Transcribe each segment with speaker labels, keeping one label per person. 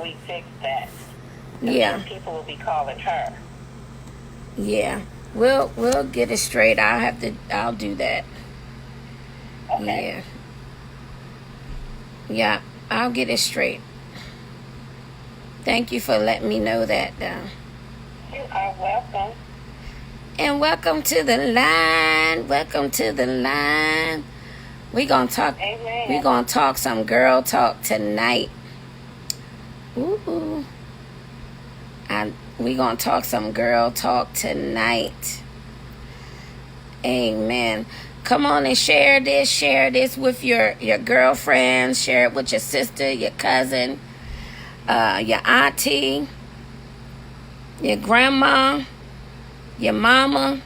Speaker 1: we fix that?
Speaker 2: Yeah.
Speaker 1: People will be calling her.
Speaker 2: Yeah. We'll get it straight. I'll do that.
Speaker 1: Okay.
Speaker 2: Yeah. I'll get it straight. Thank you for letting me know that, though.
Speaker 1: You are welcome.
Speaker 2: And welcome to the line. Welcome to the line. We're going to talk.
Speaker 1: Amen.
Speaker 2: We're going to talk some girl talk tonight. Ooh. We're going to talk some girl talk tonight. Amen. Come on and share this. Share this with your girlfriends. Share it with your sister, your cousin, your auntie, your grandma, your mama.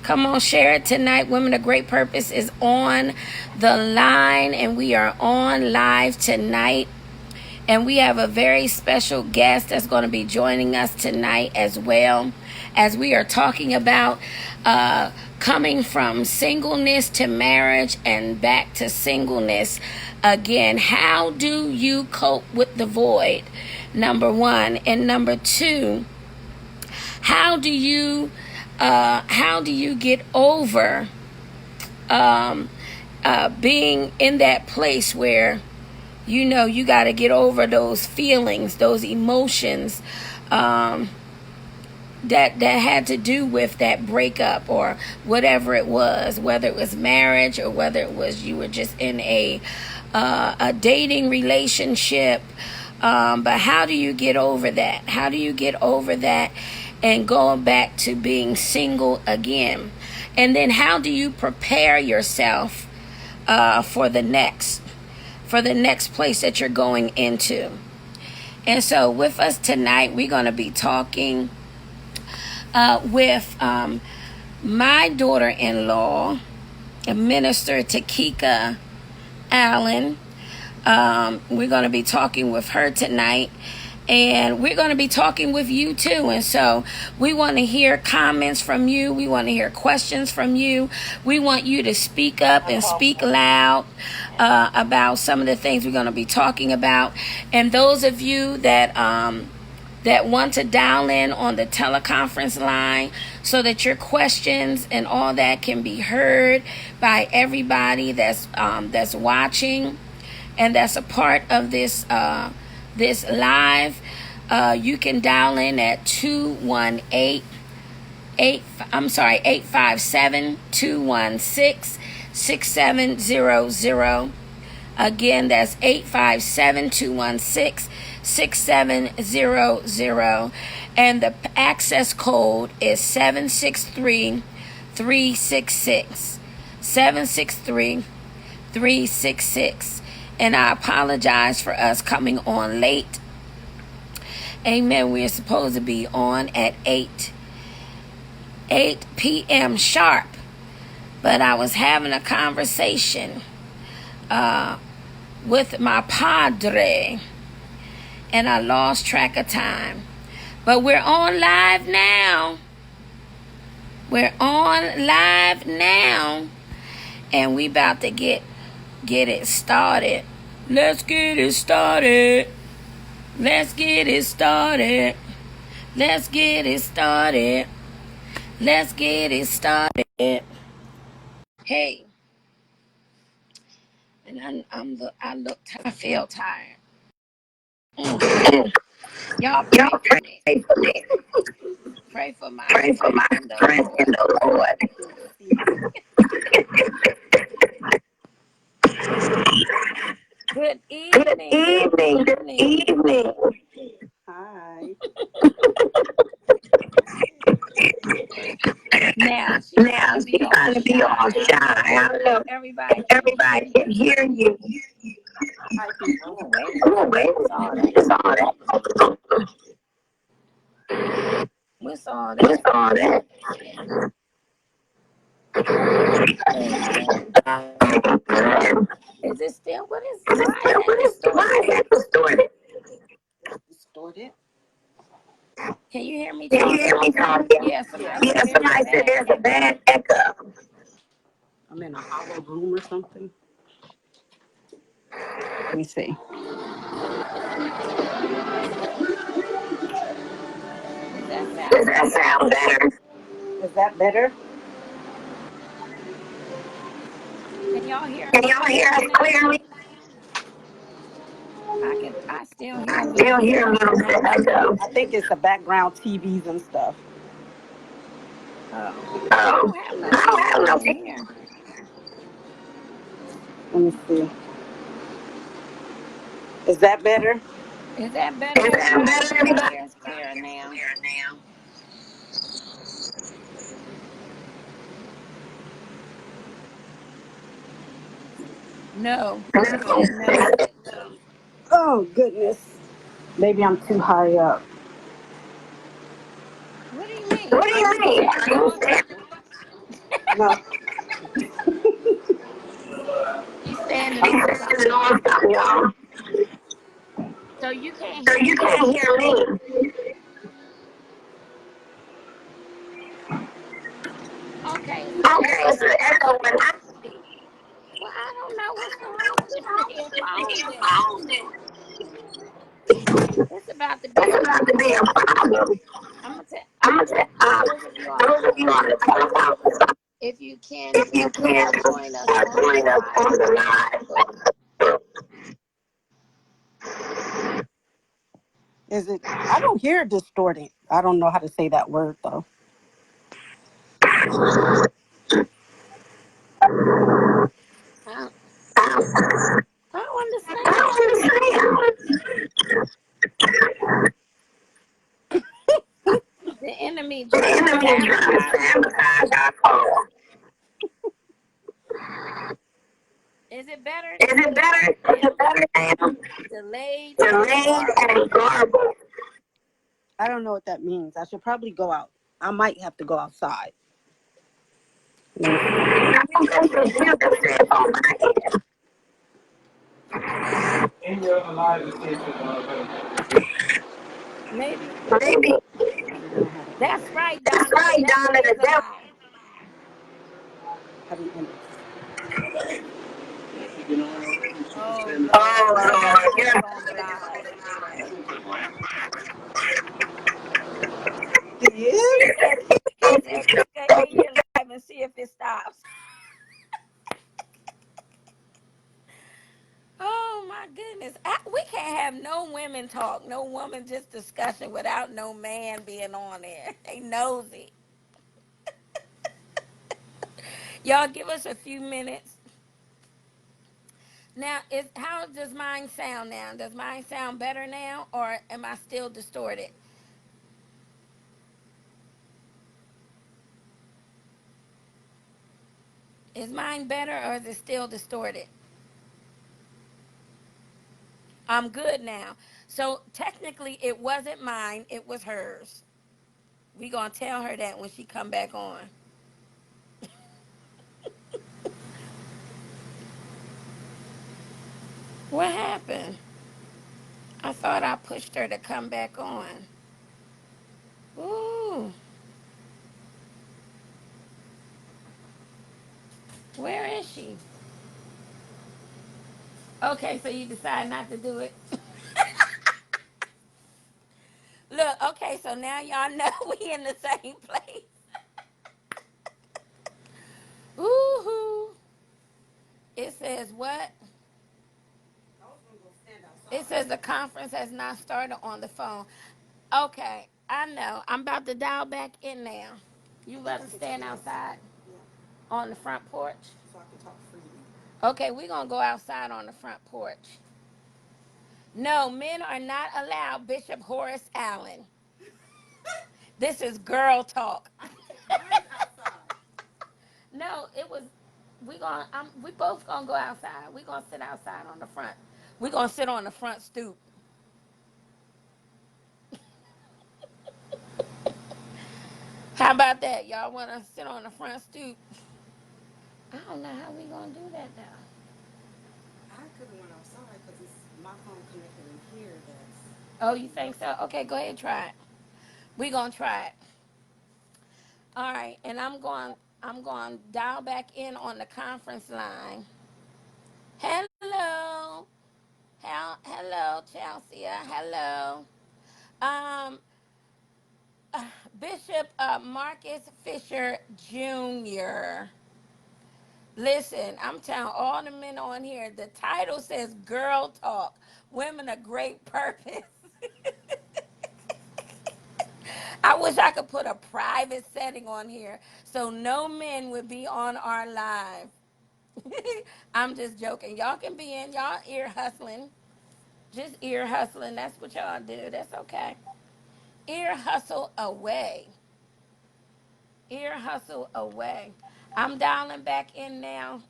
Speaker 2: Come on, share it tonight. Women of Great Purpose is on the line, and we are on live tonight. And we have a very special guest that's going to be joining us tonight as well, as we are talking about coming from singleness to marriage and back to singleness again. How do you cope with the void? Number one. And number two, how do you get over being in that place where you got to get over those feelings, those emotions that had to do with that breakup or whatever it was, whether it was marriage or whether it was you were just in a dating relationship. But how do you get over that? How do you get over that and going back to being single again? And then how do you prepare yourself for the next place that you're going into? And so with us tonight, we're going to be talking with my daughter-in-law, Minister Takika Allen. We're going to be talking with her tonight. And we're going to be talking with you too. And so we want to hear comments from you. We want to hear questions from you. We want you to speak up and speak loud about some of the things we're going to be talking about. And those of you that want to dial in on the teleconference line so that your questions and all that can be heard by everybody that's watching and that's a part of this live, you can dial in at 857-216-6700. Again, that's 857-216-6700. And the access code is 763-366. 763-366. And I apologize for us coming on late. Amen. We're supposed to be on at 8 p.m. sharp. But I was having a conversation with my padre. And I lost track of time. But we're on live now. We're on live now. And we about to get it started. Let's get it started. Let's get it started. Let's get it started. Let's get it started. Hey. And I feel tired. Y'all pray for me. Pray for my friend in the Lord. Good evening. Good evening.
Speaker 3: Hi.
Speaker 2: Now she's trying to be all shy. I don't know. Everybody can hear you.
Speaker 3: Hi, people.
Speaker 2: What's all that? What's all that? Is it still? What is why distorted?
Speaker 3: Distorted?
Speaker 2: Can you hear me talking? Yeah, somebody said there's a bad echo.
Speaker 3: I'm in a hollow room or something. Let me see.
Speaker 2: sound better?
Speaker 3: Is that better?
Speaker 2: Can y'all hear us clearly now? I still hear a little bit echo.
Speaker 3: I think it's the background TVs and stuff.
Speaker 2: Oh, I don't have no TV in here.
Speaker 3: Let me see. Is that better?
Speaker 2: Is that better, everybody? Can y'all hear us clear now? No, I said no.
Speaker 3: Oh, goodness. Maybe I'm too high up.
Speaker 2: What do you mean? Are you standing on something?
Speaker 3: No.
Speaker 2: He's standing on something, y'all. So you can't hear me. Okay, it's an echo when I speak. Well, I don't know what's wrong with this damn phone then. It's about to be a problem. I'm gonna tell those of you on the telephone, if you can start joining us on the live.
Speaker 3: Is it? I don't hear it distorted. I don't know how to say that word, though.
Speaker 2: I don't understand. The enemy trying to sabotage our call. Is it better now, or is it still delayed and garbled?
Speaker 3: I don't know what that means. I should probably go out. I might have to go outside.
Speaker 2: I can hear the cell phone. Maybe.
Speaker 3: I don't know how to end
Speaker 2: That's
Speaker 3: it.
Speaker 2: right, Donna. The devil is a lie.
Speaker 3: How do you end this?
Speaker 2: Oh Lord, you're the host on the live.
Speaker 3: He is?
Speaker 2: He said click the end your live and see if it stops. Oh my goodness. We can't have no women talk, no woman just discussion without no man being on there. They nosy. Y'all give us a few minutes. Now, how does mine sound now? Does mine sound better now, or am I still distorted? Is mine better, or is it still distorted? I'm good now. So technically, it wasn't mine; it was hers. We gonna tell her that when she come back on. What happened? I thought I pushed her to come back on. Ooh, where is she? Okay, so you decide not to do it. Look, okay, so now y'all know we in the same place. Ooh, it says what? It says the conference has not started on the phone. Okay, I know. I'm about to dial back in now. You about to stand outside on the front porch?
Speaker 3: So I can talk freely.
Speaker 2: Okay, we're going to go outside on the front porch. No, men are not allowed, Bishop Horace Allen. This is girl talk. No, it was. We both gonna go outside. We gonna sit outside on the front. We gonna sit on the front stoop. How about that? Y'all wanna sit on the front stoop? I don't know how we gonna do that now.
Speaker 3: I could have went outside because it's my phone connected in here.
Speaker 2: Oh, you think so? Okay, go ahead, try it. We gonna try it. All right, and I'm going to dial back in on the conference line. Hello. Hello, Chelsea. Hello. Um, Bishop Marcus Fisher Jr. Listen, I'm telling all the men on here, the title says Girl Talk, Women of Great Purpose. I wish I could put a private setting on here so no men would be on our live. I'm just joking. Y'all can be in, y'all ear hustling. Just ear hustling. That's what y'all do. That's okay. Ear hustle away. Ear hustle away. I'm dialing back in now,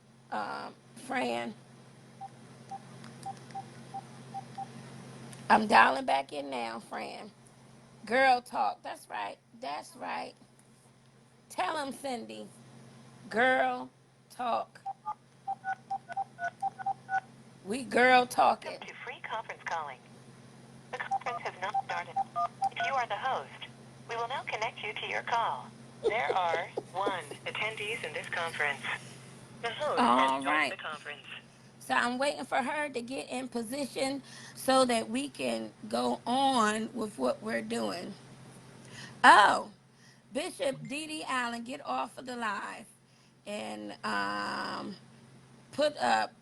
Speaker 2: Fran. I'm dialing back in now, Fran. Girl talk. That's right. That's right. Tell him, Cindy. Girl talk. We girl talking.
Speaker 1: Welcome to free conference calling. The conference has not started. If you are the host, we will now connect you to your call. There are 1 attendees in this conference. The host has
Speaker 2: All
Speaker 1: joined
Speaker 2: right.
Speaker 1: the conference.
Speaker 2: So I'm waiting for her to get in position so that we can go on with what we're doing. Oh, Bishop Dee Allen, get off of the live and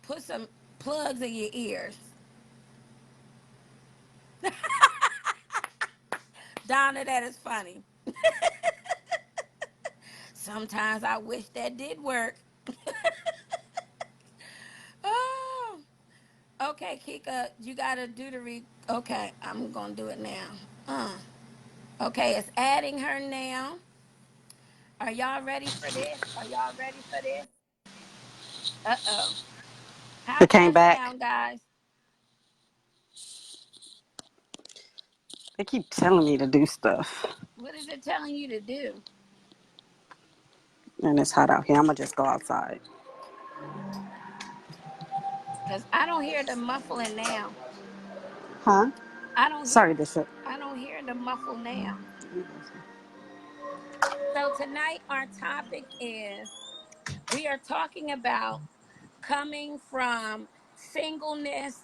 Speaker 2: put some plugs in your ears. Donna, that is funny. Sometimes I wish that did work. Oh, okay, Kika, you gotta do the Okay, I'm gonna do it now. Okay, it's adding her now. Are y'all ready for this? Are y'all ready for this? Uh-oh.
Speaker 3: It
Speaker 2: How's
Speaker 3: came
Speaker 2: that
Speaker 3: back.
Speaker 2: sound, guys?
Speaker 3: They keep telling me to do stuff.
Speaker 2: What is it telling you to do?
Speaker 3: And it's hot out here. I'm going to just go outside.
Speaker 2: Because I don't hear the muffling now.
Speaker 3: Huh?
Speaker 2: I don't hear
Speaker 3: Sorry, Bishop.
Speaker 2: I don't hear the muffle now. So tonight our topic is we are talking about coming from singleness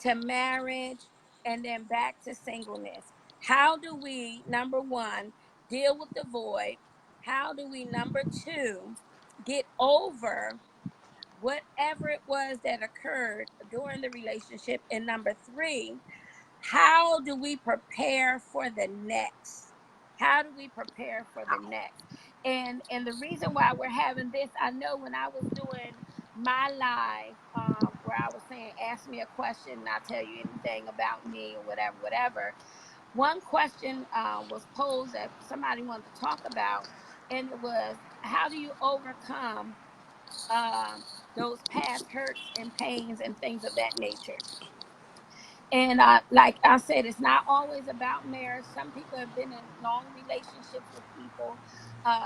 Speaker 2: to marriage and then back to singleness. How do we, number one, deal with the void? How do we, number two, get over whatever it was that occurred during the relationship? And number three, how do we prepare for the next? How do we prepare for the next? And the reason why we're having this, I know when I was doing my live, where I was saying, ask me a question and I'll tell you anything about me or whatever, whatever. One question was posed that somebody wanted to talk about, and it was, how do you overcome um, those past hurts and pains and things of that nature? And like I said, it's not always about marriage. Some people have been in long relationships with people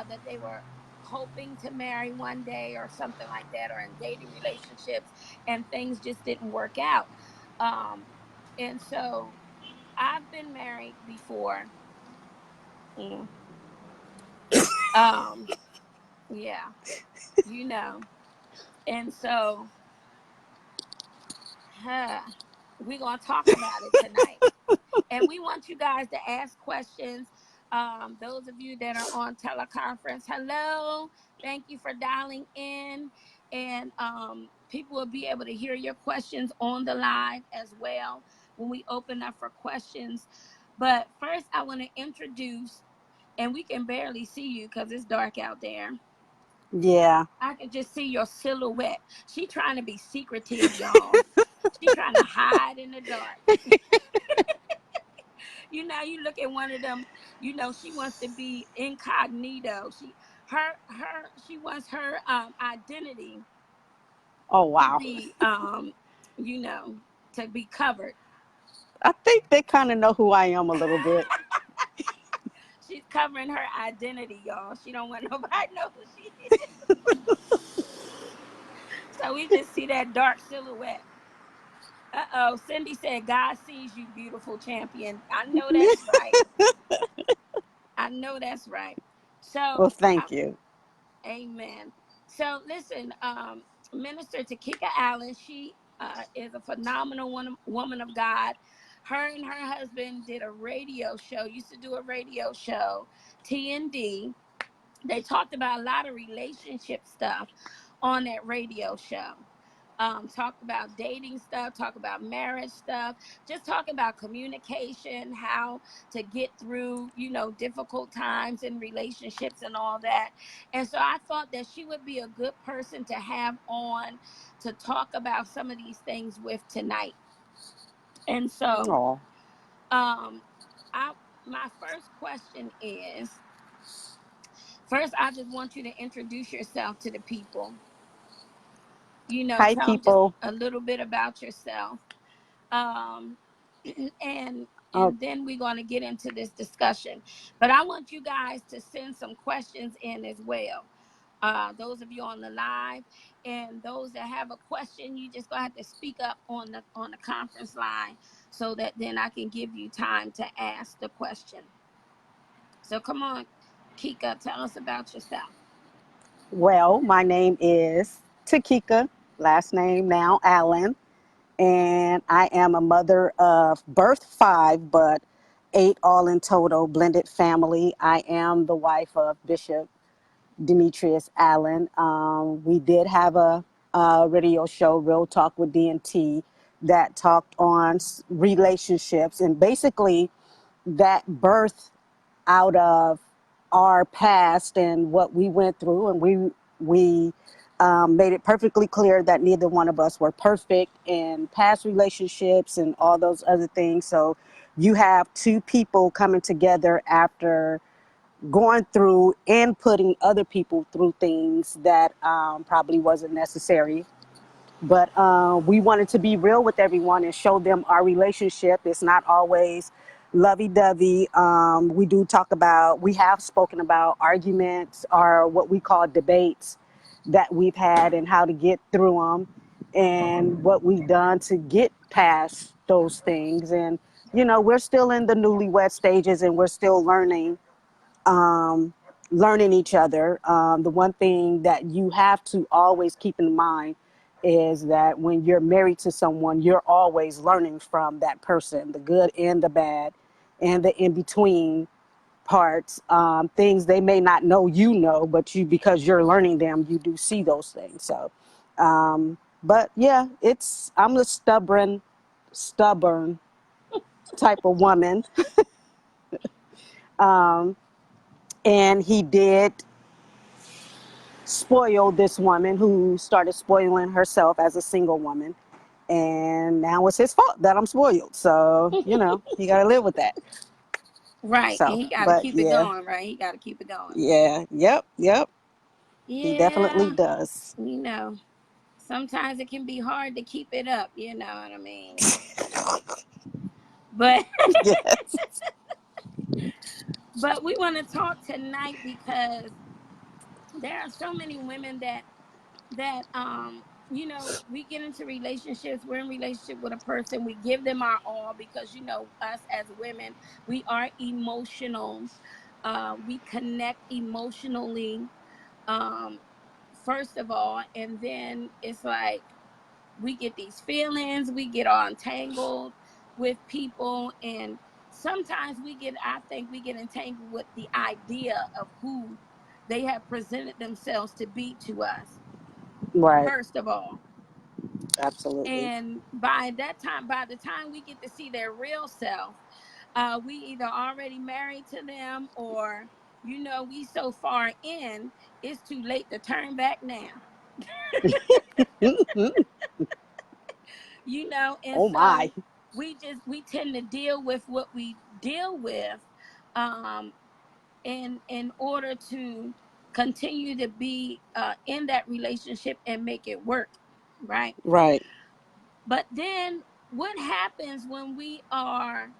Speaker 2: that they were hoping to marry one day or something like that, or in dating relationships, and things just didn't work out. Um, and so I've been married before. Mm. Um, yeah, you know. And so we're going to talk about it tonight. And we want you guys to ask questions. Those of you that are on teleconference, hello. Thank you for dialing in. And people will be able to hear your questions on the live as well when we open up for questions. But first, I want to introduce, and we can barely see you because it's dark out there.
Speaker 3: Yeah.
Speaker 2: I can just see your silhouette. She trying to be secretive, y'all. She trying to hide in the dark. You look at one of them, she wants to be incognito. She wants her identity
Speaker 3: Oh,
Speaker 2: to
Speaker 3: wow.
Speaker 2: be you know to be covered.
Speaker 3: I think they kind of know who I am a little bit.
Speaker 2: She's covering her identity, y'all. She don't want nobody to know who she is. So we just see that dark silhouette. Uh-oh, Cindy said, God sees you, beautiful champion. I know that's right. I know that's right.
Speaker 3: Well,
Speaker 2: So
Speaker 3: thank you.
Speaker 2: amen. So listen, Minister Takika Allen, she is a phenomenal woman of God. Her and her husband did a radio show, used to do a radio show, TND. They talked about a lot of relationship stuff on that radio show. Talked about dating stuff, talk about marriage stuff, just talk about communication, how to get through, difficult times in relationships and all that. And so I thought that she would be a good person to have on to talk about some of these things with tonight. And so,
Speaker 3: Oh,
Speaker 2: um, I my first question is, first, I just want you to introduce yourself to the people.
Speaker 3: hi
Speaker 2: Tell them just
Speaker 3: people.
Speaker 2: a little bit about yourself. Um, and
Speaker 3: Oh,
Speaker 2: then we're going to get into this discussion. But I want you guys to send some questions in as well. Those of you on the live, and those that have a question, you just gonna have to speak up on the conference line so that then I can give you time to ask the question. So come on, Kika, tell us about yourself.
Speaker 3: well, my name is Takika, last name now Allen, and I am a mother of birth 5, but 8 all in total, blended family. I am the wife of Bishop Demetrius Allen. We did have a radio show, Real Talk with D&T, that talked on relationships, and basically that birth out of our past and what we went through, and we made it perfectly clear that neither one of us were perfect in past relationships and all those other things. So you have two people coming together after going through and putting other people through things that probably wasn't necessary. But we wanted to be real with everyone and show them our relationship. It's not always lovey-dovey. We have spoken about arguments or what we call debates that we've had and how to get through them and what we've done to get past those things. And, we're still in the newlywed stages and we're still um, learning each other. The one thing that you have to always keep in mind is that when you're married to someone, you're always learning from that person, the good and the bad, and the in between parts. Things they may not know, but because you're learning them, you do see those things. So, but yeah, I'm a stubborn type of woman. Um, and he did spoil this woman who started spoiling herself as a single woman. And now it's his fault that I'm spoiled. So, you got to live with that.
Speaker 2: Right, and
Speaker 3: So,
Speaker 2: he got to
Speaker 3: but
Speaker 2: keep it
Speaker 3: yeah,
Speaker 2: going, right? He got to keep it going.
Speaker 3: yep. He definitely
Speaker 2: Yeah,
Speaker 3: does.
Speaker 2: sometimes it can be hard to keep it up, you know what I mean? But
Speaker 3: Yes.
Speaker 2: but we want to talk tonight because there are so many women that we get into relationships, we're in relationship with a person, we give them our all because us as women, we are emotional. We connect emotionally, um first of all, and then it's like we get these feelings, we get all entangled with people, and sometimes I think we get entangled with the idea of who they have presented themselves to be to us,
Speaker 3: Right.
Speaker 2: first of all.
Speaker 3: Absolutely.
Speaker 2: And by the time we get to see their real self, we either already married to them, or we so far in, it's too late to turn back now.
Speaker 3: Mhm.
Speaker 2: And
Speaker 3: Oh, my.
Speaker 2: so we tend to deal with what we deal with, um in order to continue to be in that relationship and make it work, right?
Speaker 3: Right.
Speaker 2: But then what happens when we are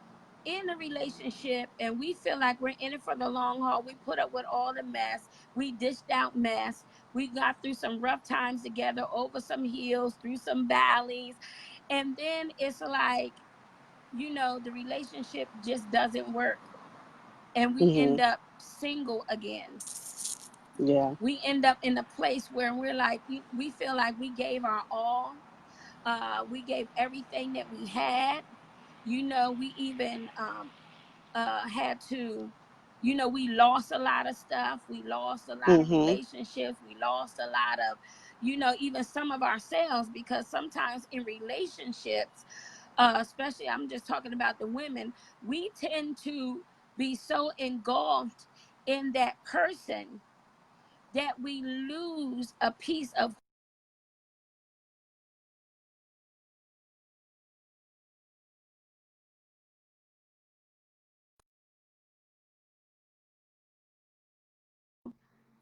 Speaker 2: in a relationship and we feel like we're in it for the long haul? We put up with all the mess, we dished out mess, we got through some rough times together, over some hills, through some valleys, and then it's like, the relationship just doesn't work, and we
Speaker 3: Hmm.
Speaker 2: end up single again.
Speaker 3: Yeah.
Speaker 2: We end up in a place where we're like, we feel like we gave our all, we gave everything that we had, We even had to, we lost a lot of stuff. We lost a lot of
Speaker 3: Mm-hmm.
Speaker 2: relationships. We lost a lot of, even some of ourselves, because sometimes in relationships, especially I'm just talking about the women, we tend to be so engulfed in that person that we lose a piece of.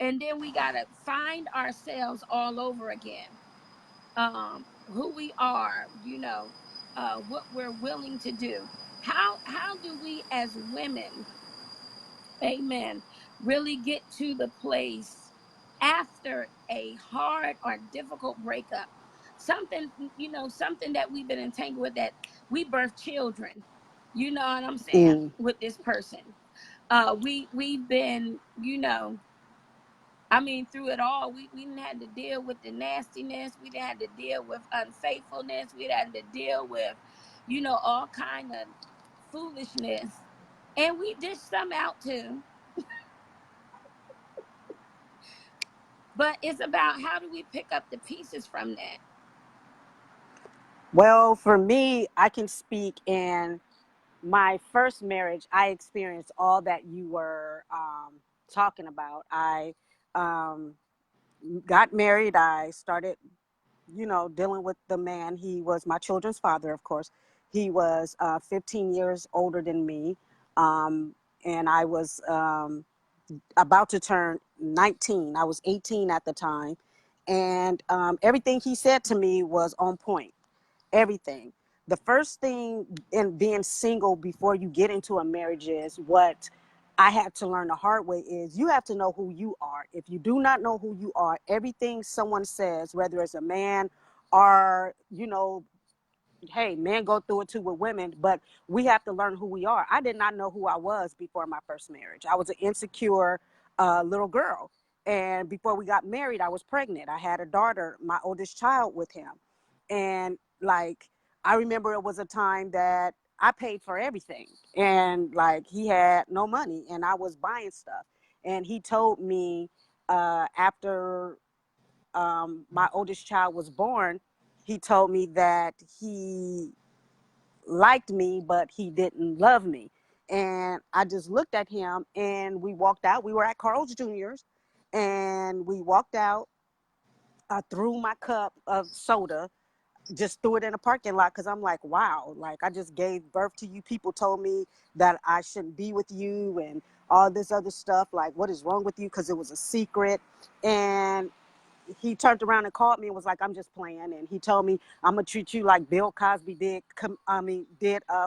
Speaker 2: And then we got to find ourselves all over again. Who we are, what we're willing to do. How do we as women, amen, really get to the place after a hard or difficult breakup? Something, something that we've been entangled with, that we birth children, you know what I'm saying,
Speaker 3: Mm.
Speaker 2: with this person. We've been, I mean, through it all, we didn't had to deal with the nastiness. We didn't had to deal with unfaithfulness. We had to deal with, all kind of foolishness, and we dished some out too. But it's about, how do we pick up the pieces from that?
Speaker 3: Well, for me, I can speak in my first marriage. I experienced all that you were talking about. I um, got married. I started, dealing with the man. He was my children's father, of course. He was 15 years older than me. Um, and I was about to turn 19. I was 18 at the time. And everything he said to me was on point. Everything. The first thing in being single before you get into a marriage is what I had to learn the hard way is you have to know who you are. If you do not know who you are, everything someone says, whether it's a man or, hey, men go through it too with women, but we have to learn who we are. I did not know who I was before my first marriage. I was an insecure little girl. And before we got married, I was pregnant. I had a daughter, my oldest child, with him. And like, I remember it was a time that I paid for everything. And like, he had no money and I was buying stuff. And he told me after my oldest child was born, he told me that he liked me, but he didn't love me. And I just looked at him and we walked out. We were at Carl's Jr.'s and we walked out. I threw my cup of soda, just threw it in a parking lot because I'm like, wow, like I just gave birth to you. People told me that I shouldn't be with you and all this other stuff. Like, what is wrong with you? Because it was a secret. And he turned around and called me and was like, I'm just playing. And he told me, I'm going to treat you like Bill Cosby did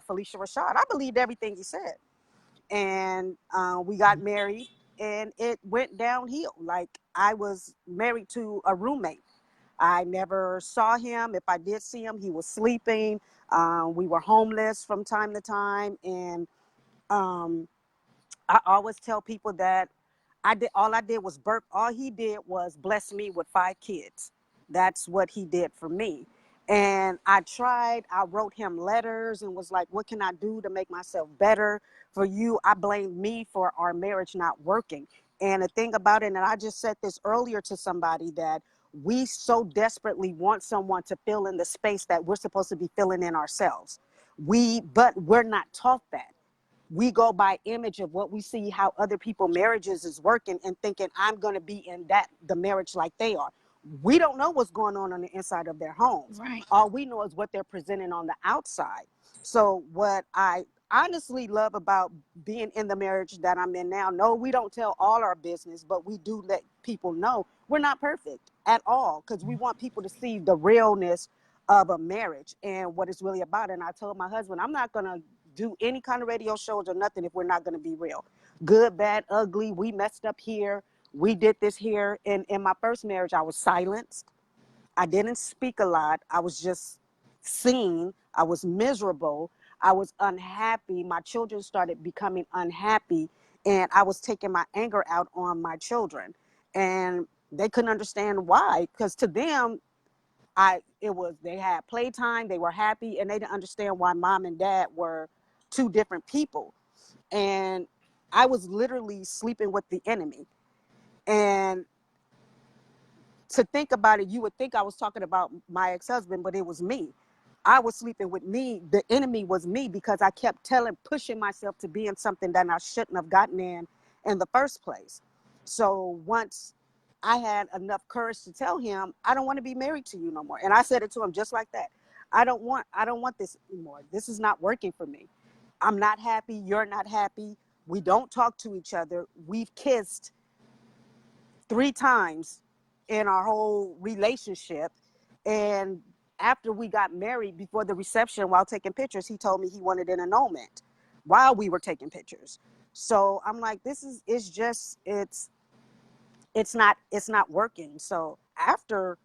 Speaker 3: Felicia Rashad. I believed everything he said. And we got married and it went downhill. Like I was married to a roommate. I never saw him. If I did see him, he was sleeping. We were homeless from time to time. And um, I always tell people that all I did was birth. All he did was bless me with 5 kids. That's what he did for me. And I wrote him letters and was like, what can I do to make myself better for you? I blamed me for our marriage not working. And the thing about it, and I just said this earlier to somebody, that we so desperately want someone to fill in the space that we're supposed to be filling in ourselves. But we're not taught that. We go by image of what we see how other people marriages is working and thinking I'm going to be in the marriage like they are. We don't know what's going on the inside of their homes.
Speaker 2: Right.
Speaker 3: All we know is what they're presenting on the outside. So what I honestly love about being in the marriage that I'm in now, no, we don't tell all our business, but we do let people know we're not perfect at all, because we want people to see the realness of a marriage and what it's really about. And I told my husband, I'm not going to do any kind of radio shows or nothing if we're not going to be real. Good, bad, ugly. We messed up here. We did this here. And in my first marriage, I was silenced. I didn't speak a lot. I was just seen. I was miserable. I was unhappy. My children started becoming unhappy. And I was taking my anger out on my children. And they couldn't understand why. Because to them, They had playtime, they were happy, and they didn't understand why mom and dad were two different people. And I was literally sleeping with the enemy. And to think about it, you would think I was talking about my ex-husband, but it was me. I was sleeping with me. The enemy was me, because I kept pushing myself to be in something that I shouldn't have gotten in the first place. So once I had enough courage to tell him, I don't want to be married to you no more. And I said it to him just like that. I don't want this anymore. This is not working for me. I'm not happy. You're not happy. We don't talk to each other. We've kissed 3 times in our whole relationship. And after we got married, before the reception, while taking pictures, he told me he wanted an annulment while we were taking pictures. So I'm like, it's not working. So after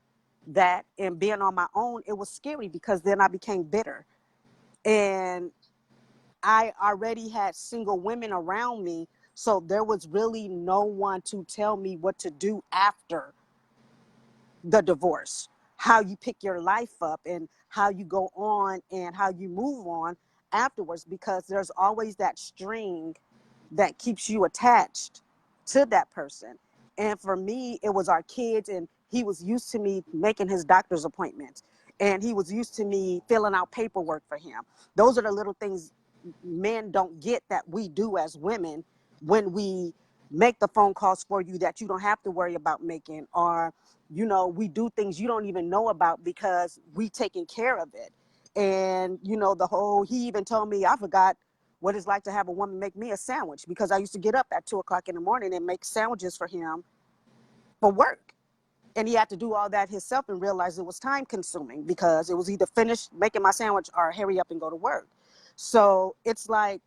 Speaker 3: that and being on my own, it was scary, because then I became bitter. And I already had single women around me. So there was really no one to tell me what to do after the divorce, how you pick your life up and how you go on and how you move on afterwards, because there's always that string that keeps you attached to that person. And for me, it was our kids, and he was used to me making his doctor's appointments, and he was used to me filling out paperwork for him. Those are the little things men don't get that we do as women, when we make the phone calls for you that you don't have to worry about making, or we do things you don't even know about because we taking care of it. And he even told me, I forgot what it's like to have a woman make me a sandwich, because I used to get up at 2 o'clock in the morning and make sandwiches for him for work. And he had to do all that himself, and realized it was time consuming, because it was either finish making my sandwich or hurry up and go to work. So it's like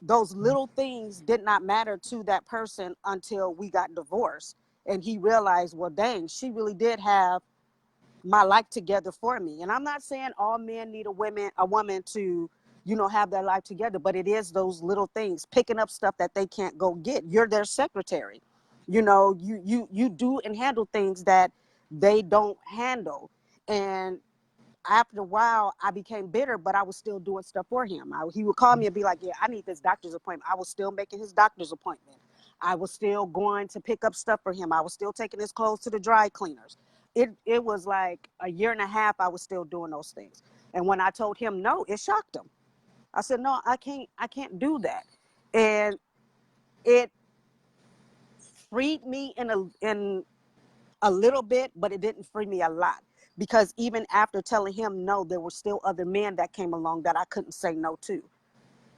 Speaker 3: those little things did not matter to that person until we got divorced. And he realized, well, dang, she really did have my life together for me. And I'm not saying all men need a woman to, have their life together, but it is those little things, picking up stuff that they can't go get. You're their secretary. You do and handle things that they don't handle. And after a while, I became bitter, but I was still doing stuff for him. He would call me and be like, yeah, I need this doctor's appointment. I was still making his doctor's appointment. I was still going to pick up stuff for him. I was still taking his clothes to the dry cleaners. It was like a year and a half I was still doing those things. And when I told him no, it shocked him. I said, no, I can't do that. And it freed me in a little bit, but it didn't free me a lot, because even after telling him no, there were still other men that came along that I couldn't say no to,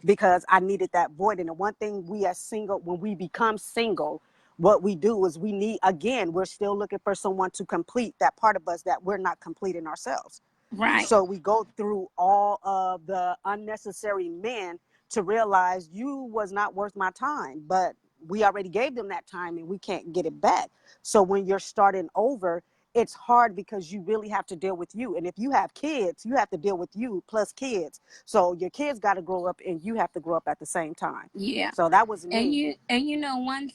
Speaker 3: because I needed that void. And the one thing when we become single, what we do is we're still looking for someone to complete that part of us that we're not completing ourselves.
Speaker 2: Right.
Speaker 3: So we go through all of the unnecessary men to realize you was not worth my time, but we already gave them that time and we can't get it back. So when you're starting over, it's hard, because you really have to deal with you. And if you have kids, you have to deal with you plus kids. So your kids got to grow up and you have to grow up at the same time.
Speaker 2: Yeah.
Speaker 3: So that was
Speaker 2: And
Speaker 3: me.
Speaker 2: one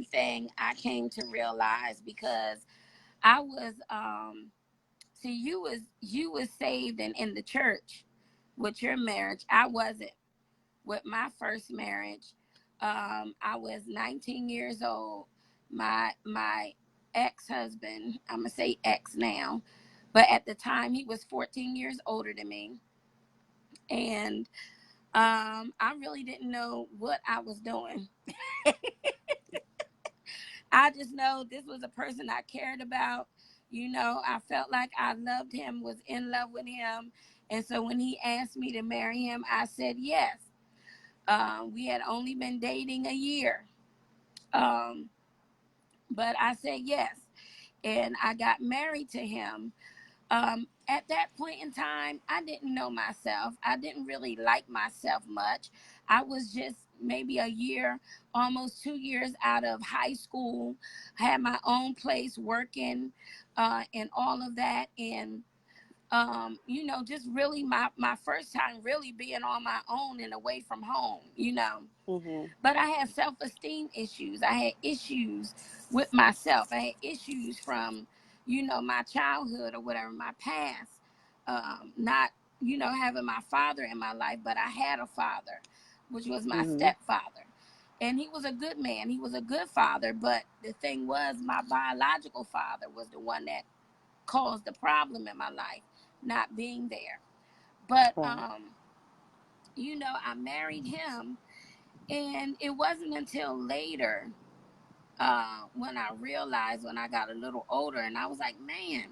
Speaker 2: thing I came to realize, because I was see, you was saved and in the church with your marriage. I wasn't. With my first marriage, I was 19 years old. My ex-husband, I'm gonna say ex now, but at the time he was 14 years older than me, and I really didn't know what I was doing. I just know this was a person I cared about. I felt like I loved him, was in love with him. And so when he asked me to marry him, I said yes. We had only been dating a year. Um, but I said yes. And I got married to him. At that point in time, I didn't know myself. I didn't really like myself much. I was just maybe a year, almost 2 years out of high school, had my own place working, and all of that. And, just really my first time really being on my own and away from home.
Speaker 3: Hmm.
Speaker 2: But I had self-esteem issues. I had issues with myself. I had issues from, my childhood or whatever, my past, not, having my father in my life, but I had a father, which was my
Speaker 3: Mhm.
Speaker 2: stepfather. And he was a good man. He was a good father. But the thing was, my biological father was the one that caused the problem in my life, not being there. But,
Speaker 3: Right.
Speaker 2: I married him. And it wasn't until later, when I realized, when I got a little older, and I was like, man,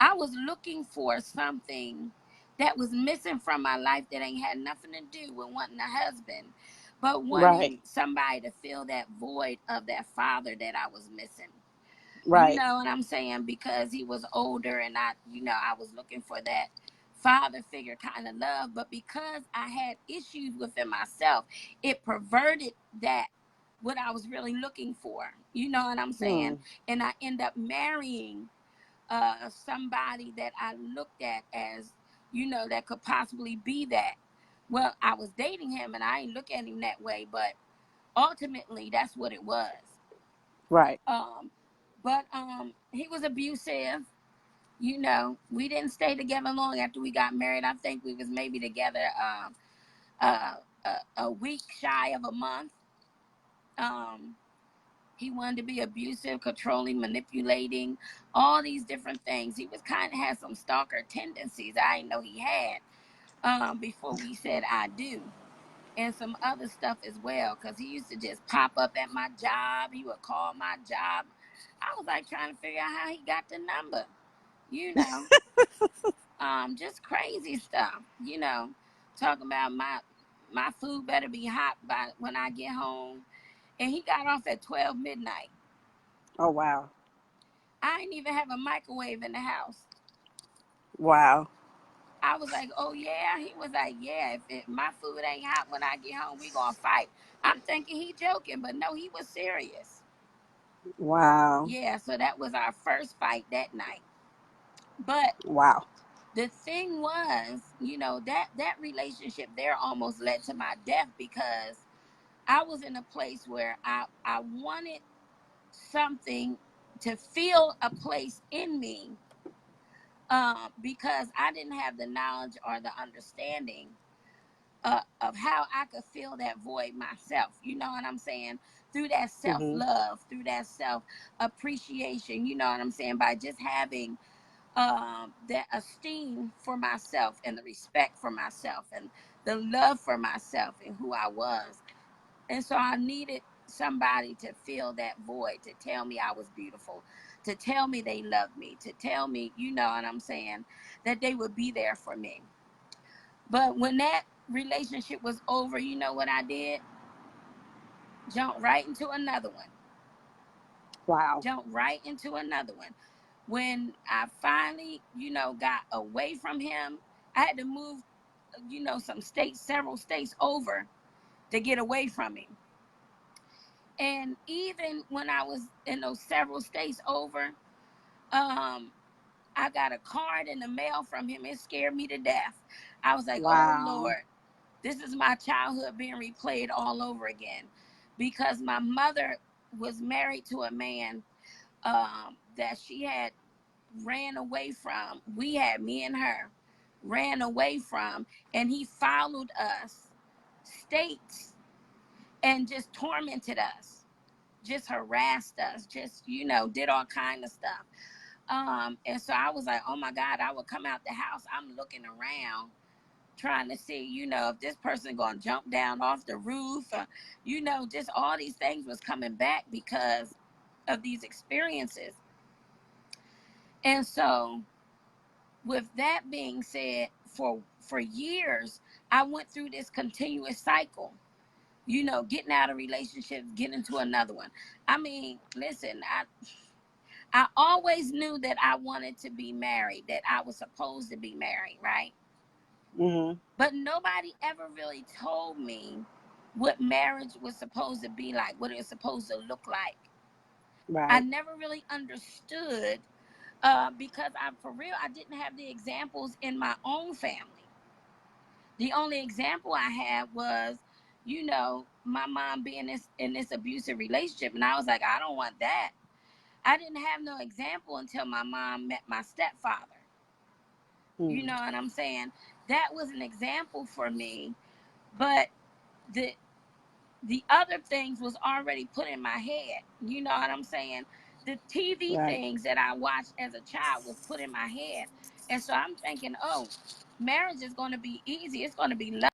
Speaker 2: I was looking for something that was missing from my life that ain't had nothing to do with wanting a husband, but
Speaker 3: Right.
Speaker 2: wanting somebody to fill that void of that father that I was missing. You
Speaker 3: Right.
Speaker 2: know what I'm saying? Because he was older, and I was looking for that father figure kind of love, but because I had issues within myself, it perverted that what I was really looking for. You know what I'm saying?
Speaker 3: Hmm.
Speaker 2: And I end up marrying somebody that I looked at as, that could possibly be that. Well, I was dating him and I ain't look at him that way, but ultimately that's what it was.
Speaker 3: Right.
Speaker 2: Um, but he was abusive. We didn't stay together long after we got married. I think we was maybe together uh, a week shy of a month. Um, he wanted to be abusive, controlling, manipulating, all these different things. He was kind of had some stalker tendencies I didn't know he had before we said I do. And some other stuff as well, because he used to just pop up at my job. He would call my job. I was like trying to figure out how he got the number, you know, just crazy stuff, talking about my food better be hot by when I get home. And he got off at 12 midnight.
Speaker 3: Oh wow.
Speaker 2: I didn't even have a microwave in the house.
Speaker 3: Wow.
Speaker 2: I was like, oh yeah. He was like, yeah, if my food ain't hot when I get home, we gonna fight. I'm thinking he joking, but no, he was serious.
Speaker 3: Wow.
Speaker 2: Yeah, so that was our first fight that night. But
Speaker 3: Wow.
Speaker 2: the thing was, that relationship there almost led to my death, because I was in a place where I wanted something to feel a place in me, because I didn't have the knowledge or the understanding of how I could fill that void myself. You know what I'm saying? Through that self
Speaker 3: Mhm.
Speaker 2: love, through that self appreciation. You know what I'm saying? By just having that esteem for myself and the respect for myself and the love for myself and who I was. And so I needed somebody to fill that void, to tell me I was beautiful, to tell me they loved me, to tell me, you know what I'm saying, that they would be there for me. But when that relationship was over, you know what I did? Jump right into another one.
Speaker 3: Wow.
Speaker 2: Jump right into another one. When I finally, got away from him, I had to move, some states, several states over to get away from him. And even when I was in those several states over, um, I got a card in the mail from him. It scared me to death. I was like, oh
Speaker 3: Wow.
Speaker 2: Lord, this is my childhood being replayed all over again. Because my mother was married to a man that she had ran away from. We had, me and her, ran away from, and he followed us states and just tormented us, just harassed us, just, did all kind of stuff. And so I was like, oh my God, I would come out the house, I'm looking around trying to see, if this person gonna jump down off the roof, just all these things was coming back because of these experiences. And so with that being said, for years I went through this continuous cycle, getting out of relationships, getting into another one. I mean, listen, I always knew that I wanted to be married, that I was supposed to be married, right?
Speaker 3: Mhm.
Speaker 2: But nobody ever really told me what marriage was supposed to be like, what it was supposed to look like. I
Speaker 3: Right.
Speaker 2: never really understood, because for real, I didn't have the examples in my own family. The only example I had was, my mom being in this abusive relationship, and I was like, I don't want that. I didn't have no example until my mom met my stepfather. You know what I'm saying? That was an example for me, but the other things was already put in my head. You know what I'm saying? The TV
Speaker 3: Right.
Speaker 2: things that I watched as a child was put in my head. And so I'm thinking, oh, marriage is going to be easy. It's going to be love.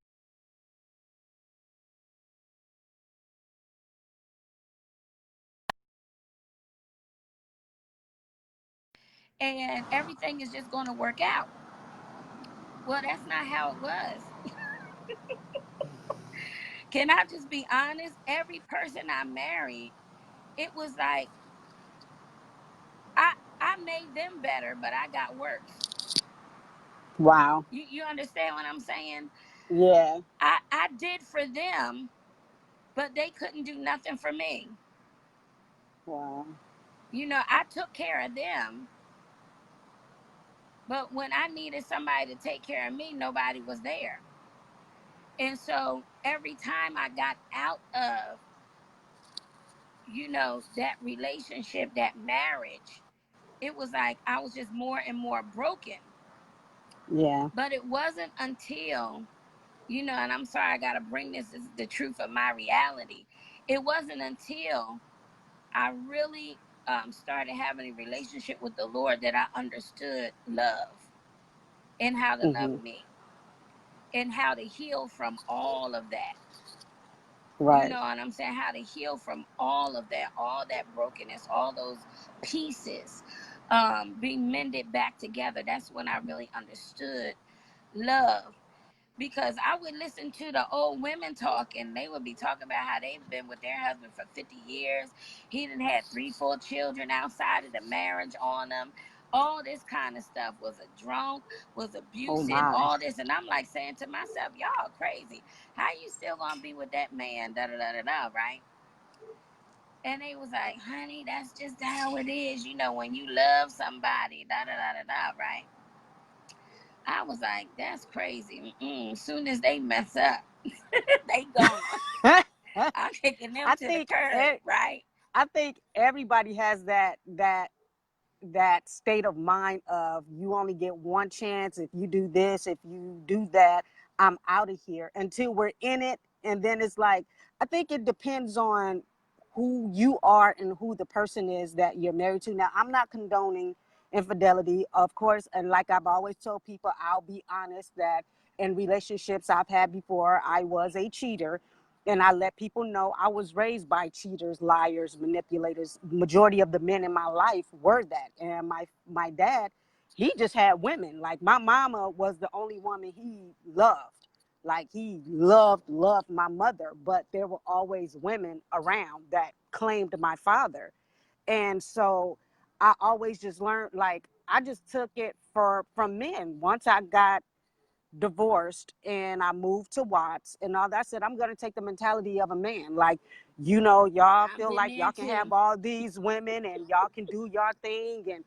Speaker 2: And everything is just going to work out. Well, that's not how it was. Can I just be honest? Every person I married, it was like I I made them better, but I got worse.
Speaker 3: Wow.
Speaker 2: You understand what I'm saying?
Speaker 3: Yeah.
Speaker 2: I did for them, but they couldn't do nothing for me.
Speaker 3: Wow.
Speaker 2: You know, I took care of them, but when I needed somebody to take care of me, nobody was there. And so every time I got out of, that relationship, that marriage, it was like I was just more and more broken.
Speaker 3: Yeah.
Speaker 2: But it wasn't until, and I'm sorry, I got to bring this is the truth of my reality. It wasn't until I really started having a relationship with the Lord that I understood love and how to love
Speaker 3: Hmm.
Speaker 2: me and how to heal from all of that. You
Speaker 3: Right.
Speaker 2: know what I'm saying? How to heal from all of that, all that brokenness, all those pieces being mended back together. That's when I really understood love. Because I would listen to the old women talk, and they would be talking about how they've been with their husband for 50 years. He done had 3, 4 children outside of the marriage on them. All this kind of stuff. Was a drunk, was
Speaker 3: Oh
Speaker 2: abusive,
Speaker 3: my.
Speaker 2: all this. And I'm like saying to myself, y'all crazy. How you still gonna be with that man? Da da da da da, right? And they was like, honey, that's just how it is. When you love somebody, da da da da da, right? I was like, that's crazy. As soon as they mess up, they gone. I'm kicking them
Speaker 3: I
Speaker 2: to the
Speaker 3: think
Speaker 2: curb, right?
Speaker 3: I think everybody has that state of mind of you only get one chance. If you do this, if you do that, I'm out of here, until we're in it. And then it's like, I think it depends on who you are and who the person is that you're married to. Now, I'm not condoning infidelity, of course, and like I've always told people, I'll be honest that in relationships I've had before, I was a cheater. And I let people know I was raised by cheaters, liars, manipulators. Majority of the men in my life were that. And my dad, he just had women. Like, my mama was the only woman he loved. Like, he loved my mother, but there were always women around that claimed my father. And so I always just learned, like, I just took it from men. Once I got divorced and I moved to Watts and all that, I said, I'm going to take the mentality of a man. Like, y'all
Speaker 2: I've
Speaker 3: feel
Speaker 2: been
Speaker 3: like
Speaker 2: there
Speaker 3: y'all can have
Speaker 2: too.
Speaker 3: all these women and y'all can do your thing and,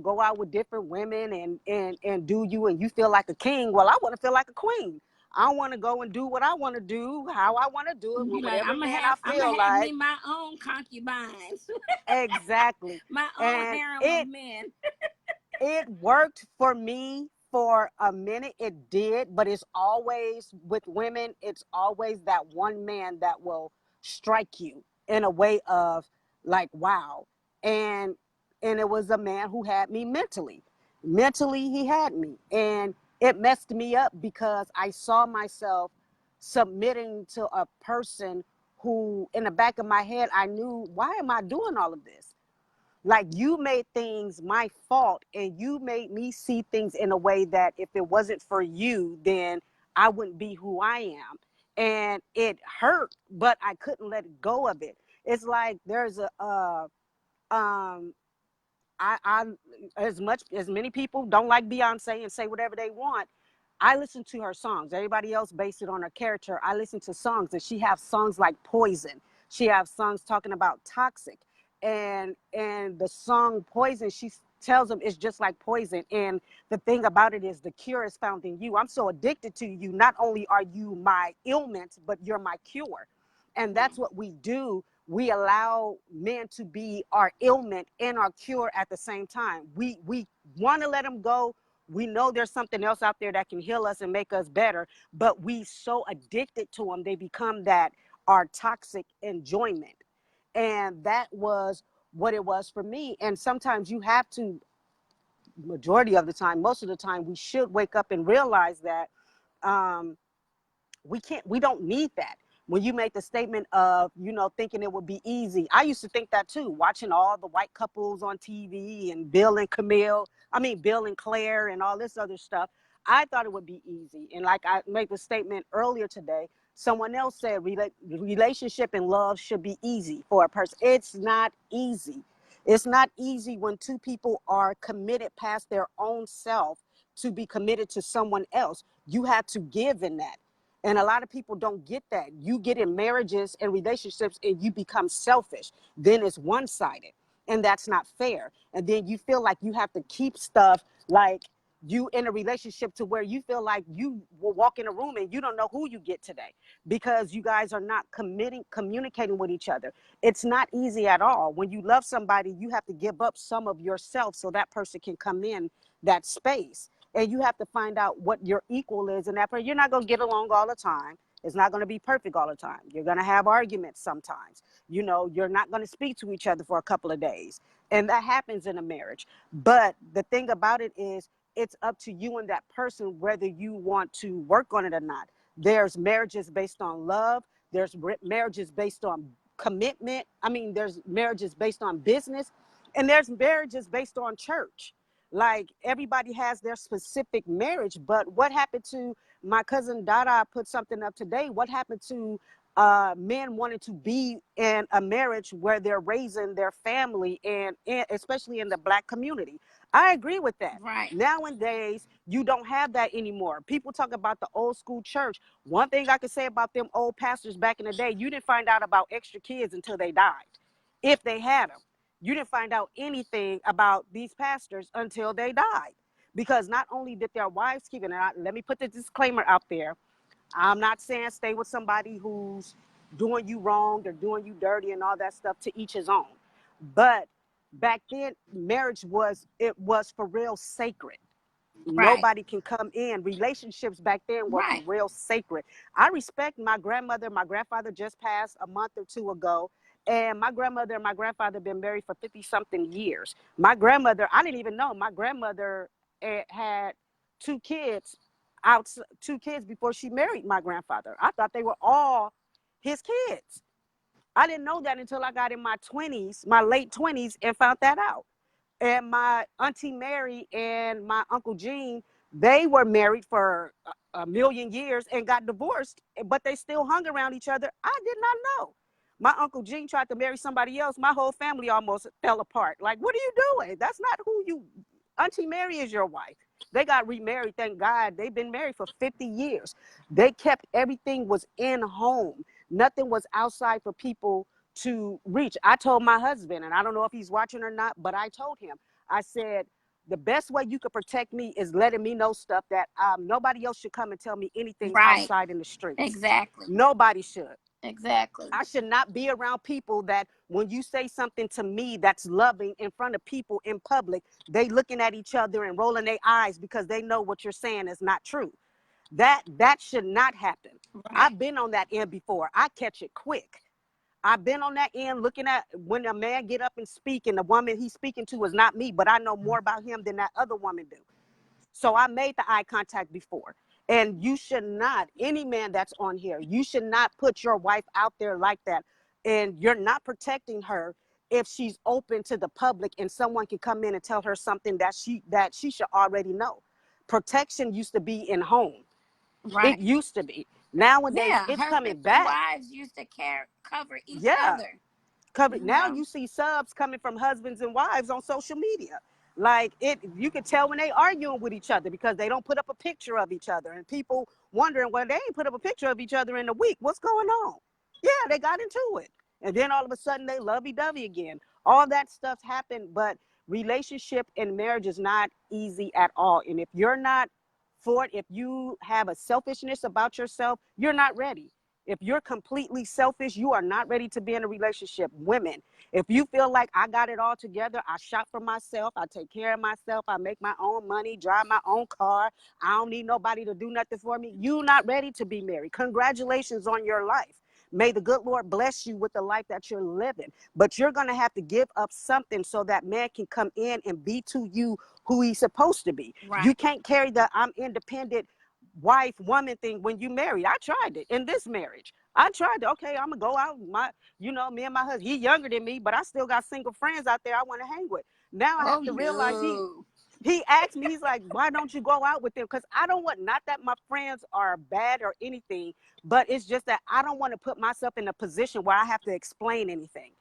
Speaker 3: go out with different women and do you, and you feel like a king. Well, I want to feel like a queen. I want to go and do what I want to do, how I want to do it, with
Speaker 2: Be like,
Speaker 3: whatever man I
Speaker 2: I'm gonna
Speaker 3: feel
Speaker 2: have me
Speaker 3: like.
Speaker 2: my own concubines,
Speaker 3: Exactly.
Speaker 2: my own
Speaker 3: And
Speaker 2: harem of
Speaker 3: it
Speaker 2: men.
Speaker 3: it worked for me for a minute. It did, but it's always with women, it's always that one man that will strike you in a way of like, wow. And it was a man who had me mentally. He had me, and it messed me up because I saw myself submitting to a person who, in the back of my head, I knew, why am I doing all of this? Like, you made things my fault, and you made me see things in a way that if it wasn't for you, then I wouldn't be who I am. And it hurt, but I couldn't let go of it. It's like there's a um I as many people don't like Beyonce and say whatever they want. I listen to her songs. Everybody else based it on her character. I listen to songs, and she has songs like Poison. She has songs talking about toxic, and the song Poison, she tells them it's just like poison. And the thing about it is, the cure is found in you. I'm so addicted to you. Not only are you my ailment, but you're my cure. And
Speaker 2: Hmm.
Speaker 3: that's what we do we allow men to be our ailment and our cure at the same time. We want to let them go. We know there's something else out there that can heal us and make us better, but we so addicted to them, they become that our toxic enjoyment. And that was what it was for me. And sometimes you have to, majority of the time, most of the time, we should wake up and realize that um, we don't need that. When you make the statement of, thinking it would be easy, I used to think that too, watching all the white couples on TV and Bill and Claire and all this other stuff. I thought it would be easy. And like I made the statement earlier today, someone else said relationship and love should be easy for a person. It's not easy. It's not easy when two people are committed past their own self to be committed to someone else. You have to give in that. And a lot of people don't get that. You get in marriages and relationships and you become selfish. Then it's one-sided. And that's not fair. And then you feel like you have to keep stuff, like you in a relationship to where you feel like you will walk in a room and you don't know who you get today because you guys are not communicating with each other. It's not easy at all. When you love somebody, you have to give up some of yourself so that person can come in that space. And you have to find out what your equal is. And that person, you're not going to get along all the time. It's not going to be perfect all the time. You're going to have arguments sometimes. You're not going to speak to each other for a couple of days. And that happens in a marriage. But the thing about it is, it's up to you and that person whether you want to work on it or not. There's marriages based on love. There's marriages based on commitment. There's marriages based on business. And there's marriages based on church. Like, everybody has their specific marriage. But what happened to my cousin Dada put something up today? What happened to men wanting to be in a marriage where they're raising their family, and especially in the Black community? I agree with that.
Speaker 2: Right.
Speaker 3: Nowadays, you don't have that anymore. People talk about the old school church. One thing I could say about them old pastors back in the day, you didn't find out about extra kids until they died, if they had them. You didn't find out anything about these pastors until they died. Because not only did their wives keep it, and let me put the disclaimer out there, I'm not saying stay with somebody who's doing you wrong, they're doing you dirty and all that stuff, to each his own. But back then, marriage was for real sacred.
Speaker 2: Right.
Speaker 3: Nobody can come in. Relationships back then were for
Speaker 2: Right.
Speaker 3: real sacred. I respect my grandmother. My grandfather just passed a month or two ago. And my grandmother and my grandfather been married for 50 something years. My grandmother, I didn't even know. My grandmother had two kids before she married my grandfather. I thought they were all his kids. I didn't know that until I got in my 20s, my late 20s, and found that out. And my auntie Mary and my uncle Gene, they were married for a million years and got divorced, but they still hung around each other. I did not know. My uncle Gene tried to marry somebody else. My whole family almost fell apart. Like, what are you doing? That's not who you. Auntie Mary is your wife. They got remarried, thank God. They've been married for 50 years. They kept everything was in home. Nothing was outside for people to reach. I told my husband, and I don't know if he's watching or not, but I told him, I said, the best way you could protect me is letting me know stuff that nobody else should come and tell me anything
Speaker 2: Right.
Speaker 3: outside in the streets.
Speaker 2: Exactly.
Speaker 3: Nobody should.
Speaker 2: Exactly.
Speaker 3: I should not be around people that when you say something to me that's loving in front of people in public, they looking at each other and rolling their eyes because they know what you're saying is not true. That should not happen.
Speaker 2: Right.
Speaker 3: I've been on that end before. I catch it quick. I've been on that end looking at when a man get up and speak and the woman he's speaking to is not me, but I know more about him than that other woman do. So I made the eye contact before. And you should not, any man that's on here, you should not put your wife out there like that. And you're not protecting her if she's open to the public and someone can come in and tell her something that she should already know. Protection used to be in home.
Speaker 2: Right.
Speaker 3: It used to be. Nowadays,
Speaker 2: Yeah,
Speaker 3: it's coming
Speaker 2: husbands and
Speaker 3: back.
Speaker 2: wives used to cover each
Speaker 3: Yeah.
Speaker 2: other.
Speaker 3: Now you see subs coming from husbands and wives on social media. Like, you can tell when they arguing with each other because they don't put up a picture of each other, and people wondering, well, they ain't put up a picture of each other in a week. What's going on? Yeah, they got into it, and then all of a sudden they lovey-dovey again. All that stuff happened, but relationship and marriage is not easy at all. And if you're not for it, if you have a selfishness about yourself, you're not ready. If you're completely selfish, you are not ready to be in a relationship. Women, if you feel like I got it all together, I shop for myself, I take care of myself, I make my own money, drive my own car, I don't need nobody to do nothing for me, you're not ready to be married. Congratulations on your life. May the good Lord bless you with the life that you're living. But you're going to have to give up something so that man can come in and be to you who he's supposed to be.
Speaker 2: Right.
Speaker 3: You can't carry the I'm independent wife woman thing when you married. I tried it in this marriage. I tried to, okay, I'm gonna go out. Me and my husband, he younger than me, but I still got single friends out there I want to hang with. Now I
Speaker 2: Oh
Speaker 3: have to realize
Speaker 2: no.
Speaker 3: he asked me, he's like, why don't you go out with them? Because I don't want, not that my friends are bad or anything, but it's just that I don't want to put myself in a position where I have to explain anything.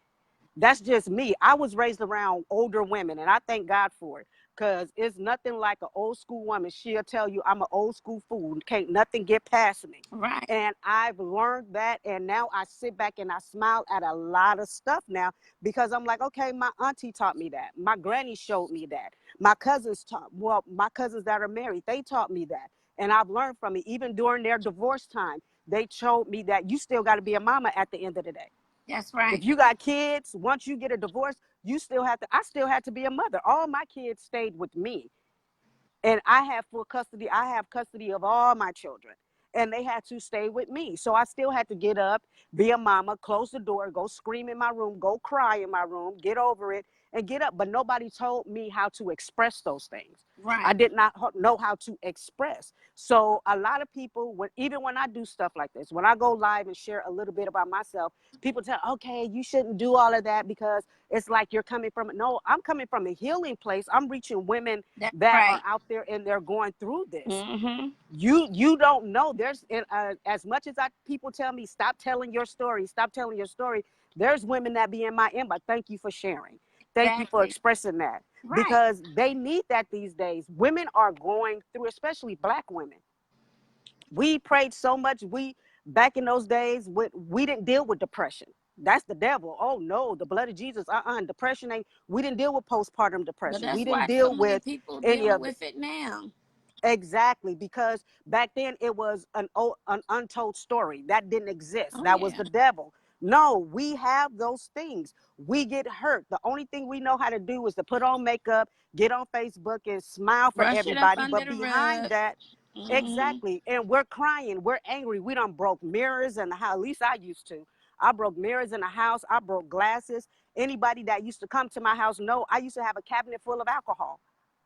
Speaker 3: That's just me. I was raised around older women, and I thank God for it, because it's nothing like an old school woman. She'll tell you I'm an old school fool. Can't nothing get past me.
Speaker 2: Right.
Speaker 3: And I've learned that, and now I sit back and I smile at a lot of stuff now, because I'm like, okay, my auntie taught me that. My granny showed me that. My cousins that are married, they taught me that. And I've learned from it. Even during their divorce time, they showed me that you still got to be a mama at the end of the day.
Speaker 2: That's right.
Speaker 3: If you got kids, once you get a divorce, I still had to be a mother. All my kids stayed with me. And I have full custody. I have custody of all my children. And they had to stay with me. So I still had to get up, be a mama, close the door, go scream in my room, go cry in my room, get over it, and get up. But nobody told me how to express those things.
Speaker 2: Right.
Speaker 3: I did not know how to express. So a lot of people, even when I do stuff like this, when I go live and share a little bit about myself, people tell, okay, you shouldn't do all of that because it's like you're coming from, no, I'm coming from a healing place. I'm reaching women
Speaker 2: That's
Speaker 3: that
Speaker 2: right.
Speaker 3: are out there and they're going through this.
Speaker 2: Mm-hmm.
Speaker 3: You don't know. There's as much as people tell me, stop telling your story, stop telling your story. There's women that be in my inbox. Thank you for sharing. Thank you for
Speaker 2: Exactly.
Speaker 3: expressing that.
Speaker 2: Right.
Speaker 3: Because they need that these days. Women are going through, especially Black women. We prayed so much. Back in those days, we didn't deal with depression. That's the devil. Oh no, the blood of Jesus. Depression ain't. We didn't deal with postpartum
Speaker 2: But
Speaker 3: depression.
Speaker 2: that's
Speaker 3: We didn't
Speaker 2: why so
Speaker 3: deal
Speaker 2: many
Speaker 3: with
Speaker 2: people
Speaker 3: any
Speaker 2: deal
Speaker 3: of it.
Speaker 2: with it now.
Speaker 3: Exactly, because back then it was an untold story that didn't exist.
Speaker 2: Oh
Speaker 3: That was
Speaker 2: yeah.
Speaker 3: the devil. No, we have those things. We get hurt. The only thing we know how to do is to put on makeup, get on Facebook, and smile for
Speaker 2: Brush it up
Speaker 3: everybody.
Speaker 2: under
Speaker 3: But
Speaker 2: the
Speaker 3: behind
Speaker 2: rug.
Speaker 3: that,
Speaker 2: Mm-hmm.
Speaker 3: exactly, and we're crying, we're angry. We done broke mirrors in the house. At least I used to. I broke mirrors in the house. I broke glasses. Anybody that used to come to my house know I used to have a cabinet full of alcohol.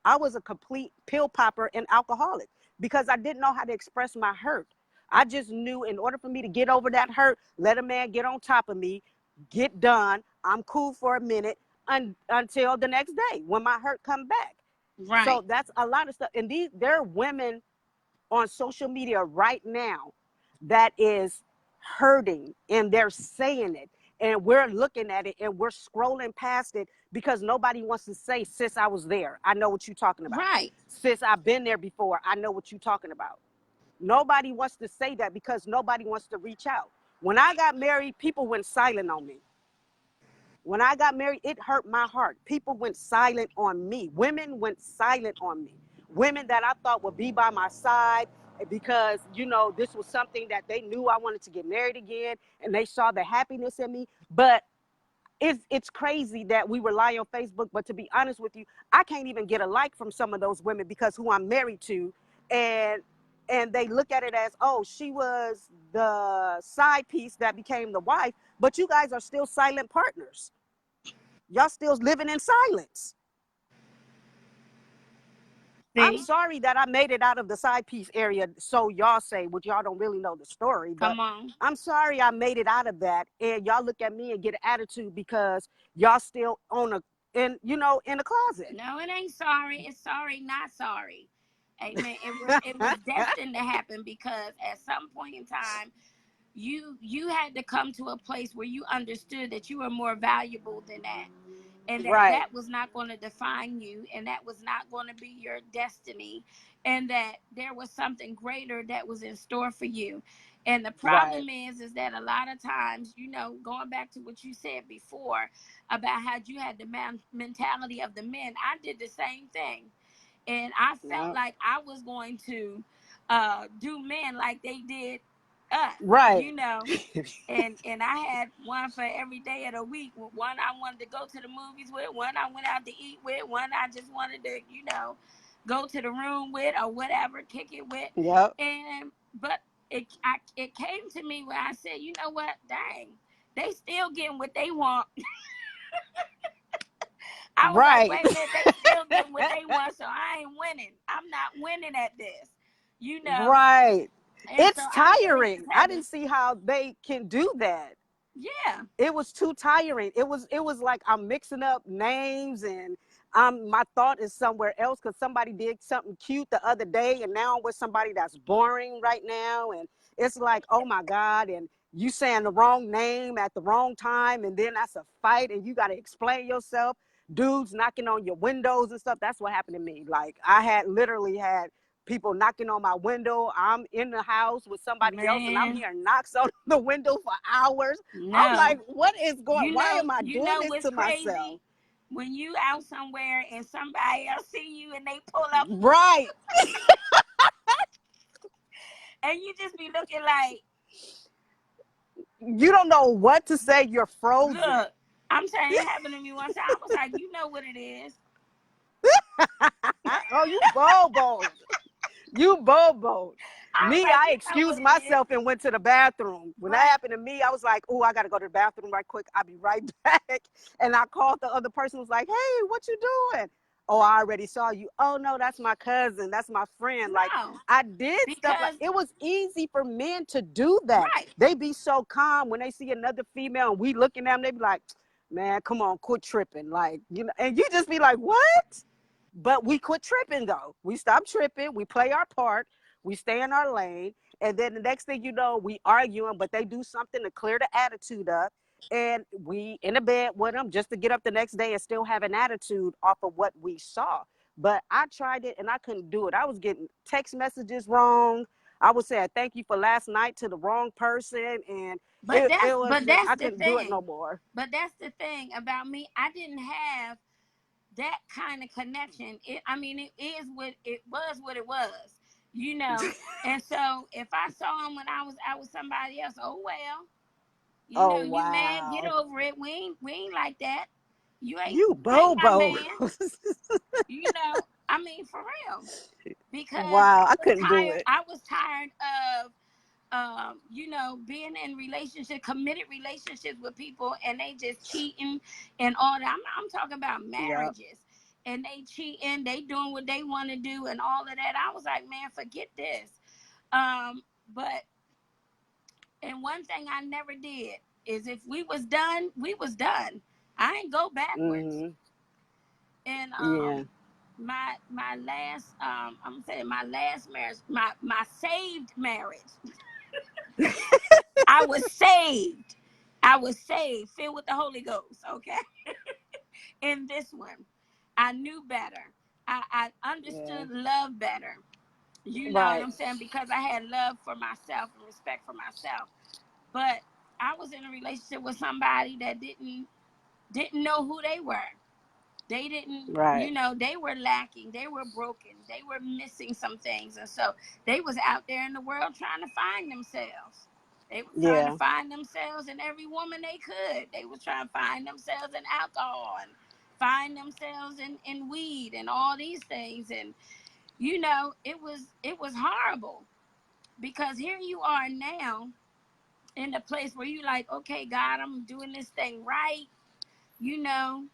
Speaker 3: I was a complete pill popper and alcoholic because I didn't know how to express my hurt. I just knew in order for me to get over that hurt, let a man get on top of me, get done. I'm cool for a minute until the next day when my hurt come back.
Speaker 2: Right.
Speaker 3: So that's a lot of stuff. And there are women on social media right now that is hurting and they're saying it, and we're looking at it and we're scrolling past it because nobody wants to say, sis, I was there, I know what you're talking about.
Speaker 2: Right.
Speaker 3: Sis, I've been there before, I know what you're talking about. Nobody wants to say that because nobody wants to reach out. When I got married, people went silent on me. When I got married, it hurt my heart. People went silent on me. Women went silent on me. Women that I thought would be by my side because, this was something that they knew I wanted to get married again and they saw the happiness in me. But it's crazy that we rely on Facebook. But to be honest with you, I can't even get a like from some of those women because who I'm married to. And they look at it as, oh, she was the side piece that became the wife, but you guys are still silent partners. Y'all still living in silence. I'm
Speaker 2: See?
Speaker 3: sorry that I made it out of the side piece area, so y'all say, which y'all don't really know the story, but
Speaker 2: Come on.
Speaker 3: I'm sorry I made it out of that. And y'all look at me and get an attitude because y'all still in the closet.
Speaker 2: No, it ain't sorry. It's sorry, not sorry. Amen. It was destined to happen because at some point in time, you had to come to a place where you understood that you were more valuable than that, and
Speaker 3: Right.
Speaker 2: that was not going to define you, and that was not going to be your destiny, and that there was something greater that was in store for you. And the
Speaker 3: Right.
Speaker 2: problem is that a lot of times, going back to what you said before about how you had the mentality of the men, I did the same thing, and I felt
Speaker 3: Yeah.
Speaker 2: like I was going to do men like they did us,
Speaker 3: Right.
Speaker 2: you know. And I had one for every day of the week. One I wanted to go to the movies with, one I went out to eat with, one I just wanted to, go to the room with or whatever, kick it with.
Speaker 3: Yep.
Speaker 2: And but it came to me when I said, you know what, dang, they still getting what they want. I was like,
Speaker 3: Right.
Speaker 2: wait a minute, they still getting what they want, so I ain't winning. I'm not winning at this,
Speaker 3: Right.
Speaker 2: And so
Speaker 3: It's
Speaker 2: I really
Speaker 3: tiring.
Speaker 2: just
Speaker 3: I
Speaker 2: had to,
Speaker 3: didn't see how they can do that.
Speaker 2: yeah,
Speaker 3: It was too tiring. It was like I'm mixing up names, and my thought is somewhere else because somebody did something cute the other day, and now I'm with somebody that's boring right now, and it's like, oh my God, and you saying the wrong name at the wrong time, and then that's a fight, and you got to explain yourself. Dudes knocking on your windows and stuff. That's what happened to me. Like I had literally had people knocking on my window. I'm in the house with somebody else, and I'm
Speaker 2: man,
Speaker 3: hearing knocks on the window for hours. I'm
Speaker 2: no.
Speaker 3: like, what is going? Why am I
Speaker 2: You
Speaker 3: doing
Speaker 2: know
Speaker 3: this
Speaker 2: what's
Speaker 3: to
Speaker 2: crazy?
Speaker 3: myself?
Speaker 2: When you out somewhere and somebody else see you and they pull up
Speaker 3: Right.
Speaker 2: and you just be looking like,
Speaker 3: You don't know what to say. You're frozen.
Speaker 2: look, I'm saying it happened to me one time. I was like, you know what it is.
Speaker 3: Oh, you bobo. You bobo.
Speaker 2: I was
Speaker 3: Me,
Speaker 2: like,
Speaker 3: I
Speaker 2: you know what
Speaker 3: excused
Speaker 2: it is.
Speaker 3: myself and went to the bathroom. When that
Speaker 2: Right.
Speaker 3: happened to me, I was like, oh, I got to go to the bathroom right quick. I'll be right back. And I called the other person, was like, hey, what you doing? Oh, I already saw you. Oh, no, that's my cousin. That's my friend. Like,
Speaker 2: No.
Speaker 3: I did stuff like
Speaker 2: Because
Speaker 3: it was easy for men to do that.
Speaker 2: right.
Speaker 3: They be so calm when they see another female and we looking at them, they be like, man, come on, quit tripping. Like, and you just be like, what? But we quit tripping though. We stop tripping. We play our part. We stay in our lane. And then the next thing you know, we arguing, but they do something to clear the attitude up. And we in the bed with them just to get up the next day and still have an attitude off of what we saw. But I tried it and I couldn't do it. I was getting text messages wrong. I was saying thank you for last night to the wrong person. And it was just,
Speaker 2: that's
Speaker 3: I
Speaker 2: the
Speaker 3: couldn't do it no
Speaker 2: thing.
Speaker 3: more.
Speaker 2: But that's the thing about me. I didn't have that kind of connection. I mean, it was what it was, you know. And so if I saw him when I was out with somebody else, oh well,
Speaker 3: Oh,
Speaker 2: you mad, get
Speaker 3: wow.
Speaker 2: over it. We ain't like that.
Speaker 3: You
Speaker 2: You ain't my
Speaker 3: Bobo.
Speaker 2: man, I mean, for real, because
Speaker 3: Wow. I couldn't do it.
Speaker 2: I was tired of being in committed relationships with people, and they just cheating and all that. I'm talking about
Speaker 3: Yep.
Speaker 2: marriages, and they cheating, they doing what they want to do, and all of that. I was like, man, forget this. But and one thing I never did is if we was done, we was done. I ain't go backwards.
Speaker 3: Hmm.
Speaker 2: And
Speaker 3: Yeah.
Speaker 2: my last I'm saying my last marriage, my saved marriage. I was saved. I was saved, filled with the Holy Ghost. Okay. In this one, I knew better. I
Speaker 3: Yeah.
Speaker 2: understood love better. You know what
Speaker 3: Right.
Speaker 2: I'm saying? Because I had love for myself and respect for myself. But I was in a relationship with somebody that didn't know who they were. They didn't,
Speaker 3: Right.
Speaker 2: they were lacking, they were broken, they were missing some things, and so they was out there in the world trying to find themselves. They were trying to
Speaker 3: Yeah.
Speaker 2: find themselves in every woman they could. They were trying to find themselves in alcohol and find themselves in weed and all these things. And it was horrible, because here you are now in the place where you like, okay, God, I'm doing this thing right, you know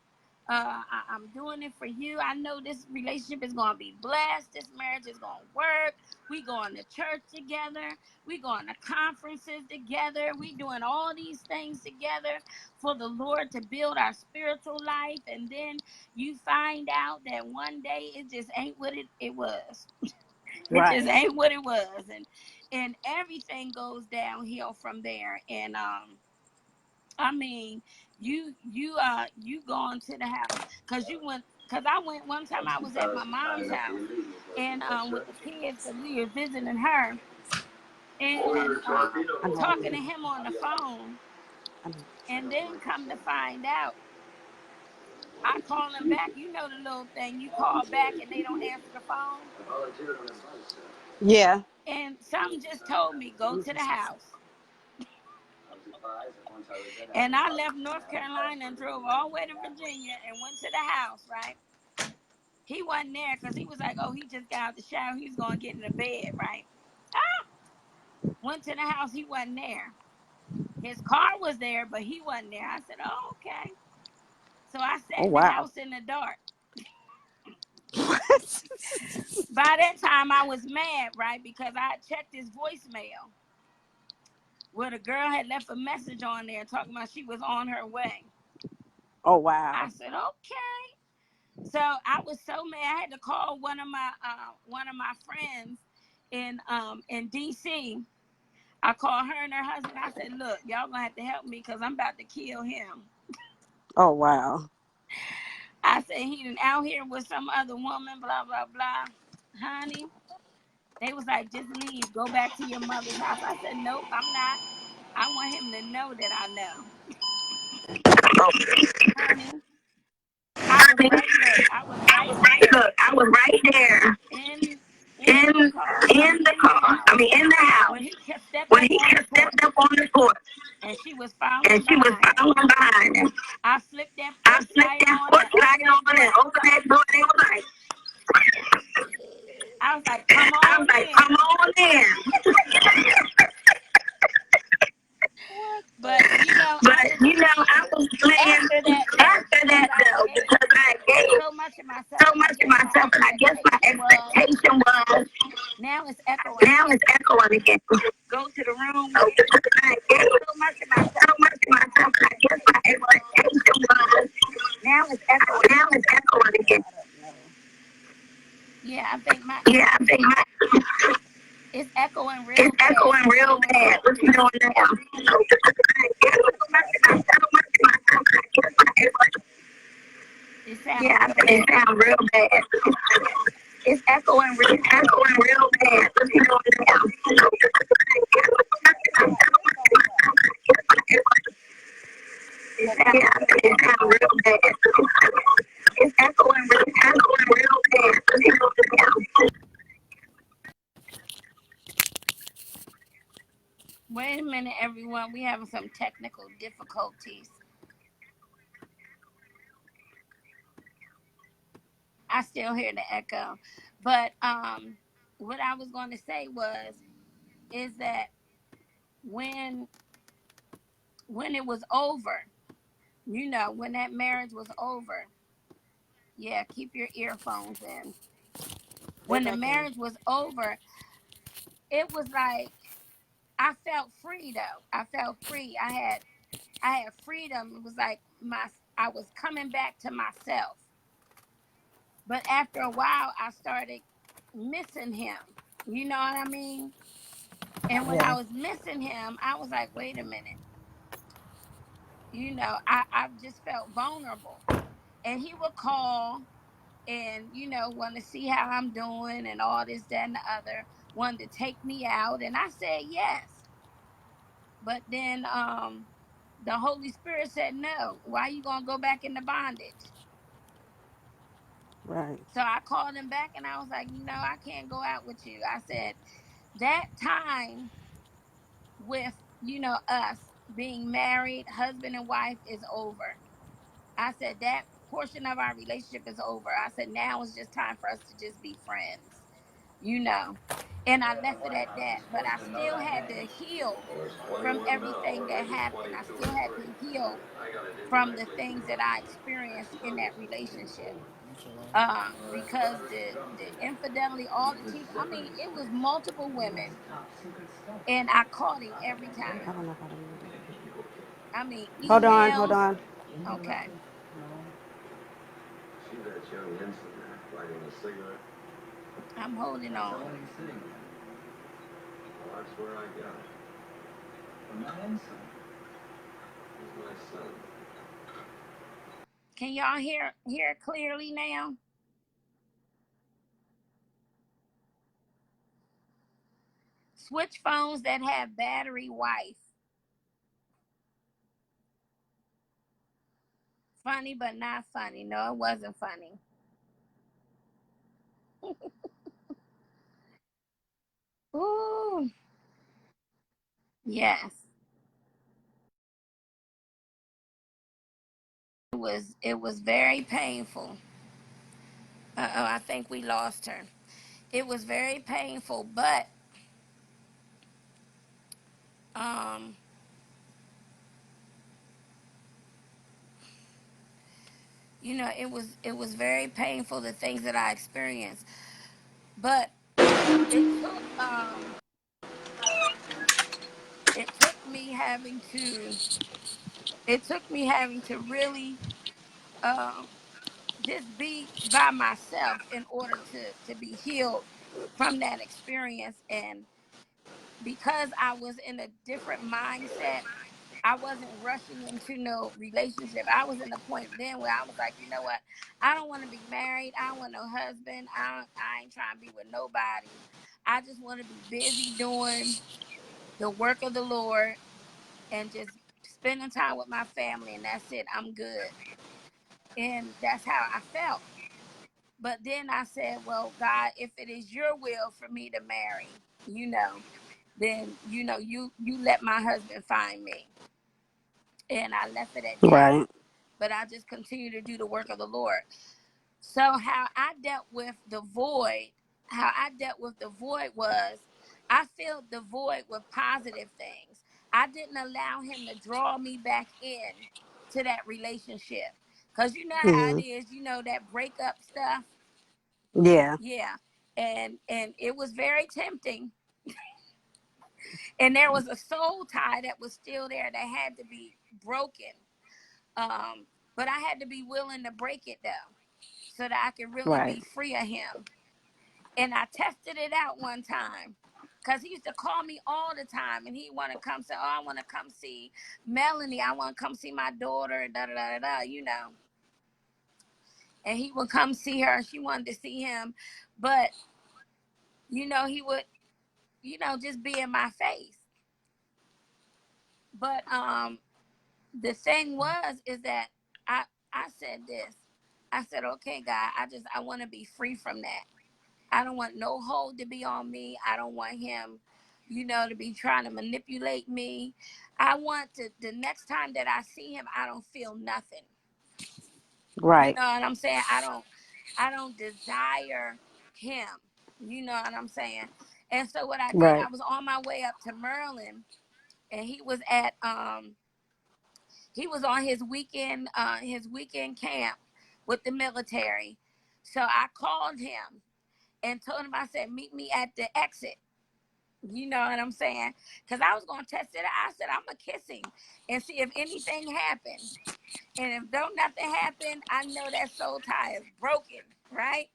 Speaker 2: I'm doing it for you. I know this relationship is going to be blessed. This marriage is going to work. We going to church together. We going to conferences together. We doing all these things together for the Lord to build our spiritual life. And then you find out that one day it just ain't what it was. It just
Speaker 3: Right.
Speaker 2: ain't what it was. And everything goes downhill from there. And I mean, you gone to the house because I went one time. I was at my mom's house and with the kids because we were visiting her and
Speaker 3: I know.
Speaker 2: talking to him on the phone,
Speaker 3: I know.
Speaker 2: and then come to find out, I call him back. You know the little thing, you call back and they don't answer the phone.
Speaker 3: Yeah.
Speaker 2: And something just told me, go to the house. And I left North Carolina and drove all the way to Virginia and went to the house, right? He wasn't there because he was like, oh, he just got out the shower. He was going to get in the bed, right? Went to the house. He wasn't there. His car was there, but he wasn't there. I said, oh, okay. So I sat in the house in the dark. By that time, I was mad, right? Because I checked his voicemail where the girl had left a message on there talking about she was on her way.
Speaker 3: Oh, wow.
Speaker 2: I said, okay. So I was so mad. I had to call one of my friends in DC. I called her and her husband. I said, look, y'all gonna have to help me because I'm about to kill him.
Speaker 3: Oh, wow.
Speaker 2: I said, he done out here with some other woman, blah, blah, blah. Honey, they was like, just leave. Go back to your mother's house. I said, nope, I'm not. I want him to know that I know. Honey, I was right there. In the car.
Speaker 1: In the house.
Speaker 2: When he kept stepping up on the porch. And she was following behind him. I flipped that porch light on and opened that door. They were like, I was like, come on in. But I was glad after that though, because I gave so much of myself,
Speaker 1: and I guess my expectation was
Speaker 2: now it's echoing
Speaker 1: again.
Speaker 2: Go to the room.
Speaker 1: So I gave so much of myself, and I guess my expectation was now it's echoing again.
Speaker 2: Yeah, I think my it's echoing real bad.
Speaker 1: What you doing now?
Speaker 2: It sounds
Speaker 1: real bad. It's echoing real bad. What you doing now? It sounds real bad. It's echoing real bad. What you doing now?
Speaker 2: Wait a minute, everyone. We having some technical difficulties. I still hear the echo. But what I was going to say is that when it was over, when that marriage was over, yeah, keep your earphones in. When the marriage was over, it was like I felt free though. I felt free. I had freedom. It was like I was coming back to myself. But after a while, I started missing him. You know what I mean? And when I was missing him, I was like, wait a minute. I just felt vulnerable. And he would call and, want to see how I'm doing and all this, that, and the other. Wanted to take me out. And I said yes. But then the Holy Spirit said, no. Why are you going to go back into bondage?
Speaker 3: Right.
Speaker 2: So I called him back and I was like, I can't go out with you. I said, that time with, us being married, husband and wife is over. I said, that portion of our relationship is over. I said, now it's just time for us to just be friends, And I left it at that. But I still had to heal from everything that happened. I still had to heal from the things that I experienced in that relationship. Because the infidelity, all the cheating, I mean, it was multiple women, and I caught him every time.
Speaker 3: I don't know how to mute it.
Speaker 2: I mean,
Speaker 3: Hold
Speaker 2: emails.
Speaker 3: on.
Speaker 2: Okay. I'm holding on.
Speaker 1: That's where I got it. From my ensign. He's my son.
Speaker 2: Can y'all hear it clearly now? Switch phones that have battery wife. Funny, but not funny. No, it wasn't funny. Ooh, yes. It was very painful. Uh-oh, I think we lost her. It was very painful, but um, it was very painful, the things that I experienced. But it took it took me having to really um just be by myself in order to be healed from that experience. And because I was in a different mindset, I wasn't rushing into no relationship. I was in the point then where I was like, you know what? I don't want to be married. I don't want no husband. I ain't trying to be with nobody. I just want to be busy doing the work of the Lord and just spending time with my family, and that's it. I'm good. And that's how I felt. But then I said, well, God, if it is your will for me to marry, then you let my husband find me. And I left it at that.
Speaker 3: Right.
Speaker 2: But I just continue to do the work of the Lord. So how I dealt with the void, was I filled the void with positive things. I didn't allow him to draw me back in to that relationship. Because you know how it
Speaker 3: Hmm.
Speaker 2: is, that breakup stuff.
Speaker 3: Yeah.
Speaker 2: Yeah. And it was very tempting. And there was a soul tie that was still there that had to be broken. Um, but I had to be willing to break it though, so that I could really
Speaker 3: Right.
Speaker 2: be free of him. And I tested it out one time. Cause he used to call me all the time, and he want to come say, "Oh, I want to come see Melanie. I want to come see my daughter." Da da da da. And he would come see her. She wanted to see him, but he would, just be in my face. But the thing is that I I said this. I said, okay, God, I want to be free from that. I don't want no hold to be on me. I don't want him, to be trying to manipulate me. I want to, the next time that I see him, I don't feel nothing. You
Speaker 3: Right.
Speaker 2: know what I'm saying? I don't desire him. You know what I'm saying? And so what I did, I
Speaker 3: Right.
Speaker 2: was on my way up to Maryland, and he was on his weekend camp with the military. So I called him and told him, I said, meet me at the exit. You know what I'm saying? Because I was going to test it out. I said, I'm going to kiss him and see if anything happened. And if don't nothing happen, I know that soul tie is broken, right?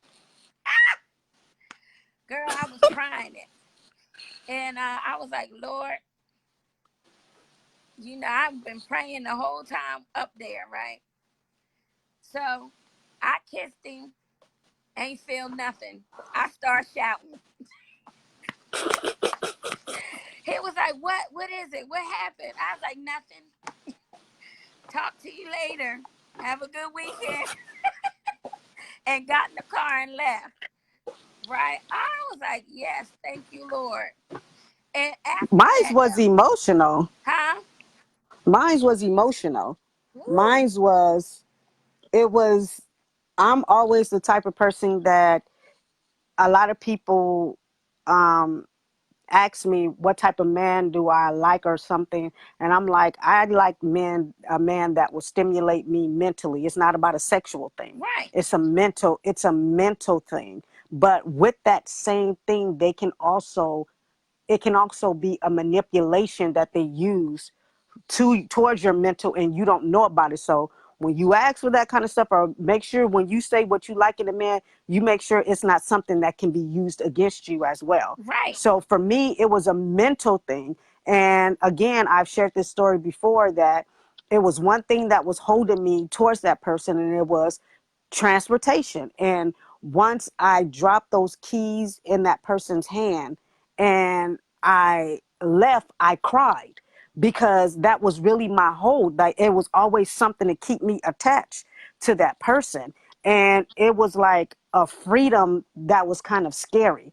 Speaker 2: Girl, I was crying it. And I was like, Lord, I've been praying the whole time up there, right? So I kissed him, ain't feel nothing. I start shouting. He was like, what is it? What happened? I was like, nothing. Talk to you later. Have a good weekend. And got in the car and left. Right? I was like, yes, thank you, Lord. And after
Speaker 3: Mine
Speaker 2: that,
Speaker 3: was
Speaker 2: though,
Speaker 3: emotional.
Speaker 2: huh?
Speaker 3: Mine was emotional.
Speaker 2: Woo.
Speaker 3: Mine was, it was, I'm always the type of person that a lot of people um, ask me what type of man do I like or something, and I'm like, I like a man that will stimulate me mentally. It's not about a sexual thing.
Speaker 2: Right.
Speaker 3: It's a mental thing. But with that same thing, it can also be a manipulation that they use towards your mental, and you don't know about it. So when you ask for that kind of stuff, or make sure when you say what you like in a man, you make sure it's not something that can be used against you as well.
Speaker 2: Right.
Speaker 3: So for me, it was a mental thing. And again, I've shared this story before, that it was one thing that was holding me towards that person, and it was transportation. And once I dropped those keys in that person's hand and I left, I cried, because that was really my hold. Like, it was always something to keep me attached to that person. And it was like a freedom that was kind of scary.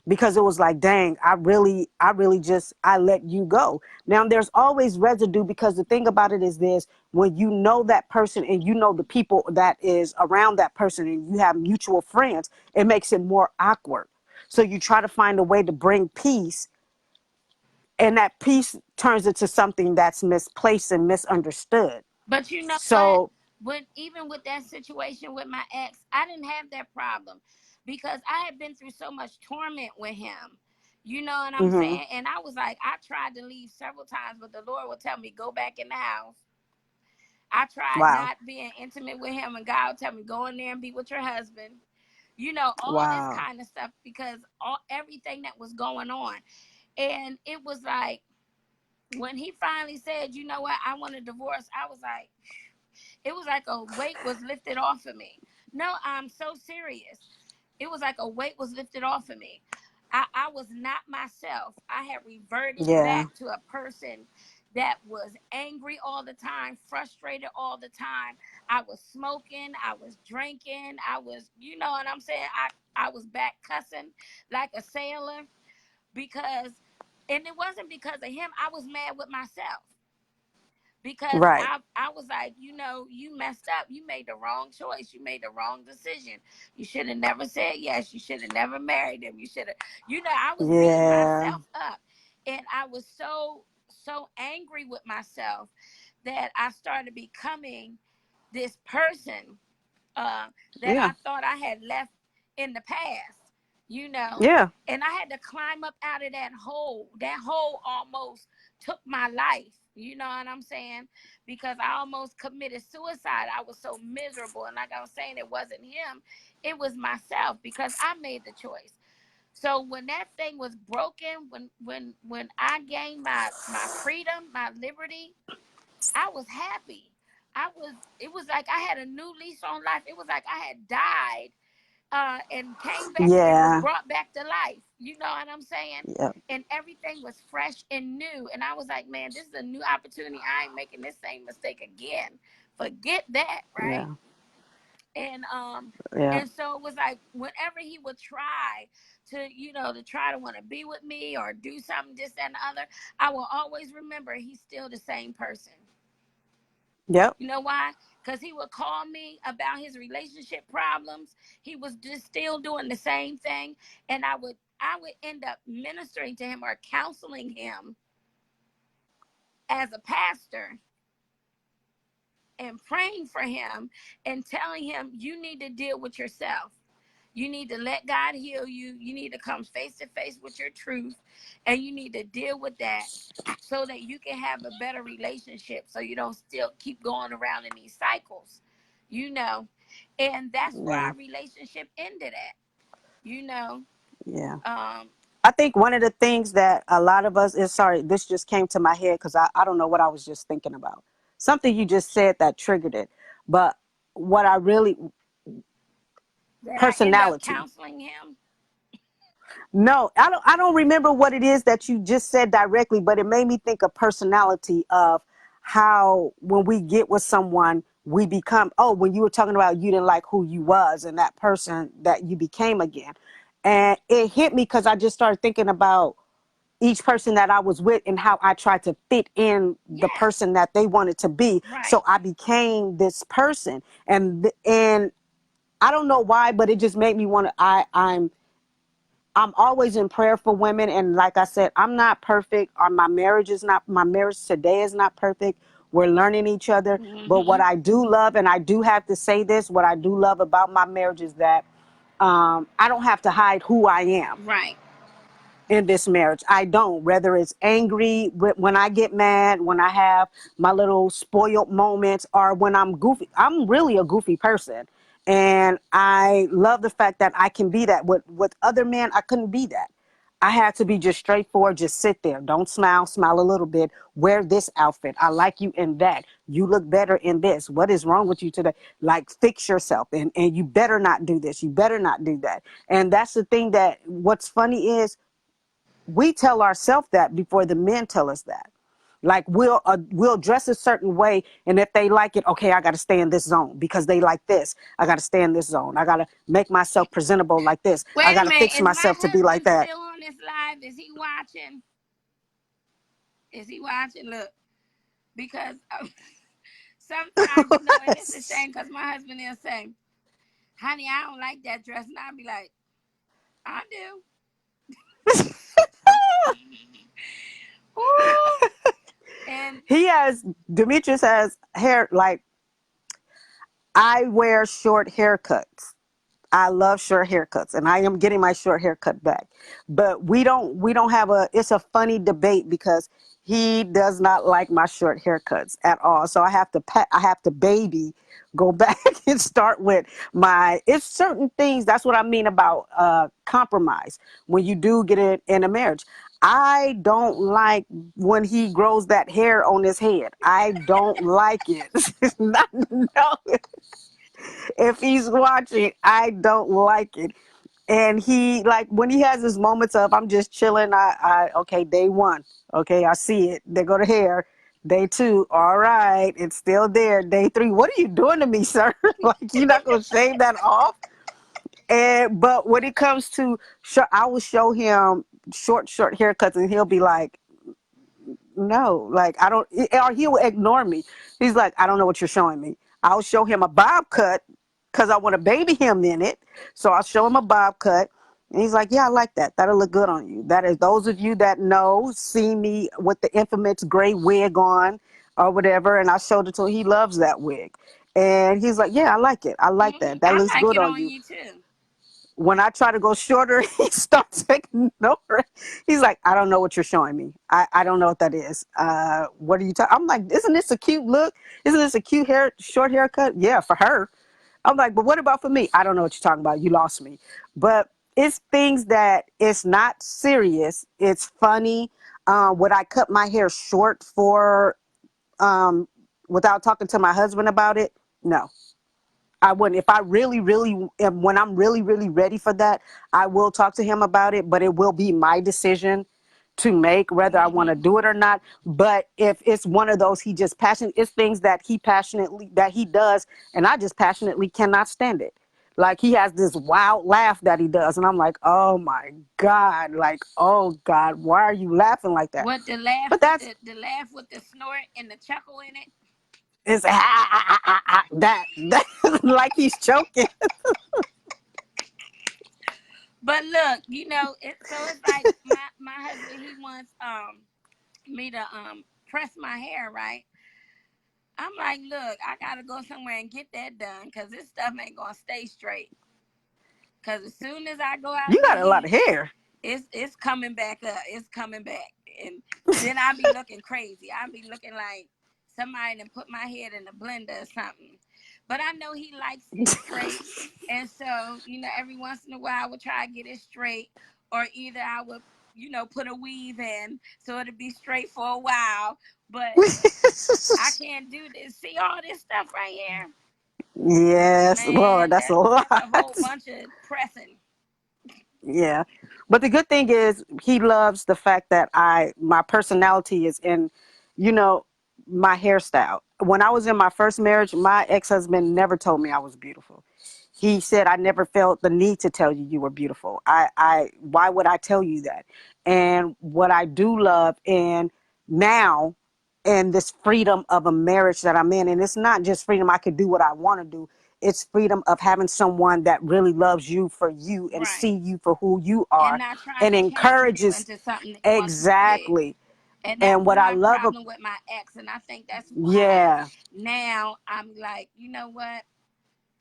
Speaker 3: because it was like, dang, I let you go. Now there's always residue, because the thing about it is this: when you know that person and you know the people that is around that person and you have mutual friends, it makes it more awkward. So you try to find a way to bring peace, and that peace turns into something that's misplaced and misunderstood.
Speaker 2: But you know what?
Speaker 3: So,
Speaker 2: When even with that situation with my ex, I didn't have that problem because I had been through so much torment with him. You know what I'm
Speaker 3: hmm
Speaker 2: saying? And I was like, I tried to leave several times, but the Lord would tell me, go back in the house. I tried
Speaker 3: wow,
Speaker 2: not being intimate with him, and God would tell me, go in there and be with your husband. You know, all this
Speaker 3: wow,
Speaker 2: kind of stuff because everything that was going on. And it was like, when he finally said, you know what, I want a divorce, I was like, it was like a weight was lifted off of me. No, I'm so serious. It was like a weight was lifted off of me. I was not myself. I had reverted
Speaker 3: yeah,
Speaker 2: back to a person that was angry all the time, frustrated all the time. I was smoking, I was drinking, I was, you know what I'm saying? I was back cussing like a sailor because, and it wasn't because of him. I was mad with myself because
Speaker 3: right,
Speaker 2: I was like, you know, you messed up. You made the wrong choice. You made the wrong decision. You should have never said yes. You should have never married him. You should have, you know, I was beating
Speaker 3: yeah,
Speaker 2: myself up. And I was so angry with myself that I started becoming this person uh, that
Speaker 3: yeah,
Speaker 2: I thought I had left in the past, you know.
Speaker 3: yeah,
Speaker 2: And I had to climb up out of that hole. That hole almost took my life. You know what I'm saying? Because I almost committed suicide. I was so miserable. And like I was saying, it wasn't him, it was myself because I made the choice. So when that thing was broken, when I gained my freedom, my liberty, I was happy. It was like I had a new lease on life. It was like I had died and came back and was
Speaker 3: yeah,
Speaker 2: brought back to life. You know what I'm saying?
Speaker 3: yeah,
Speaker 2: And everything was fresh and new. And I was like, man, this is a new opportunity. I ain't making this same mistake again. Forget that, right?
Speaker 3: yeah,
Speaker 2: And
Speaker 3: yeah,
Speaker 2: and so it was like whenever he would try to, you know, to try to want to be with me or do something, this and the other, I will always remember he's still the same person.
Speaker 3: yep,
Speaker 2: You know why? Because he would call me about his relationship problems. He was just still doing the same thing. And I would end up ministering to him or counseling him as a pastor and praying for him and telling him, you need to deal with yourself. You need to let God heal you. You need to come face to face with your truth. And you need to deal with that so that you can have a better relationship so you don't still keep going around in these cycles, you know. And that's where
Speaker 3: yeah,
Speaker 2: our relationship ended at, you know.
Speaker 3: yeah.
Speaker 2: Um,
Speaker 3: I think one of the things that a lot of us is, sorry, this just came to my head because I don't know what I was just thinking about. Something you just said that triggered it. But what I really,
Speaker 2: that I end up
Speaker 3: personality.
Speaker 2: counseling him.
Speaker 3: No, I don't remember what it is that you just said directly, but it made me think of personality, of how when we get with someone, we become, oh, when you were talking about you didn't like who you was and that person that you became again. And it hit me because I just started thinking about each person that I was with and how I tried to fit in the
Speaker 2: Yes,
Speaker 3: person that they wanted to be.
Speaker 2: right.
Speaker 3: So I became this person. And I don't know why, but it just made me want to, I'm always in prayer for women. And like I said, I'm not perfect. Or my marriage today is not perfect. We're learning each other. But what
Speaker 2: Mm-hmm.
Speaker 3: I do love, and I do have to say this, what I do love about my marriage is that I don't have to hide who I am
Speaker 2: Right.
Speaker 3: in this marriage. I don't. Whether it's angry, when I get mad, when I have my little spoiled moments, or when I'm goofy. I'm really a goofy person. And I love the fact that I can be that. With other men, I couldn't be that. I had to be just straightforward, just sit there. Don't smile, smile a little bit. Wear this outfit. I like you in that. You look better in this. What is wrong with you today? Like, fix yourself. And you better not do this. You better not do that. And that's the thing, that what's funny is we tell ourselves that before the men tell us that. Like we'll dress a certain way, and if they like it, okay, I got to stay in this zone because they like this. I got to stay in this zone. I got to make myself presentable like this. I
Speaker 2: Wait a
Speaker 3: got to
Speaker 2: minute.
Speaker 3: fix
Speaker 2: Is my
Speaker 3: myself to be like
Speaker 2: husband
Speaker 3: that.
Speaker 2: still on this live? Is he watching? Is he watching? Look, because sometimes, and it's a shame because my husband will say, honey, I don't like that dress. And I'll be like, I do. Ooh. And
Speaker 3: Demetrius has hair like I wear short haircuts. I love short haircuts, and I am getting my short haircut back. But we don't have a. It's a funny debate because he does not like my short haircuts at all. So I have to baby go back and start with my. It's certain things. That's what I mean about compromise when you do get it in a marriage. I don't like when he grows that hair on his head. I don't like it. No, if he's watching, I don't like it. And he like when he has his moments of I'm just chilling. I okay, day one. Okay, I see it. There go the hair. Day two, all right, it's still there. Day three, what are you doing to me, sir? Like you're not gonna shave that off? And but when it comes to I will show him short haircuts, and he'll be like, no, like I don't, or he will ignore me. He's like, I don't know what you're showing me. I'll show him a bob cut because I want to baby him in it. So I'll show him a bob cut. And he's like, yeah, I like that. That'll look good on you. That is, those of you that know, see me with the infamous gray wig on or whatever. And I showed it to him. He loves that wig. And he's like, yeah, I like it. I like that. That
Speaker 2: I
Speaker 3: looks
Speaker 2: like
Speaker 3: good
Speaker 2: it
Speaker 3: on
Speaker 2: on
Speaker 3: you.
Speaker 2: you too.
Speaker 3: When I try to go shorter, he starts ignoring. He's like, I don't know what you're showing me. I don't know what that is. What are you talking? I'm like, isn't this a cute look? Isn't this a cute short haircut? Yeah, for her. I'm like, but what about for me? I don't know what you're talking about. You lost me. But it's things that it's not serious. It's funny. Would I cut my hair short for without talking to my husband about it? No. I wouldn't. If I really, really, when I'm really, really ready for that, I will talk to him about it, but it will be my decision to make whether I want to do it or not. But if it's one of those he just passionate, it's things that he does, and I just passionately cannot stand it. Like he has this wild laugh that he does, and I'm like, oh my God, like, oh God, why are you laughing like that?
Speaker 2: What the laugh
Speaker 3: But
Speaker 2: with
Speaker 3: that's
Speaker 2: the laugh with the snort and the chuckle in it?
Speaker 3: it's that like he's choking.
Speaker 2: But look, so it's like my husband, he wants me to press my hair, right? I'm like, look, I gotta go somewhere and get that done because this stuff ain't gonna stay straight. Cause as soon as I go out
Speaker 3: You
Speaker 2: in the
Speaker 3: got a lot
Speaker 2: heat,
Speaker 3: of hair.
Speaker 2: it's coming back up. It's coming back, and then I be looking crazy. I be looking like somebody done put my head in a blender or something. But I know he likes it straight, and so every once in a while I would try to get it straight, or either I would put a weave in so it'd be straight for a while. But I can't do this. See all this stuff right here,
Speaker 3: Yes, Lord,
Speaker 2: man.
Speaker 3: that's a
Speaker 2: That's
Speaker 3: lot.
Speaker 2: a whole bunch of pressing.
Speaker 3: Yeah. But the good thing is he loves the fact that my personality is in, you know, my hairstyle. When I was in my first marriage, my ex-husband never told me I was beautiful. He said I never felt the need to tell you you were beautiful. Why would I tell you that? And what I do love and now and this freedom of a marriage that I'm in, and it's not just freedom I could do what I want to do. It's freedom of having someone that really loves you for you and
Speaker 2: Right.
Speaker 3: see you for who you
Speaker 2: And
Speaker 3: are
Speaker 2: not trying
Speaker 3: and
Speaker 2: to change you
Speaker 3: encourages
Speaker 2: into something that he wants you to be.
Speaker 3: exactly.
Speaker 2: And that
Speaker 3: And
Speaker 2: was
Speaker 3: what I
Speaker 2: my
Speaker 3: love,
Speaker 2: problem with my ex. And I think that's why
Speaker 3: yeah,
Speaker 2: now I'm like, you know what?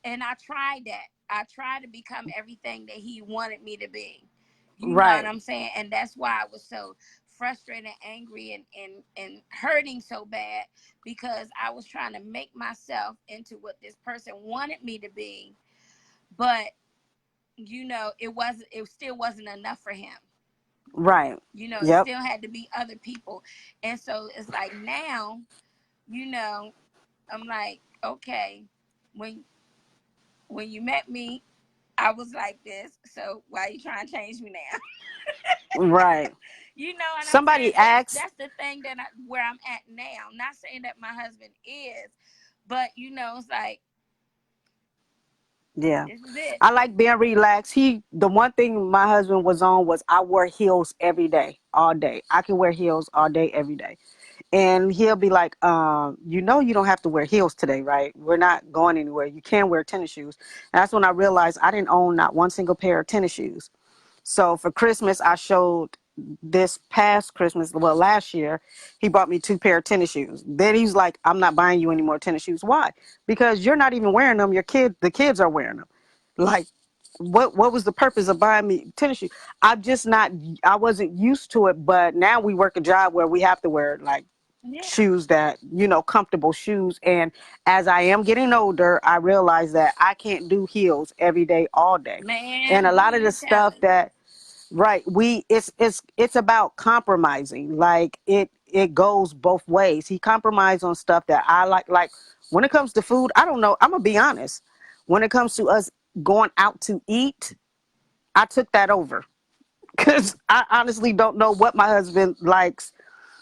Speaker 2: And I tried that. I tried to become everything that he wanted me to be. You know what
Speaker 3: right,
Speaker 2: I'm saying? And that's why I was so frustrated, angry, and hurting so bad because I was trying to make myself into what this person wanted me to be. But it still wasn't enough for him.
Speaker 3: right,
Speaker 2: It
Speaker 3: yep,
Speaker 2: still had to be other people. And so it's like now, you know, I'm like, okay, when when you met me, I was like this. So why are you trying to change me now?
Speaker 3: Right.
Speaker 2: You know what I'm saying?
Speaker 3: Somebody asked,
Speaker 2: That's the thing where I'm at now. Not saying that my husband is, but it's like
Speaker 3: yeah.
Speaker 2: this is it.
Speaker 3: I like being relaxed. The one thing my husband was on was I wear heels every day, all day. I can wear heels all day, every day. And he'll be like, you don't have to wear heels today, right? We're not going anywhere. You can wear tennis shoes. And that's when I realized I didn't own not one single pair of tennis shoes. So for Christmas, I showed this past Christmas, well, last year, he bought me 2 pair of tennis shoes. Then he's like, I'm not buying you any more tennis shoes. Why? Because you're not even wearing them. The kids are wearing them. Like, what was the purpose of buying me tennis shoes? I wasn't used to it, but now we work a job where we have to wear like
Speaker 2: Yeah,
Speaker 3: shoes that, comfortable shoes. And as I am getting older, I realize that I can't do heels every day, all day. And
Speaker 2: man,
Speaker 3: a lot
Speaker 2: you
Speaker 3: of the
Speaker 2: ain't
Speaker 3: stuff
Speaker 2: telling.
Speaker 3: that, right, it's about compromising. Like it goes both ways. He compromised on stuff that I like when it comes to food, I don't know. I'm gonna be honest. When it comes to us going out to eat, I took that over. Because I honestly don't know what my husband likes.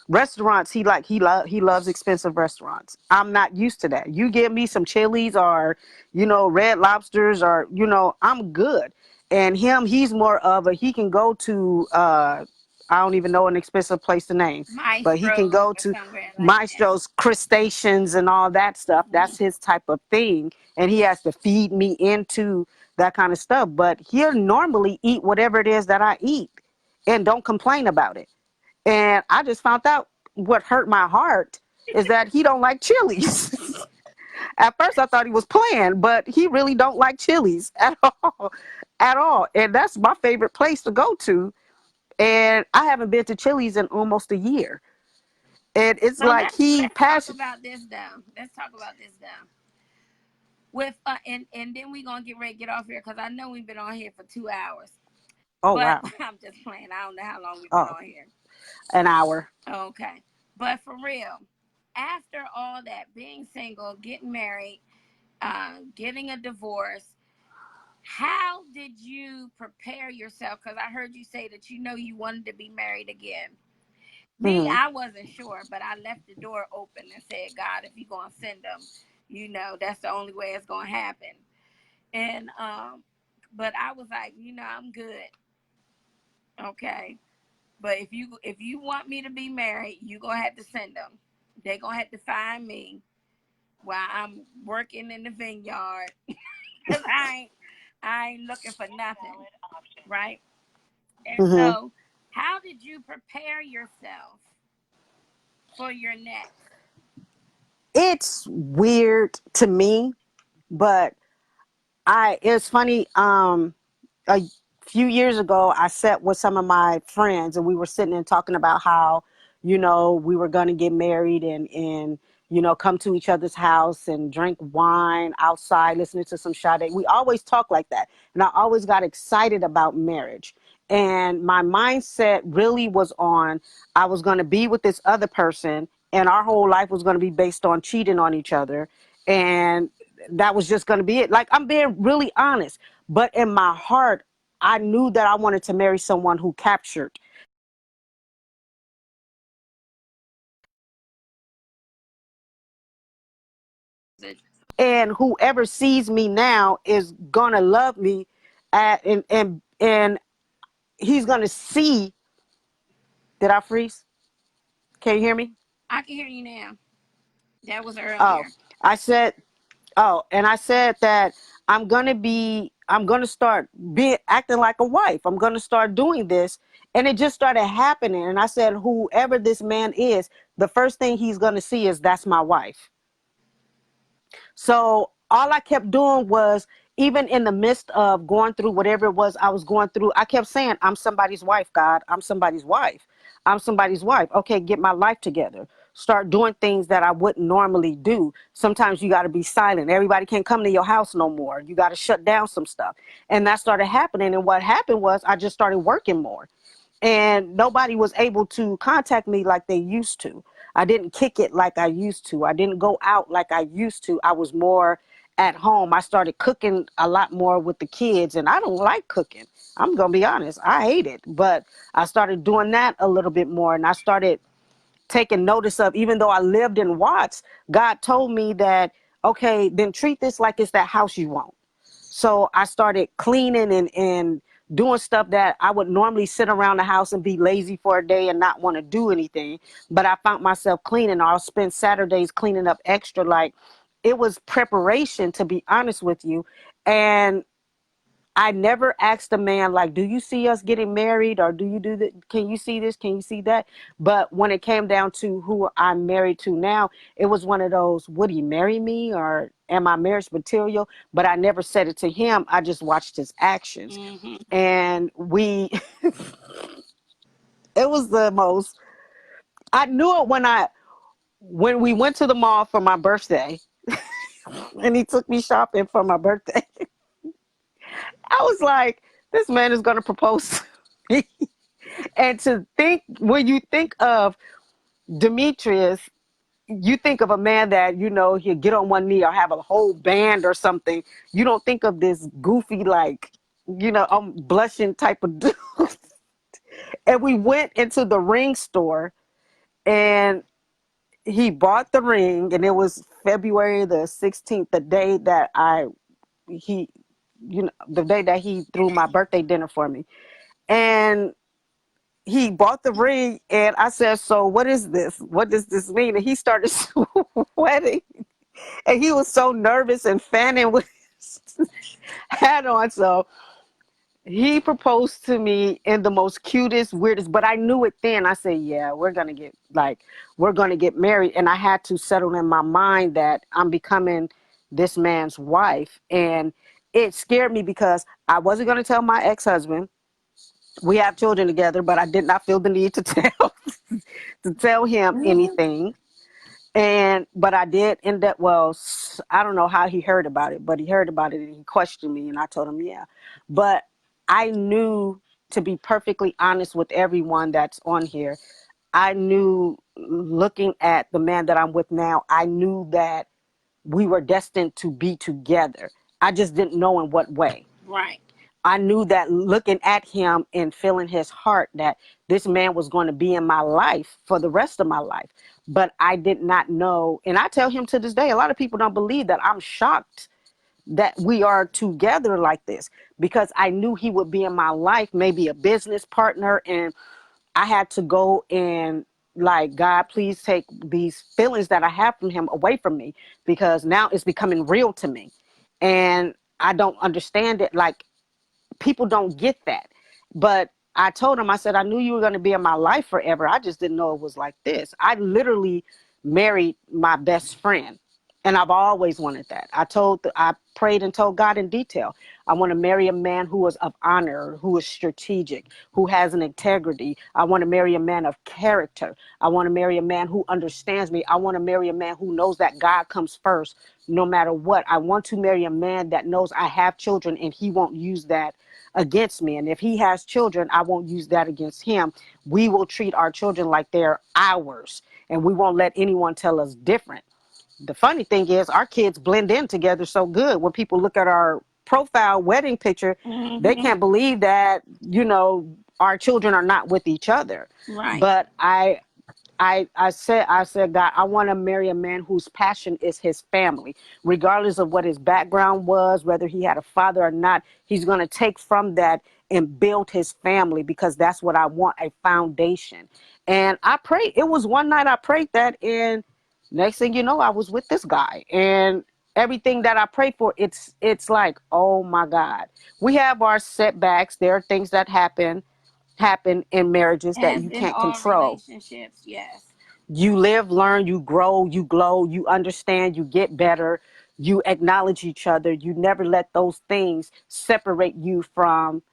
Speaker 3: Restaurants, he loves expensive restaurants. I'm not used to that. You give me some Chili's or Red Lobsters or I'm good. And he's more of a he can go to I don't even know an expensive place to name, but he can
Speaker 2: Maestros
Speaker 3: go
Speaker 2: or
Speaker 3: to
Speaker 2: somewhere like that.
Speaker 3: Maestro's, crustaceans and all that stuff.
Speaker 2: Mhm.
Speaker 3: That's his type of thing, and he has to feed me into that kind of stuff. But he'll normally eat whatever it is that I eat and don't complain about it. And I just found out what hurt my heart is that he don't like chilies. At first I thought he was playing, but he really don't like chilies at all. At all. And that's my favorite place to go to. And I haven't been to Chili's in almost a year. And it's
Speaker 2: So
Speaker 3: like he
Speaker 2: let's talk
Speaker 3: passion.
Speaker 2: about this though. Let's talk about this though. With and then we gonna get ready to get off here because I know we've been on here for 2 hours.
Speaker 3: Oh
Speaker 2: But
Speaker 3: wow.
Speaker 2: I'm just playing. I don't know how long we've been
Speaker 3: Oh,
Speaker 2: on here.
Speaker 3: an hour.
Speaker 2: Okay. But for real, after all that, being single, getting married, getting a divorce, how did you prepare yourself? Because I heard you say that you wanted to be married again. Me,
Speaker 3: Hmm.
Speaker 2: I wasn't sure, but I left the door open and said, God, if you're going to send them, that's the only way it's going to happen. And, but I was like, I'm good. Okay. But if you want me to be married, you gonna have to send them. They gonna have to find me while I'm working in the vineyard, cause I ain't looking for nothing, right? And
Speaker 3: Hmm.
Speaker 2: so, how did you prepare yourself for your next?
Speaker 3: It's weird to me, but it's funny. A few years ago, I sat with some of my friends and we were sitting and talking about how, we were going to get married and, come to each other's house and drink wine outside, listening to some Sade. We always talk like that. And I always got excited about marriage. And my mindset really was on, I was going to be with this other person and our whole life was going to be based on cheating on each other. And that was just going to be it. Like, I'm being really honest. But in my heart, I knew that I wanted to marry someone who captured. And whoever sees me now is gonna love me, and he's gonna see. Did I freeze? Can you hear me?
Speaker 2: I can hear you now. That was
Speaker 3: Oh,
Speaker 2: earlier.
Speaker 3: I said. Oh, and I said that I'm gonna start being acting like a wife. I'm gonna start doing this. And it just started happening. And I said, whoever this man is, the first thing he's gonna see is that's my wife. So all I kept doing was, even in the midst of going through whatever it was I was going through, I kept saying, I'm somebody's wife, God. I'm somebody's wife. I'm somebody's wife. Okay, get my life together. Start doing things that I wouldn't normally do. Sometimes you got to be silent. Everybody can't come to your house no more. You got to shut down some stuff. And that started happening. And what happened was I just started working more and nobody was able to contact me like they used to. I didn't kick it like I used to. I didn't go out like I used to. I was more at home. I started cooking a lot more with the kids, and I don't like cooking. I'm going to be honest. I hate it. But I started doing that a little bit more, and I started taking notice of, even though I lived in Watts, God told me that, okay, then treat this like it's that house you want. So I started cleaning and doing stuff that I would normally sit around the house and be lazy for a day and not want to do anything. But I found myself cleaning. I'll spend Saturdays cleaning up extra. Like, it was preparation, to be honest with you. And I never asked a man, like, do you see us getting married, or do you do that? Can you see this? Can you see that? But when it came down to who I'm married to now, it was one of those, would he marry me, or am I marriage material? But I never said it to him. I just watched his actions.
Speaker 2: Mm-hmm.
Speaker 3: And it was the most, I knew it when we went to the mall for my birthday and he took me shopping for my birthday. I was like, this man is going to propose to me. And to think, when you think of Demetrius, you think of a man that, he'll get on one knee or have a whole band or something. You don't think of this goofy, like, I'm blushing type of dude. And we went into the ring store, and he bought the ring, and it was February the 16th, he, the day that he threw my birthday dinner for me. And he bought the ring, and I said, so what is this? What does this mean? And he started sweating, and he was so nervous and fanning with his hat on. So he proposed to me in the most cutest, weirdest, but I knew it then. I said, yeah, we're going to get married. And I had to settle in my mind that I'm becoming this man's wife. And it scared me because I wasn't going to tell my ex-husband. We have children together, but I did not feel the need to tell him anything. But I did end up, I don't know how he heard about it, but he heard about it and he questioned me, and I told him, yeah. But I knew, to be perfectly honest with everyone that's on here, I knew, looking at the man that I'm with now, I knew that we were destined to be together. I just didn't know in what way.
Speaker 2: Right.
Speaker 3: I knew that, looking at him and feeling his heart, that this man was going to be in my life for the rest of my life. But I did not know. And I tell him to this day, a lot of people don't believe that. I'm shocked that we are together like this, because I knew he would be in my life, maybe a business partner. And I had to go and, like, God, please take these feelings that I have from him away from me, because now it's becoming real to me. And I don't understand it. Like, people don't get that. But I told him, I said, I knew you were going to be in my life forever. I just didn't know it was like this. I literally married my best friend. And I've always wanted that. I prayed and told God in detail, I want to marry a man who is of honor, who is strategic, who has an integrity. I want to marry a man of character. I want to marry a man who understands me. I want to marry a man who knows that God comes first, no matter what. I want to marry a man that knows I have children and he won't use that against me. And if he has children, I won't use that against him. We will treat our children like they're ours, and we won't let anyone tell us different. The funny thing is, our kids blend in together so good. When people look at our profile wedding picture, they can't believe that, our children are not with each other.
Speaker 2: Right.
Speaker 3: But I said, God, I want to marry a man whose passion is his family, regardless of what his background was, whether he had a father or not. He's going to take from that and build his family, because that's what I want, a foundation. And I prayed. It was one night I prayed that, and next thing you know, I was with this guy. And everything that I prayed for, it's like, oh my God. We have our setbacks. There are things that happen in marriages that
Speaker 2: As
Speaker 3: you
Speaker 2: in
Speaker 3: can't
Speaker 2: all
Speaker 3: control.
Speaker 2: relationships, yes.
Speaker 3: You live, learn, you grow, you glow, you understand, you get better, you acknowledge each other. You never let those things separate you from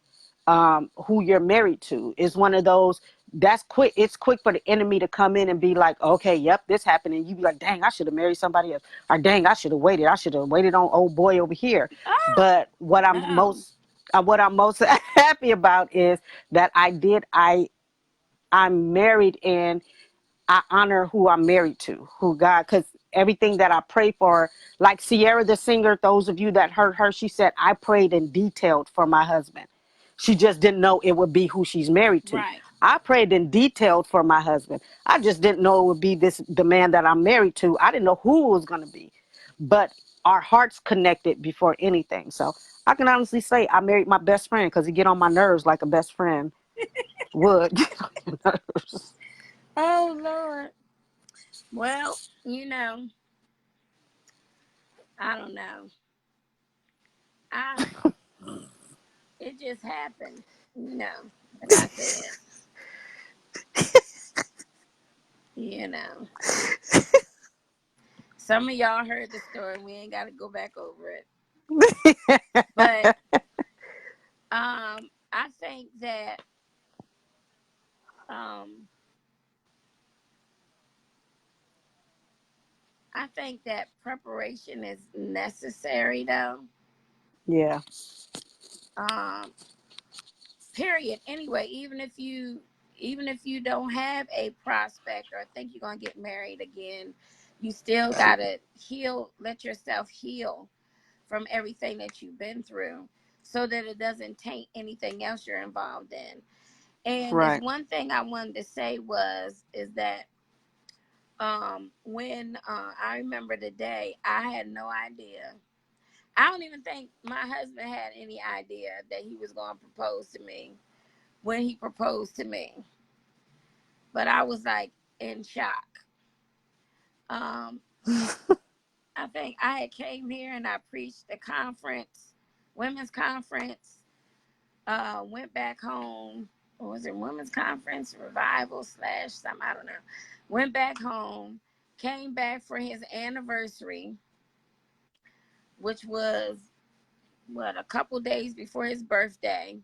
Speaker 3: who you're married to. Is one of those that's quick. It's quick for the enemy to come in and be like, okay, yep, this happened. And you be like, dang, I should have married somebody else. Or dang, I should have waited. I should have waited on old boy over here. But what I'm most happy about is that I'm married, and I honor who I'm married to, who God, because everything that I pray for, like Sierra the singer, those of you that heard her, she said, I prayed and detailed for my husband. She just didn't know it would be who she's married to.
Speaker 2: Right.
Speaker 3: I prayed in detail for my husband. I just didn't know it would be the man that I'm married to. I didn't know who it was going to be. But our hearts connected before anything. So I can honestly say I married my best friend because he get on my nerves like a best friend would. Get on your nerves.
Speaker 2: Oh Lord. Well, I don't know. I it just happened, like I said, you know. Some of y'all heard the story. We ain't got to go back over it. But I think that um, preparation is necessary, though.
Speaker 3: Yeah.
Speaker 2: Um, Period. Anyway, even if you don't have a prospect or think you're gonna get married again, you still gotta heal. Let yourself heal from everything that you've been through, so that it doesn't taint anything else you're involved in. And there's
Speaker 3: Right.
Speaker 2: one thing I wanted to say is that when I remember the day, I had no idea. I don't even think my husband had any idea that he was going to propose to me when he proposed to me. But I was like in shock. Um, I think I had came here and I preached a conference, women's conference. Went back home. Or was it women's conference revival slash something? I don't know. Went back home. Came back for his anniversary, which was a couple days before his birthday.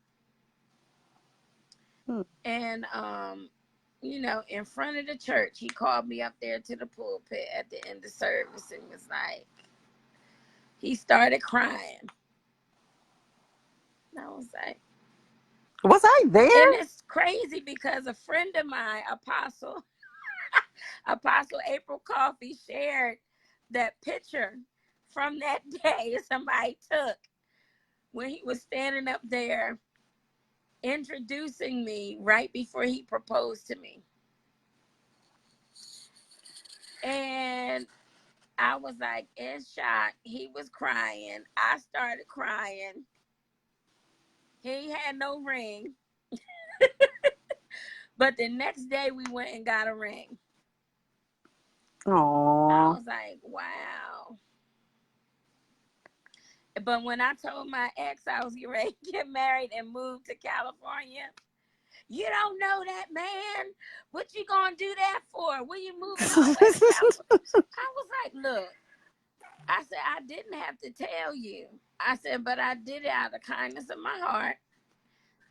Speaker 2: And in front of the church, he called me up there to the pulpit at the end of service and was like, he started crying. And I was like,
Speaker 3: Was I
Speaker 2: and
Speaker 3: there?
Speaker 2: it's crazy because a friend of mine, Apostle April Coffee, shared that picture from that day somebody took when he was standing up there introducing me right before he proposed to me. And I was like in shock. He was crying. I started crying. He had no ring. But the next day we went and got a ring. I
Speaker 3: Oh.
Speaker 2: was like, wow. But when I told my ex I was getting ready to get married and move to California, you don't know that man. What you gonna do that for? When you moving all the way to California? I was like, look, I said, I didn't have to tell you. I said, but I did it out of the kindness of my heart,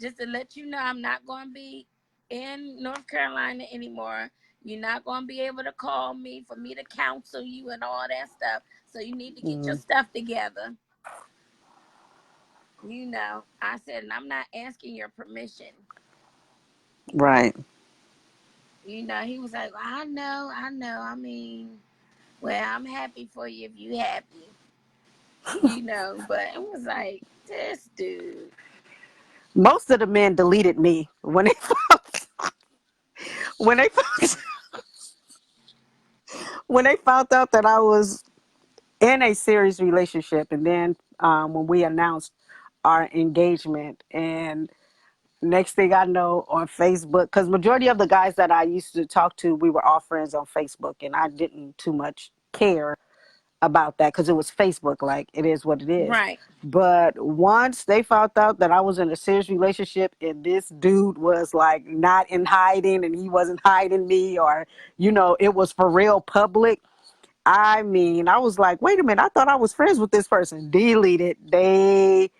Speaker 2: just to let you know I'm not going to be in North Carolina anymore. You're not going to be able to call me for me to counsel you and all that stuff. So you need to get your stuff together. I said, and I'm not asking your permission.
Speaker 3: Right.
Speaker 2: He was like, I know. I mean, well, I'm happy for you if you happy. But it was like, this dude.
Speaker 3: Most of the men deleted me when they found, when they found out that I was in a serious relationship, and then when we announced our engagement, and next thing I know on Facebook, because majority of the guys that I used to talk to, we were all friends on Facebook, and I didn't too much care about that because it was Facebook, like it is what it is.
Speaker 2: Right.
Speaker 3: But once they found out that I was in a serious relationship and this dude was like not in hiding and he wasn't hiding me, or it was for real public. I mean, I was like, wait a minute, I thought I was friends with this person. Deleted. They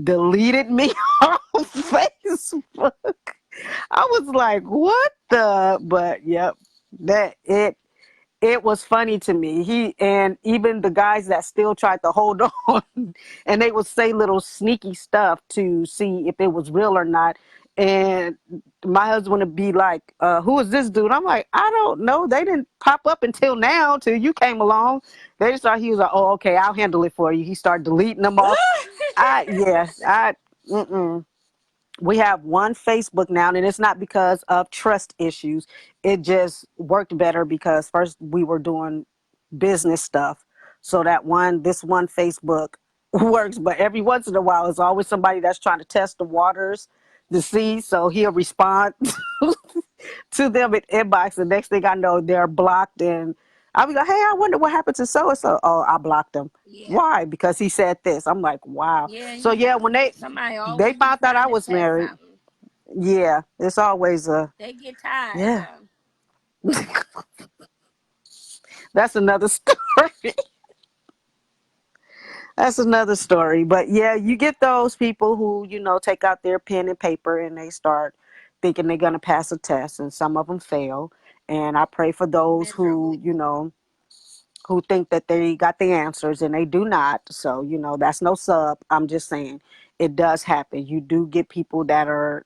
Speaker 3: deleted me off Facebook. I was like, what the? But yep, that it was funny to me. He and even the guys that still tried to hold on, and they would say little sneaky stuff to see if it was real or not. And my husband would be like, who is this dude? I'm like, I don't know. They didn't pop up until now, till you came along. They just thought he was like, oh, okay, I'll handle it for you. He started deleting them off. I, yeah, I, mm-mm. We have one Facebook now, and it's not because of trust issues. It just worked better because first we were doing business stuff. So this one Facebook works, but every once in a while, it's always somebody that's trying to test the waters to see. So he'll respond to them in inbox. The next thing I know, they're blocked, and I'll be like, "Hey, I wonder what happened to so and so." Oh, I blocked them.
Speaker 2: Yeah.
Speaker 3: Why? Because he said this. I'm like, wow.
Speaker 2: Yeah,
Speaker 3: So yeah, when
Speaker 2: somebody
Speaker 3: they
Speaker 2: always be
Speaker 3: found out I
Speaker 2: trying to
Speaker 3: was
Speaker 2: test
Speaker 3: married,
Speaker 2: something.
Speaker 3: yeah, it's always a
Speaker 2: They get tired
Speaker 3: yeah.
Speaker 2: though.
Speaker 3: That's another story. That's another story. But yeah, you get those people who, take out their pen and paper and they start thinking they're going to pass a test, and some of them fail. And I pray for those who,
Speaker 2: Miserably.
Speaker 3: who think that they got the answers and they do not. So, that's no sub. I'm just saying it does happen. You do get people that are,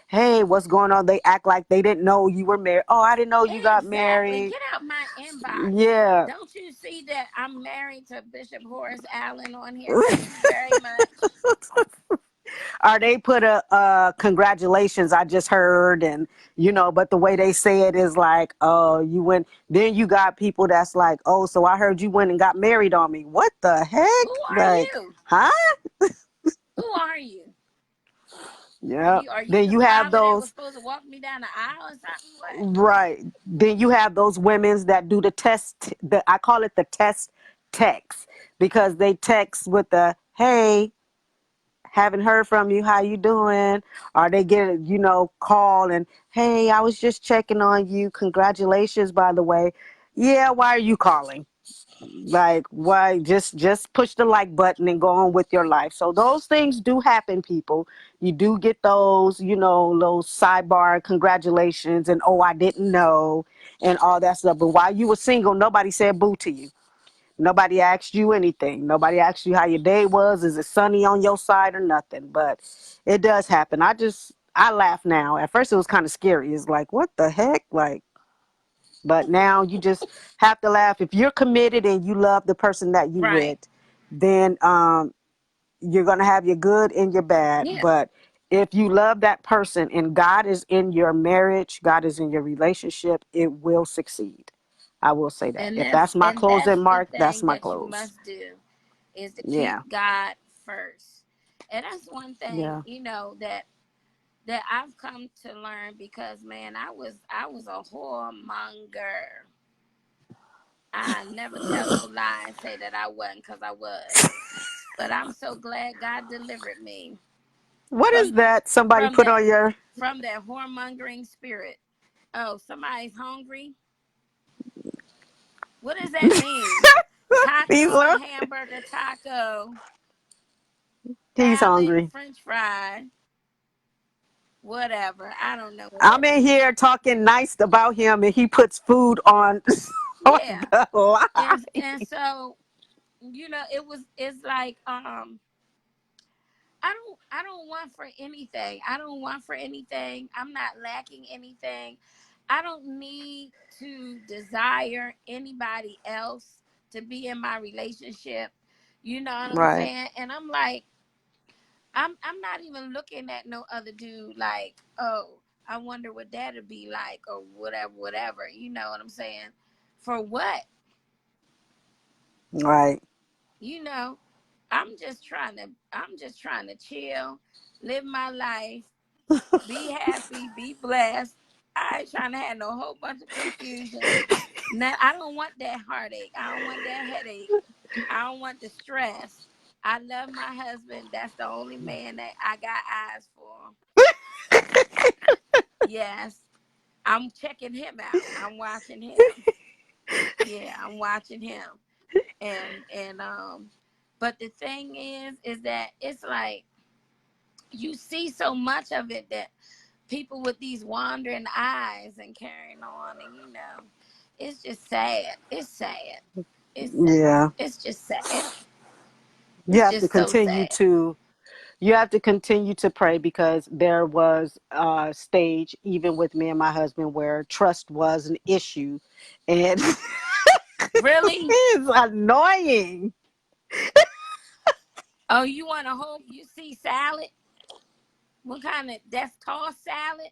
Speaker 3: hey, what's going on? They act like they didn't know you were married. Oh, I didn't know you got
Speaker 2: Exactly.
Speaker 3: married.
Speaker 2: Get out my inbox.
Speaker 3: Yeah.
Speaker 2: Don't you see that I'm married to Bishop Horace Allen on here? Thank you very much.
Speaker 3: Or they put a congratulations, I just heard, and but the way they say it is like, oh, you went, then you got people that's like, oh, so I heard you went and got married on me. What the
Speaker 2: Who
Speaker 3: heck?
Speaker 2: are
Speaker 3: Like,
Speaker 2: you?
Speaker 3: huh?
Speaker 2: Who are you?
Speaker 3: Yeah.
Speaker 2: Are you
Speaker 3: Then
Speaker 2: the
Speaker 3: you have
Speaker 2: father that was
Speaker 3: those,
Speaker 2: supposed to walk me down the aisle or something? What?
Speaker 3: right. Then you have those women's that do the test, I call it the test text, because they text with the, hey, haven't heard from you, how you doing? Or they get a call and, hey, I was just checking on you, congratulations, by the way. Yeah, why are you calling? Like, why? Just push the like button and go on with your life. So those things do happen, people. You do get those, those sidebar congratulations and, oh, I didn't know, and all that stuff. But while you were single, nobody said boo to you. Nobody asked you anything. Nobody asked you how your day was. Is it sunny on your side or nothing? But it does happen. I laugh now. At first it was kind of scary. It's like, what the heck? Like, but now you just have to laugh. If you're committed and you love the person that you
Speaker 2: Right.
Speaker 3: with, then you're gonna have your good and your bad.
Speaker 2: Yeah.
Speaker 3: But if you love that person and God is in your marriage, God is in your relationship, it will succeed. I will say that. If that's my
Speaker 2: That's
Speaker 3: closing
Speaker 2: the
Speaker 3: mark, that's
Speaker 2: thing
Speaker 3: my
Speaker 2: that you
Speaker 3: close.
Speaker 2: must do is to keep
Speaker 3: Yeah.
Speaker 2: God first. And that's one thing,
Speaker 3: Yeah.
Speaker 2: that I've come to learn because man, I was a whoremonger. I never tell no lie and say that I wasn't because I was. But I'm so glad God delivered me
Speaker 3: What is
Speaker 2: from
Speaker 3: that somebody
Speaker 2: from
Speaker 3: put
Speaker 2: that
Speaker 3: on your
Speaker 2: from that whoremongering spirit. Oh, somebody's hungry. What does that mean? Taco,
Speaker 3: Diesel?
Speaker 2: hamburger, taco,
Speaker 3: He's
Speaker 2: salad,
Speaker 3: hungry.
Speaker 2: French fry, whatever. I don't know what
Speaker 3: I'm
Speaker 2: that
Speaker 3: in
Speaker 2: means.
Speaker 3: here talking nice about him and he puts food on on
Speaker 2: Yeah,
Speaker 3: the line.
Speaker 2: and so it's like I don't want for anything. I don't want for anything. I'm not lacking anything. I don't need to desire anybody else to be in my relationship. You know what I'm
Speaker 3: Right.
Speaker 2: saying? And I'm like, I'm not even looking at no other dude like, oh, I wonder what that'd be like or whatever. You know what I'm saying? For what?
Speaker 3: Right.
Speaker 2: You know, I'm just trying to chill, live my life, be happy, be blessed. I ain't trying to have no whole bunch of confusion. Now I don't want that heartache. I don't want that headache. I don't want the stress. I love my husband. That's the only man that I got eyes for. Yes. I'm checking him out. I'm watching him. Yeah, I'm watching him. And but the thing is that it's like you see so much of it that people with these wandering eyes and carrying on, and it's just sad. It's sad. It's sad.
Speaker 3: Yeah.
Speaker 2: It's just sad.
Speaker 3: You
Speaker 2: It's
Speaker 3: have to
Speaker 2: just so
Speaker 3: continue
Speaker 2: sad.
Speaker 3: to you have to continue to pray, because there was a stage even with me and my husband where trust was an issue, and
Speaker 2: Really?
Speaker 3: it's annoying.
Speaker 2: Oh, you want a whole you see salad? What kind of, that's tossed salad?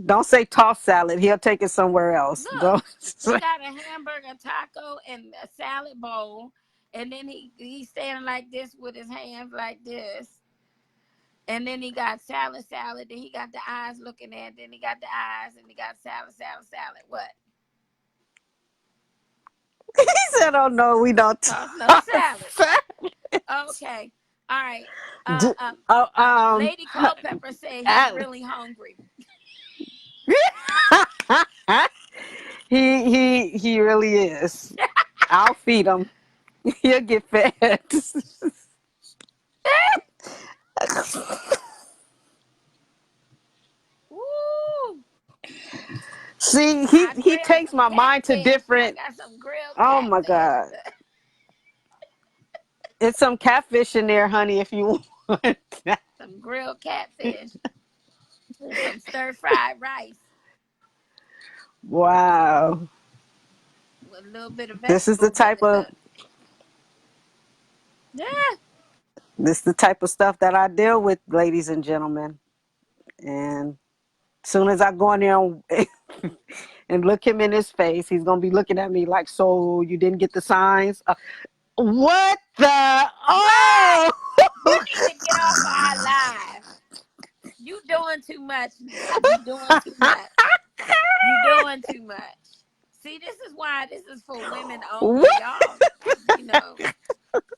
Speaker 3: Don't say tossed salad. He'll take it somewhere else.
Speaker 2: Look,
Speaker 3: Don't.
Speaker 2: he got a hamburger taco and a salad bowl, and then he's standing like this with his hands like this. And then he got salad. Then he got the eyes looking at. Then he got the eyes, and he got salad. What?
Speaker 3: He said, "Oh no, we don't
Speaker 2: Toss no
Speaker 3: toss
Speaker 2: salad.
Speaker 3: salad."
Speaker 2: Okay. All right.
Speaker 3: D- oh,
Speaker 2: Lady Culpepper said he's
Speaker 3: Allen.
Speaker 2: really hungry.
Speaker 3: he really is. I'll feed him. He'll get fed.
Speaker 2: Woo!
Speaker 3: See,
Speaker 2: I
Speaker 3: he
Speaker 2: grilled
Speaker 3: takes
Speaker 2: some
Speaker 3: my mind to
Speaker 2: catfish. I
Speaker 3: different.
Speaker 2: got some grilled
Speaker 3: Oh my
Speaker 2: catfish.
Speaker 3: god, it's some catfish in there, honey. If you want.
Speaker 2: Some grilled catfish and some stir fried rice
Speaker 3: Wow,
Speaker 2: with a little bit of
Speaker 3: this is the
Speaker 2: vegetable
Speaker 3: type of
Speaker 2: vinegar. Yeah.
Speaker 3: this is the type of stuff that I deal with, ladies and gentlemen. And soon as I go in there and look him in his face, he's gonna be looking at me like, "So you didn't get the signs? What the?
Speaker 2: What?
Speaker 3: Oh!"
Speaker 2: You need to get off our live. You doing too much now. You doing too much. You doing too much. See, this is why this is for women only.
Speaker 3: What?
Speaker 2: Y'all, you know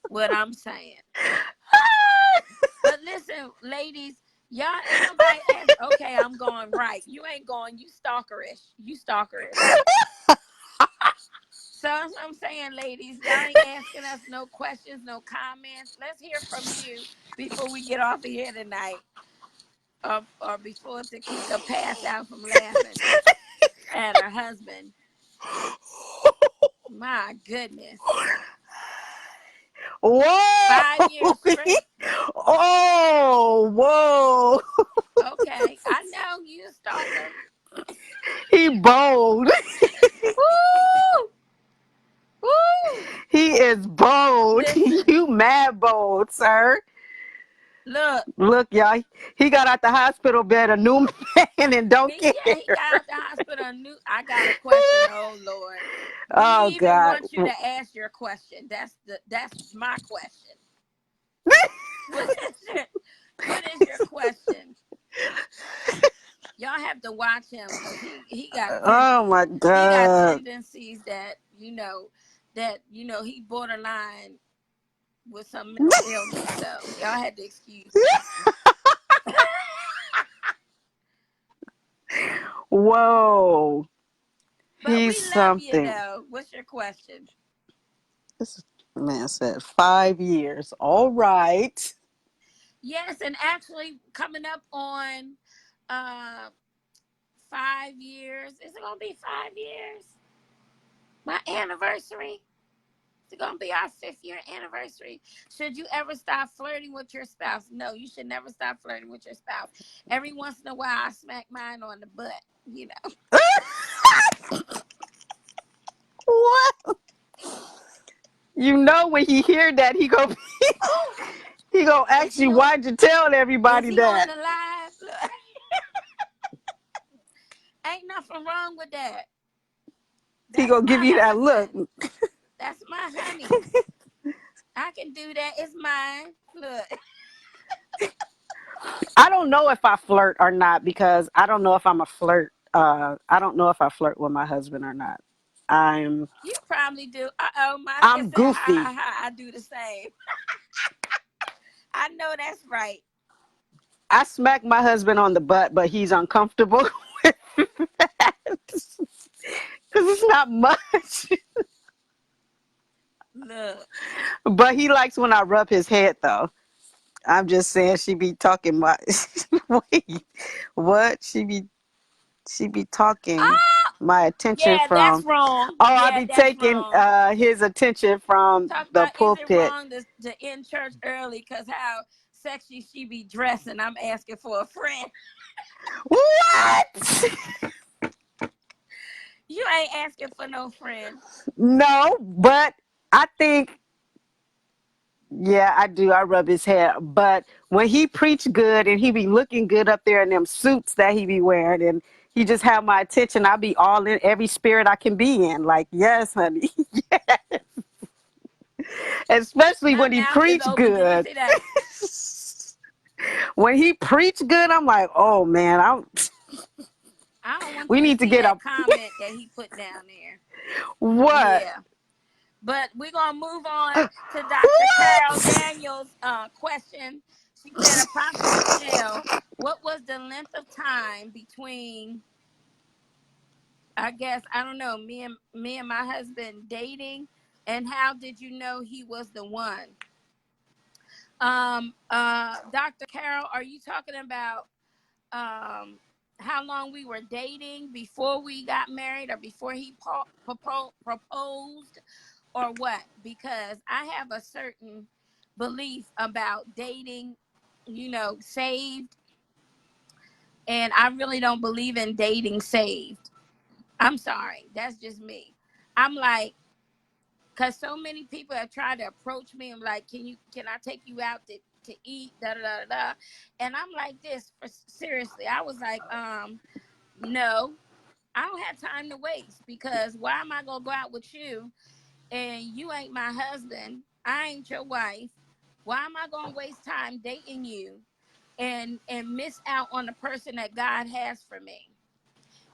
Speaker 2: what I'm saying. But listen, ladies, y'all ain't nobody ask. Okay, I'm going right. You ain't going. You stalkerish. You stalkerish. So I'm saying, ladies, y'all ain't asking us no questions, no comments. Let's hear from you before we get off of here tonight, or before Takika pass out from laughing at her husband. My goodness.
Speaker 3: Whoa!
Speaker 2: 5 years straight.
Speaker 3: Oh, whoa!
Speaker 2: Okay, I know you a stalker.
Speaker 3: He bold.
Speaker 2: Woo! Woo!
Speaker 3: He is bold.
Speaker 2: Listen,
Speaker 3: You mad bold, sir.
Speaker 2: look.
Speaker 3: Look, y'all. He got out the hospital bed a new man and don't care.
Speaker 2: He got out the hospital. I got a question. Oh Lord, we
Speaker 3: Oh
Speaker 2: didn't even
Speaker 3: God.
Speaker 2: want you to ask your question. That's my question. What is your question? Y'all have to watch him because he got
Speaker 3: Oh my
Speaker 2: he got
Speaker 3: God.
Speaker 2: tendencies that he borderline with some mental illness. So y'all had to excuse him.
Speaker 3: Whoa.
Speaker 2: But
Speaker 3: He's
Speaker 2: we love you
Speaker 3: something.
Speaker 2: though. What's your question?
Speaker 3: This man said 5 years. All right.
Speaker 2: Yes, and actually coming up on 5 years. Is it gonna be 5 years? My anniversary. It's gonna be our 5th-year anniversary. Should you ever stop flirting with your spouse? No, you should never stop flirting with your spouse. Every once in a while, I smack mine on the butt. You know.
Speaker 3: What? You know when he hear that he go he gonna
Speaker 2: Is
Speaker 3: ask
Speaker 2: he
Speaker 3: you
Speaker 2: on?
Speaker 3: why'd you tell
Speaker 2: Is
Speaker 3: everybody
Speaker 2: he on
Speaker 3: that?
Speaker 2: the live? Look, ain't nothing wrong with that.
Speaker 3: He
Speaker 2: That's
Speaker 3: gonna give
Speaker 2: my
Speaker 3: you that look.
Speaker 2: husband. That's my honey. I can do that. It's mine. Look.
Speaker 3: I don't know if I flirt or not because I don't know if I'm a flirt. I don't know if I flirt with my husband or not. I'm
Speaker 2: You probably do. Uh-oh, Monica
Speaker 3: I'm
Speaker 2: said, ha, ha,
Speaker 3: goofy.
Speaker 2: ha, I do the same. I know that's right.
Speaker 3: I smack my husband on the butt, but he's uncomfortable with that because it's not much.
Speaker 2: Look.
Speaker 3: But he likes when I rub his head, though. I'm just saying she be talking my wait, what? She be talking
Speaker 2: Oh,
Speaker 3: my attention
Speaker 2: yeah, that's
Speaker 3: from
Speaker 2: wrong.
Speaker 3: oh, I
Speaker 2: Yeah,
Speaker 3: be
Speaker 2: that's
Speaker 3: taking
Speaker 2: wrong.
Speaker 3: his attention from
Speaker 2: Talk
Speaker 3: the
Speaker 2: about, is it
Speaker 3: pulpit.
Speaker 2: wrong to end church early because how sexy she be dressing? I'm asking for a friend.
Speaker 3: What?
Speaker 2: You ain't asking for no friend.
Speaker 3: No, but I think Yeah, I do. I rub his hair. But when he preach good and he be looking good up there in them suits that he be wearing and he just have my attention, I be all in every spirit I can be in. Like, yes, honey. Especially
Speaker 2: My
Speaker 3: when he
Speaker 2: mouth is
Speaker 3: preach
Speaker 2: open. Did you
Speaker 3: good.
Speaker 2: see that?
Speaker 3: When he preach good, I'm like, oh man,
Speaker 2: I don't want
Speaker 3: we
Speaker 2: you to
Speaker 3: need to
Speaker 2: see
Speaker 3: get
Speaker 2: that
Speaker 3: a
Speaker 2: comment that he put down there.
Speaker 3: what?
Speaker 2: Yeah. But we're going to move on to Dr. Carol
Speaker 3: What?
Speaker 2: Daniels' question. She said, approximately Michelle, what was the length of time between, I guess, I don't know, me and my husband dating, and how did you know he was the one? Dr. Carol, are you talking about how long we were dating before we got married, or before he proposed, or what? Because I have a certain belief about dating, saved, and I really don't believe in dating saved. I'm sorry, that's just me. I'm like, because so many people have tried to approach me and like, can I take you out to eat, da da da da, and I'm like, this for seriously. I was like, no, I don't have time to waste, because why am I gonna go out with you and you ain't my husband? I ain't your wife. Why am I gonna waste time dating you and miss out on the person that God has for me?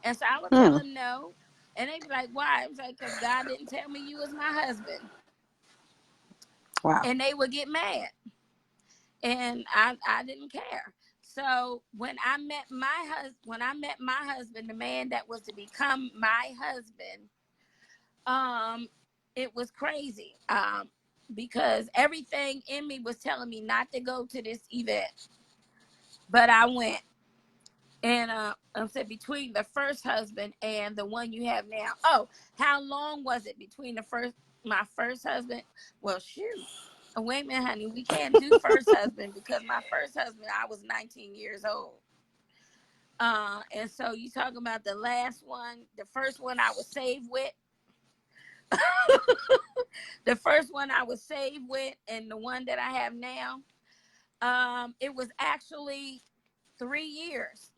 Speaker 2: And so I would tell
Speaker 3: Hmm.
Speaker 2: him no, and they'd be like, why? I was like, because God didn't tell me you was my husband,
Speaker 3: Wow.
Speaker 2: and they would get mad, and I didn't care. So when I met my husband, the man that was to become my husband, um it was crazy, because everything in me was telling me not to go to this event, but I went. And I said, between the first husband and the one you have now. Oh, how long was it between my first husband? Well, shoot. Wait a minute, honey, we can't do first husband, because my first husband, I was 19 years old. And so you talking about the last one, the first one I was saved with. The first one I was saved with, and the one that I have now, it was actually 3 years.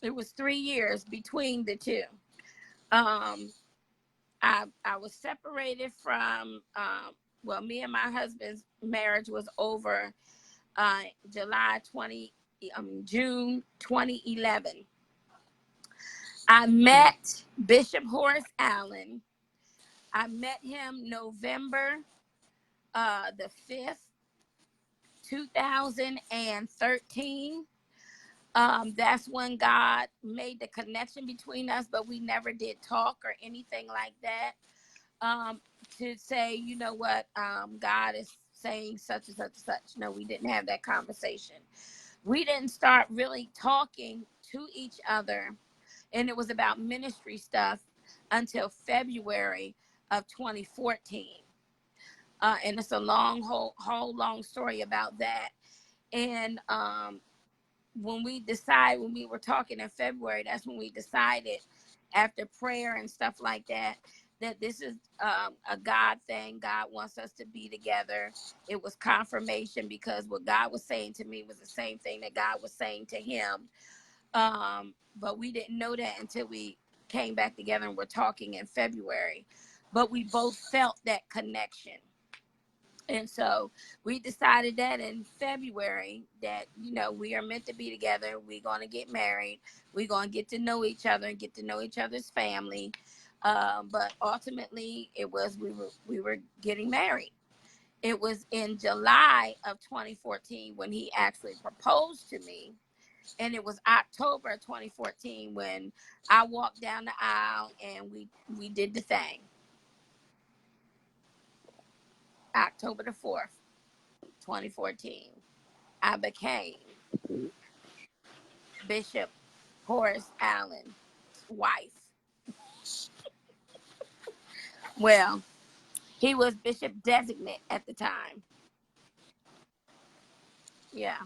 Speaker 2: It was 3 years between the two. Um, I was separated from, well, me and my husband's marriage was over uh, July 20, June 2011. I met Bishop Horace Allen. I met him November the 5th, 2013. That's when God made the connection between us, but we never did talk or anything like that. Um, to say, you know what, God is saying such and such and such. No, we didn't have that conversation. We didn't start really talking to each other, and it was about ministry stuff, until February of 2014. And it's a whole long story about that. And when we were talking in February, that's when we decided, after prayer and stuff like that, that this is a God thing. God wants us to be together. It was confirmation, because what God was saying to me was the same thing that God was saying to him. But we didn't know that until we came back together and were talking in February. But we both felt that connection. And so we decided that in February, that, we are meant to be together. We're going to get married. We're going to get to know each other and get to know each other's family. But ultimately, we were getting married. It was in July of 2014 when he actually proposed to me. And it was October of 2014 when I walked down the aisle and we did the thing. October the 4th, 2014. I became Bishop Horace Allen's wife. Well, he was bishop designate at the time. Yeah.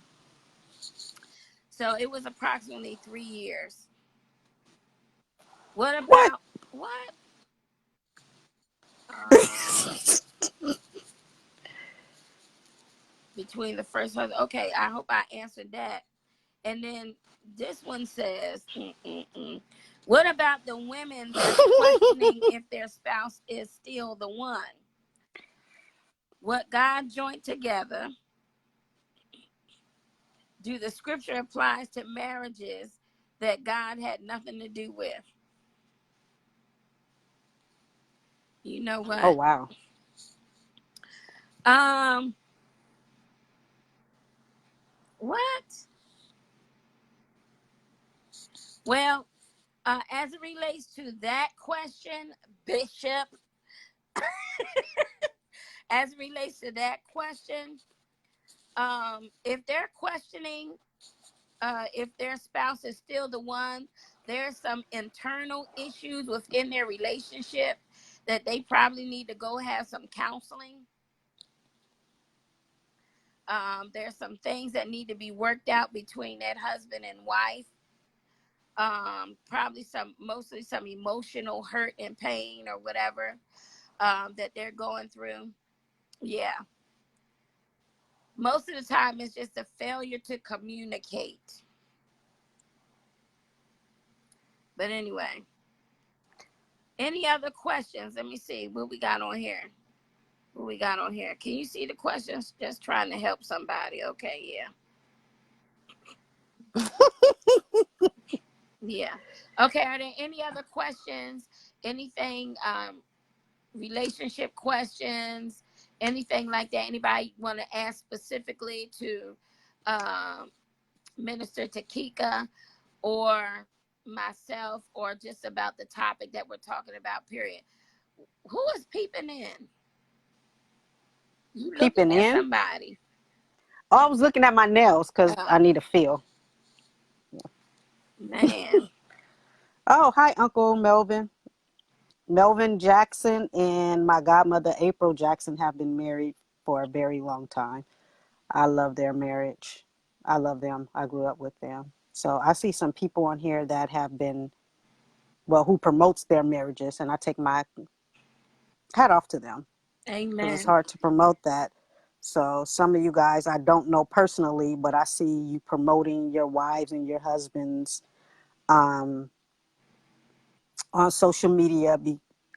Speaker 2: So it was approximately 3 years. What
Speaker 3: What?
Speaker 2: about what? Um, between the first husband. Okay, I hope I answered that. And then this one says, what about the women that's questioning if their spouse is still the one? What God joined together, do the scripture applies to marriages that God had nothing to do with? You know what?
Speaker 3: Oh, wow.
Speaker 2: What? Well, as it relates to that question, Bishop, as it relates to that question, if they're questioning if their spouse is still the one, there's some internal issues within their relationship that they probably need to go have some counseling. There's some things that need to be worked out between that husband and wife. Probably mostly some emotional hurt and pain or whatever that they're going through. Yeah. Most of the time, it's just a failure to communicate. But anyway, any other questions? Let me see what we got on here. What we got on here? Can you see the questions? Just trying to help somebody. Okay, yeah. Yeah. Okay, are there any other questions? Anything, relationship questions, anything like that? Anybody want to ask specifically to Minister Takika or myself, or just about the topic that we're talking about, period? Who is peeping in? You
Speaker 3: Peeping
Speaker 2: looking at
Speaker 3: in?
Speaker 2: somebody.
Speaker 3: Oh, I was looking at my nails because I need a feel.
Speaker 2: Man.
Speaker 3: Oh, hi, Uncle Melvin. Melvin Jackson and my godmother, April Jackson, have been married for a very long time. I love their marriage. I love them. I grew up with them. So I see some people on here that have been, well, who promotes their marriages, and I take my hat off to them because it's
Speaker 2: Amen.
Speaker 3: hard to promote that. So some of you guys I don't know personally, but I see you promoting your wives and your husbands on social media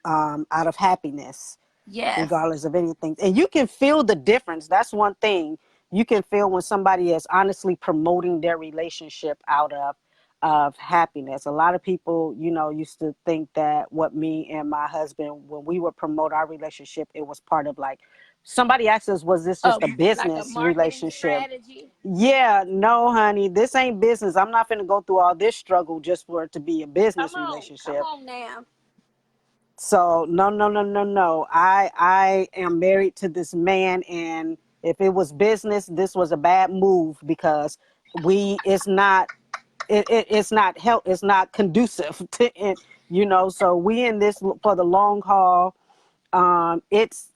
Speaker 3: out of happiness,
Speaker 2: Yes.
Speaker 3: regardless of anything. And you can feel the difference. That's one thing. You can feel when somebody is honestly promoting their relationship out of happiness. A lot of people, used to think that what me and my husband, when we would promote our relationship, it was part of like, somebody asked us, was this just a
Speaker 2: Like a
Speaker 3: business
Speaker 2: marketing
Speaker 3: relationship?
Speaker 2: strategy.
Speaker 3: Yeah, no, honey, this ain't business. I'm not going to go through all this struggle just for it to be a business
Speaker 2: Come
Speaker 3: relationship.
Speaker 2: on now.
Speaker 3: So no, no, no, no, no. I am married to this man, and if it was business, this was a bad move because it's not it's not help, it's not conducive to it, So we in this for the long haul. It's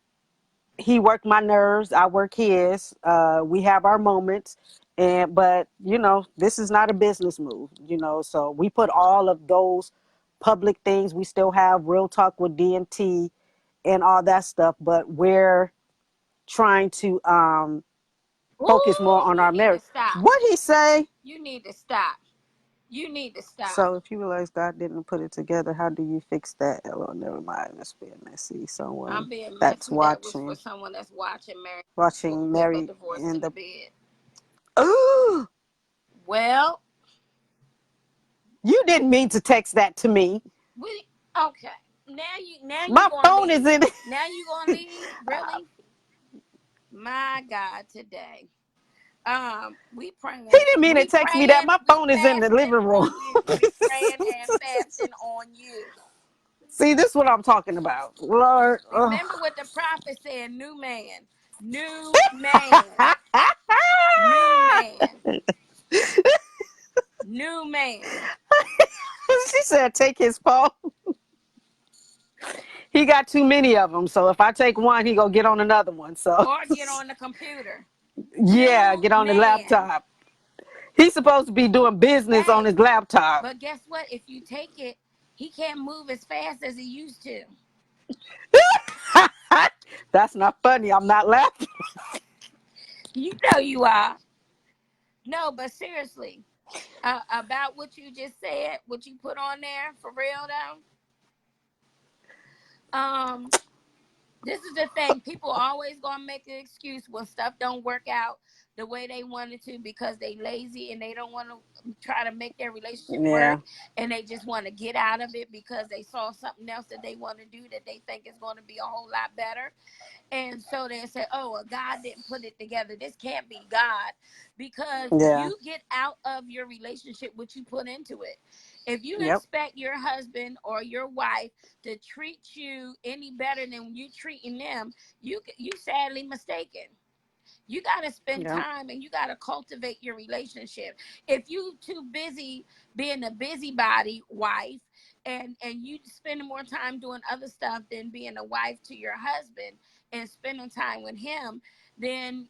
Speaker 3: He worked my nerves, I work his. We have our moments, but this is not a business move. So we put all of those public things. We still have real talk with DMT and all that stuff, but we're trying to focus more
Speaker 2: Ooh,
Speaker 3: on
Speaker 2: you
Speaker 3: our
Speaker 2: need to
Speaker 3: marriage.
Speaker 2: stop.
Speaker 3: What he say?
Speaker 2: You need to stop. You need to stop.
Speaker 3: So if you realize God didn't put it together, how do you fix that? Oh, never mind. That's being messy.
Speaker 2: I'm
Speaker 3: Someone
Speaker 2: being
Speaker 3: that's
Speaker 2: messy. That was for
Speaker 3: watching
Speaker 2: someone that's watching
Speaker 3: watching
Speaker 2: legal
Speaker 3: married
Speaker 2: divorce
Speaker 3: in
Speaker 2: in the
Speaker 3: the.
Speaker 2: bed.
Speaker 3: Oh,
Speaker 2: Well,
Speaker 3: you didn't mean to text that to me.
Speaker 2: okay. Now you
Speaker 3: My
Speaker 2: gonna
Speaker 3: phone is
Speaker 2: leave.
Speaker 3: in.
Speaker 2: Now you gonna leave? Really? My God, today. We praying,
Speaker 3: He didn't mean to text me that. My
Speaker 2: we
Speaker 3: phone is in the
Speaker 2: fasting
Speaker 3: living room.
Speaker 2: on you. We praying and fasting on you.
Speaker 3: See, this is what I'm talking about. Lord.
Speaker 2: Remember what the prophet said, new man, new man, new man, new man.
Speaker 3: She said, take his phone. He got too many of them. So if I take one, he gonna get on another one. So
Speaker 2: Or get on the computer.
Speaker 3: yeah,
Speaker 2: New
Speaker 3: get on the
Speaker 2: man.
Speaker 3: laptop. He's supposed to be doing business on
Speaker 2: Hey,
Speaker 3: his laptop.
Speaker 2: but guess what? If you take it, he can't move as fast as he used to.
Speaker 3: That's not funny. I'm not laughing.
Speaker 2: You know you are. No, but seriously, about what you just said, what you put on there, for real though. This is the thing. People always gonna make an excuse when stuff don't work out the way they wanted to because they lazy and they don't want to try to make their relationship work,
Speaker 3: Yeah.
Speaker 2: and they just want to get out of it because they saw something else that they want to do that they think is going to be a whole lot better. And so they say, oh, well, God didn't put it together. This can't be God, because
Speaker 3: Yeah.
Speaker 2: you get out of your relationship what you put into it. If you
Speaker 3: Yep.
Speaker 2: expect your husband or your wife to treat you any better than you treating them, you sadly mistaken. You got to spend
Speaker 3: Yep.
Speaker 2: time and you got to cultivate your relationship. If you too busy being a busybody wife, and you spending more time doing other stuff than being a wife to your husband and spending time with him, then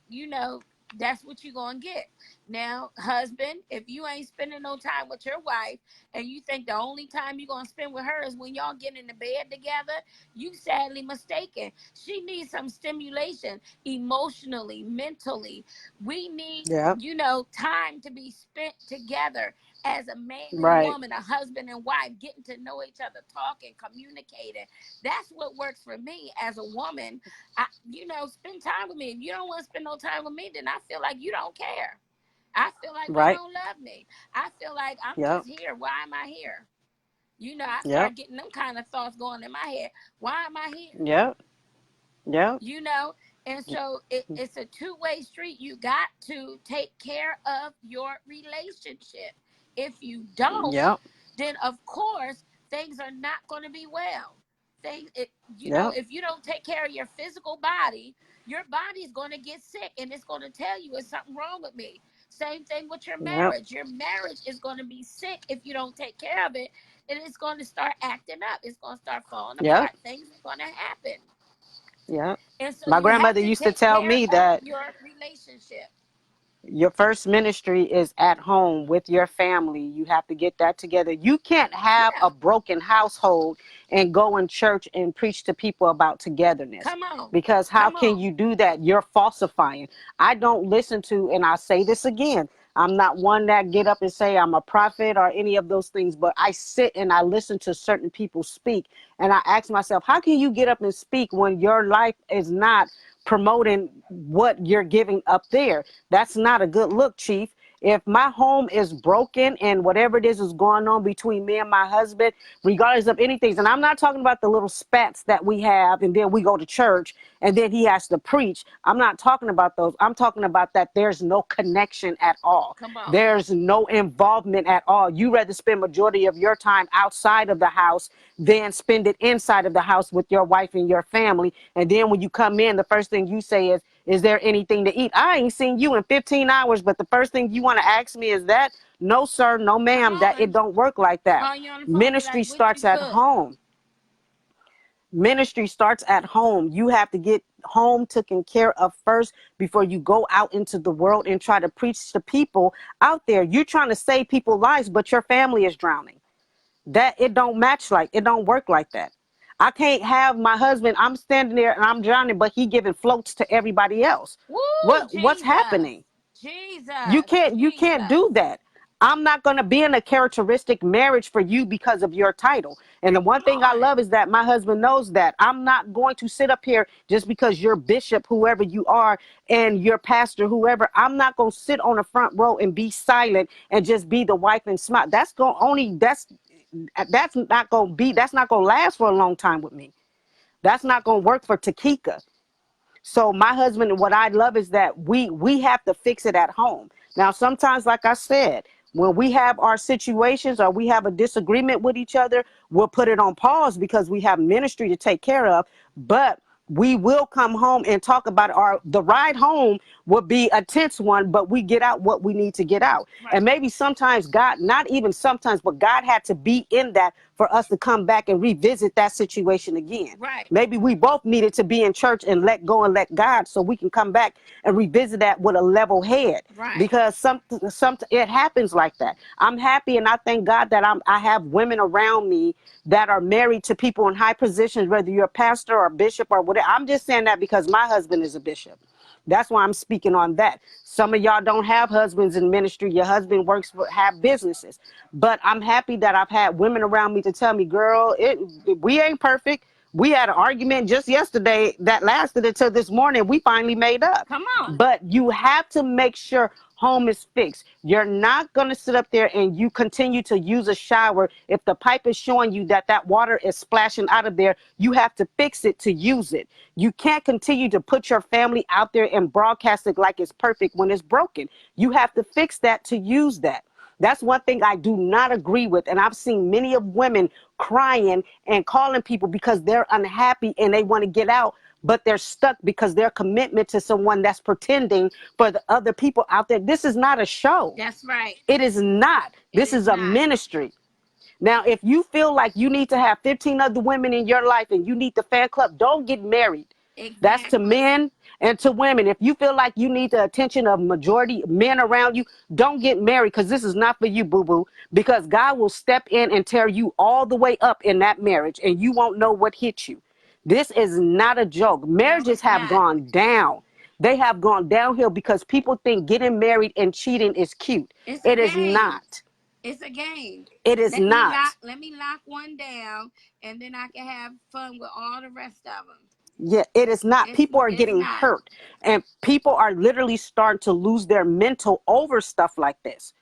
Speaker 2: that's what you're gonna get. Now, husband, if you ain't spending no time with your wife and you think the only time you're gonna spend with her is when y'all get in the bed together, you sadly mistaken. She needs some stimulation emotionally, mentally. We need,
Speaker 3: Yep.
Speaker 2: time to be spent together as a man and
Speaker 3: Right.
Speaker 2: woman, a husband and wife, getting to know each other, talking, communicating. That's what works for me as a woman. Spend time with me. If you don't want to spend no time with me, then I feel like you don't care. I feel like you
Speaker 3: Right.
Speaker 2: don't love me. I feel like I'm
Speaker 3: Yep.
Speaker 2: just here. Why am I here? I
Speaker 3: Yep.
Speaker 2: start getting them kind of thoughts going in my head. Why am I here?
Speaker 3: Yep. Yep.
Speaker 2: you know and so it's a two-way street. You got to take care of your relationship. If you don't,
Speaker 3: Yep.
Speaker 2: then of course things are not going to be well. things it,
Speaker 3: Yep.
Speaker 2: if you don't take care of your physical body, your body is going to get sick and it's going to tell you it's something wrong with me. Same thing with your
Speaker 3: Yep.
Speaker 2: marriage. Your marriage is going to be sick if you don't take care of it, and it's going to start acting up. It's going to start falling
Speaker 3: Yep.
Speaker 2: apart. Things are going to happen.
Speaker 3: Yep.
Speaker 2: And so
Speaker 3: My
Speaker 2: you have
Speaker 3: grandmother
Speaker 2: to
Speaker 3: used to
Speaker 2: take
Speaker 3: tell
Speaker 2: care
Speaker 3: me
Speaker 2: of
Speaker 3: that
Speaker 2: your relationship.
Speaker 3: your first ministry is at home with your family. You have to get that together. You can't have
Speaker 2: Yeah.
Speaker 3: a broken household and go in church and preach to people about togetherness.
Speaker 2: Come on.
Speaker 3: Because how
Speaker 2: Come
Speaker 3: can
Speaker 2: on.
Speaker 3: you do that? You're falsifying. I don't listen to, and I say this again, I'm not one that get up and say I'm a prophet or any of those things, but I sit and I listen to certain people speak. And I ask myself, how can you get up and speak when your life is not promoting what you're giving up there? That's not a good look, Chief. If my home is broken and whatever it is going on between me and my husband, regardless of anything, and I'm not talking about the little spats that we have and then we go to church and then he has to preach. I'm not talking about those. I'm talking about that there's no connection at all.
Speaker 2: Come on.
Speaker 3: There's no involvement at all. You rather spend majority of your time outside of the house than spend it inside of the house with your wife and your family. And then when you come in, the first thing you say is there anything to eat? I ain't seen you in 15 hours, but the first thing you want to ask me is that? No, sir, no,
Speaker 2: Come
Speaker 3: ma'am, that it
Speaker 2: on.
Speaker 3: don't work like that.
Speaker 2: Call you on the phone and be
Speaker 3: Ministry
Speaker 2: like, what
Speaker 3: starts
Speaker 2: you
Speaker 3: at
Speaker 2: cook?
Speaker 3: home. Ministry starts at home. You have to get home taken care of first before you go out into the world and try to preach to people out there. You're trying to save people's lives, but your family is drowning. That it don't match, like it don't work like that. I can't have my husband, I'm standing there and I'm drowning, but he giving floats to everybody else.
Speaker 2: Woo,
Speaker 3: What's
Speaker 2: Jesus.
Speaker 3: happening? You
Speaker 2: Jesus.
Speaker 3: can't do
Speaker 2: Jesus.
Speaker 3: that. I'm not going to be in a characteristic marriage for you because of your title. And the one
Speaker 2: Come
Speaker 3: thing I
Speaker 2: on.
Speaker 3: love is that my husband knows that I'm not going to sit up here just because you're bishop, whoever you are, and your pastor, whoever. I'm not going to sit on the front row and be silent and just be the wife and smile. That's not going to last for a long time with me. That's not going to work for Takika. So my husband, what I love is that we have to fix it at home. Now, sometimes, like I said, when we have our situations or we have a disagreement with each other, we'll put it on pause because we have ministry to take care of. But we will come home and talk about the ride home would be a tense one, but we get out what we need to get out.
Speaker 2: Right.
Speaker 3: And maybe sometimes God, not even sometimes, but God had to be in that for us to come back and revisit that situation again.
Speaker 2: Right.
Speaker 3: Maybe we both needed to be in church and let go and let God so we can come back and revisit that with a level head.
Speaker 2: Right.
Speaker 3: Because some it happens like that. I'm happy and I thank God that I have women around me that are married to people in high positions, whether you're a pastor or a bishop or whatever. I'm just saying that because my husband is a bishop. That's why I'm speaking on that. Some of y'all don't have husbands in ministry. Your husband works for, have businesses. But I'm happy that I've had women around me to tell me, girl, we ain't perfect. We had an argument just yesterday that lasted until this morning. We finally made up.
Speaker 2: Come on.
Speaker 3: But you have to make sure home is fixed. You're not going to sit up there and you continue to use a shower. If the pipe is showing you that that water is splashing out of there, you have to fix it to use it. You can't continue to put your family out there and broadcast it like it's perfect when it's broken. You have to fix that to use that. That's one thing I do not agree with. And I've seen many of women crying and calling people because they're unhappy and they want to get out, but they're stuck because their commitment to someone that's pretending for the other people out there. This is not a show.
Speaker 2: That's right.
Speaker 3: It is not. This is a ministry. Now, if you feel like you need to have 15 other women in your life and you need the fan club, don't get married.
Speaker 2: Exactly.
Speaker 3: That's to men and to women. If you feel like you need the attention of majority men around you, don't get married, because this is not for you, boo-boo. Because God will step in and tear you all the way up in that marriage, and you won't know what hit you. This is not a joke. Marriages have gone down. They have gone downhill because people think getting married and cheating is cute. It is not.
Speaker 2: It's a game.
Speaker 3: It is not.
Speaker 2: Let me lock one down, and then I can have fun with all the rest of them.
Speaker 3: Yeah, it is not. People are getting hurt, and people are literally starting to lose their mental over stuff like this,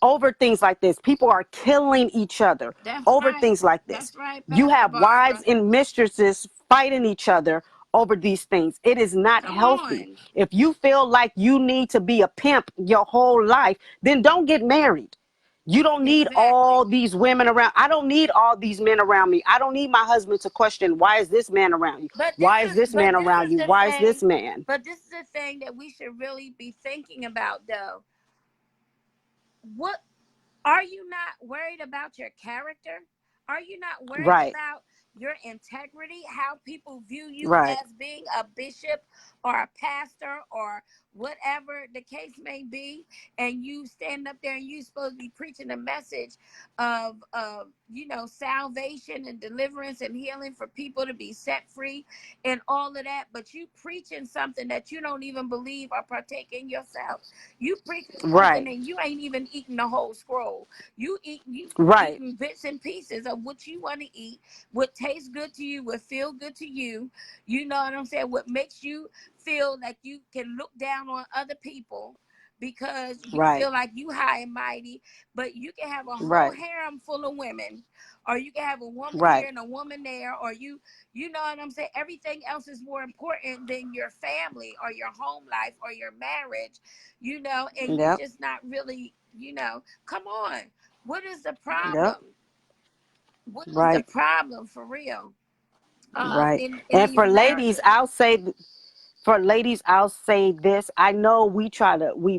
Speaker 3: over things like this. People are killing each other over things like this.
Speaker 2: That's right,
Speaker 3: you have wives and mistresses fighting each other over these things. It is not healthy. If you feel like you need to be a pimp your whole life, then don't get married. You don't need all these women around. I don't need all these men around me. I don't need my husband to question, why is this man around you? Why is this man around you? Why is this man?
Speaker 2: But this is the thing that we should really be thinking about, though. What, are you not worried about your character? Are you not worried about your integrity, how people view you as being a bishop or a pastor or whatever the case may be, and you stand up there and you're supposed to be preaching a message of salvation and deliverance and healing for people to be set free and all of that, but you preaching something that you don't even believe or partake in yourself. You preaching something and you ain't even eating the whole scroll. You eating bits and pieces of what you want to eat, what tastes good to you, what feel good to you. You know what I'm saying? What makes you feel like you can look down on other people because you feel like you high and mighty, but you can have a whole harem full of women, or you can have a woman here and a woman there, or you know what I'm saying? Everything else is more important than your family or your home life or your marriage, and you're just not really, come on. What is the problem? What is the problem for real?
Speaker 3: And for ladies, I'll say this. I know we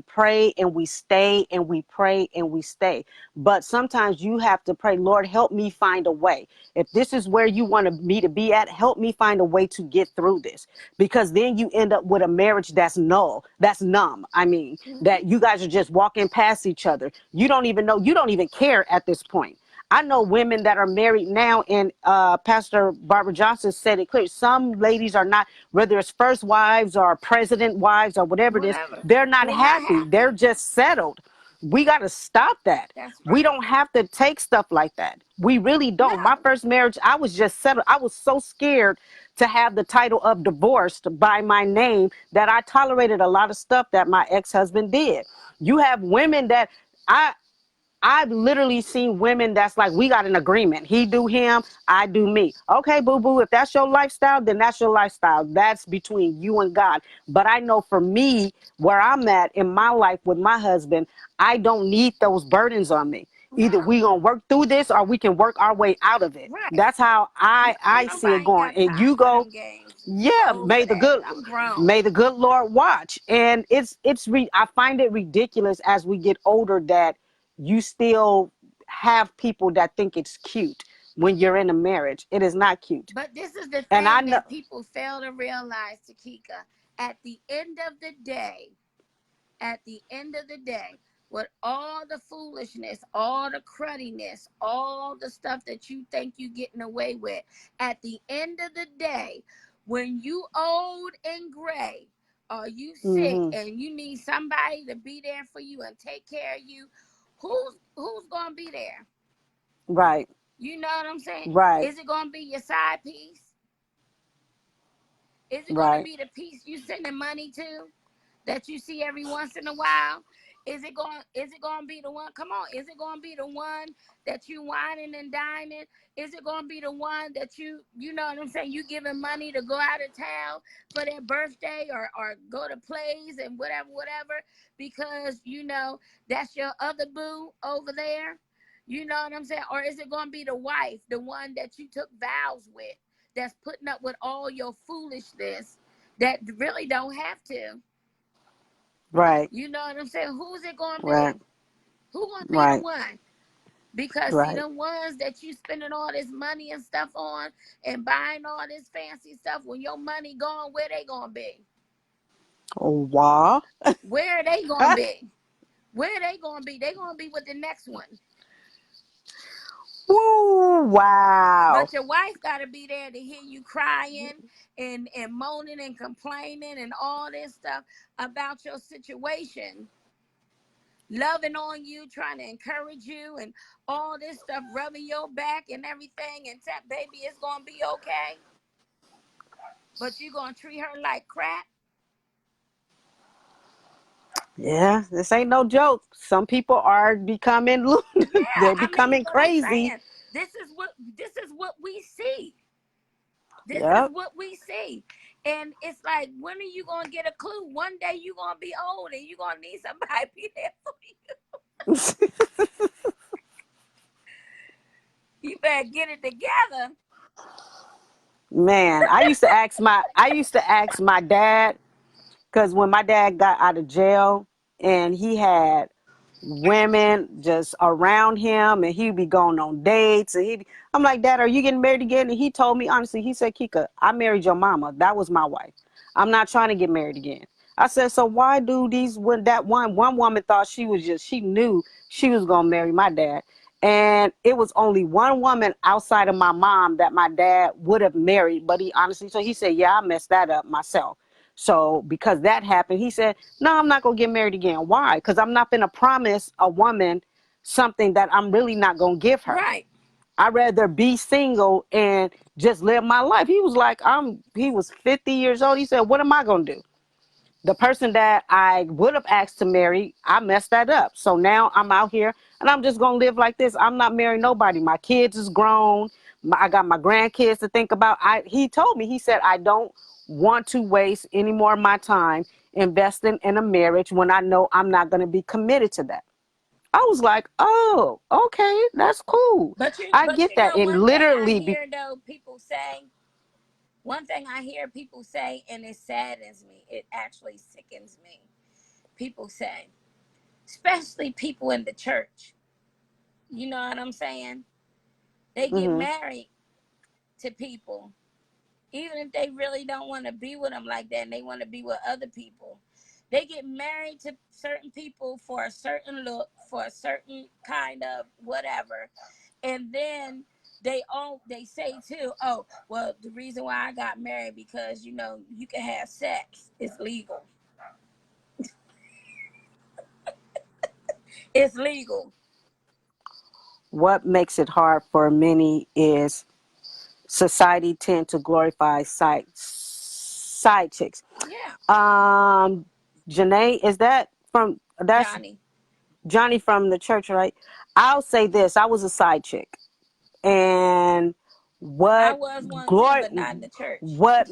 Speaker 3: pray and we stay and we pray and we stay. But sometimes you have to pray, Lord, help me find a way. If this is where you want me to be at, help me find a way to get through this. Because then you end up with a marriage that's numb. I mean, that you guys are just walking past each other. You don't even know, you don't even care at this point. I know women that are married now, and Pastor Barbara Johnson said it clear. Some ladies are not, whether it's first wives or president wives or whatever it is, they're not happy. They're just settled. We got to stop that. We don't have to take stuff like that. We really don't. My first marriage, I was just settled. I was so scared to have the title of divorced by my name that I tolerated a lot of stuff that my ex-husband did. You have women that I've literally seen women that's like, we got an agreement. He do him, I do me. Okay, boo-boo, if that's your lifestyle, then that's your lifestyle. That's between you and God. But I know for me, where I'm at in my life with my husband, I don't need those burdens on me. Either we gonna work through this or we can work our way out of it. That's how I see it going. And you go, may the good Lord watch. And I find it ridiculous as we get older that you still have people that think it's cute when you're in a marriage. It is not cute.
Speaker 2: But this is the thing that people fail to realize, Takika. At the end of the day, with all the foolishness, all the cruddiness, all the stuff that you think you're getting away with, at the end of the day, when you old and gray, or you sick
Speaker 3: Mhm.
Speaker 2: and you need somebody to be there for you and take care of you, who's gonna be there?
Speaker 3: Right.
Speaker 2: You know what I'm saying?
Speaker 3: Right.
Speaker 2: Is it gonna be your side piece? Is it gonna
Speaker 3: Right.
Speaker 2: be the piece you sending money to that you see every once in a while? Is it going to be the one? Come on, is it going to be the one that you whining and dining? Is it going to be the one that you know what I'm saying, you giving money to go out of town for their birthday, or go to plays and whatever, because you know that's your other boo over there? You know what I'm saying? Or is it going to be the wife, the one that you took vows with, that's putting up with all your foolishness that really don't have to?
Speaker 3: Right.
Speaker 2: You know what I'm saying? Who's it gonna
Speaker 3: Right.
Speaker 2: be? Who gonna be the
Speaker 3: Right.
Speaker 2: one? Because see,
Speaker 3: Right.
Speaker 2: them ones that you spending all this money and stuff on and buying all this fancy stuff, when your money gone, where they gonna be?
Speaker 3: Wow.
Speaker 2: Where are they gonna be? Where are they gonna be? They gonna be with the next one.
Speaker 3: Woo! Wow.
Speaker 2: But your wife gotta be there to hear you crying and moaning and complaining and all this stuff about your situation, loving on you, trying to encourage you, and all this stuff, rubbing your back and everything, and tell baby it's gonna be okay. But you gonna treat her like crap?
Speaker 3: Yeah, this ain't no joke. Some people are becoming
Speaker 2: Yeah,
Speaker 3: they're
Speaker 2: I mean,
Speaker 3: becoming
Speaker 2: but I'm
Speaker 3: crazy.
Speaker 2: saying this is what we see. This is
Speaker 3: Yep.
Speaker 2: what we see. And it's like, when are you gonna get a clue? One day you gonna be old and you gonna need somebody to be there for you. You better get it together.
Speaker 3: Man, I used to ask my dad, because when my dad got out of jail and he had women just around him and he'd be going on dates and I'm like, Dad, are you getting married again? And he told me honestly, he said, Kika, I married your mama. That was my wife. I'm not trying to get married again. I said, so why do these, when that one woman thought she knew she was gonna marry my dad. And it was only one woman outside of my mom that my dad would have married, but he honestly, so he said, yeah, I messed that up myself. So because that happened, he said, no, I'm not going to get married again. Why? Because I'm not going to promise a woman something that I'm really not going to give her.
Speaker 2: Right.
Speaker 3: I'd rather be single and just live my life. He was like, he was 50 years old. He said, what am I going to do? The person that I would have asked to marry, I messed that up. So now I'm out here and I'm just going to live like this. I'm not marrying nobody. My kids is grown. I got my grandkids to think about. He told me, he said, I don't want to waste any more of my time investing in a marriage when I know I'm not going to be committed to that. I was like, oh, okay, that's cool. I
Speaker 2: But
Speaker 3: get
Speaker 2: you
Speaker 3: that.
Speaker 2: know,
Speaker 3: And
Speaker 2: one thing I
Speaker 3: literally,
Speaker 2: hear though people say, one thing I hear people say, and it saddens me, it actually sickens me. People say, especially people in the church, you know what I'm saying? They get
Speaker 3: mm-hmm,
Speaker 2: married to people, even if they really don't want to be with them like that and they want to be with other people. They get married to certain people for a certain look, for a certain kind of whatever. And then they say too, oh, well, the reason why I got married, because you know you can have sex, it's legal. It's legal.
Speaker 3: what makes it hard for many is society tend to glorify side chicks.
Speaker 2: Yeah.
Speaker 3: Um, Janae, is that from that's
Speaker 2: Johnny.
Speaker 3: Johnny from the church, right? I'll say this: I was a side chick, and
Speaker 2: I
Speaker 3: what
Speaker 2: was one too,
Speaker 3: glory,
Speaker 2: but not in the church.
Speaker 3: what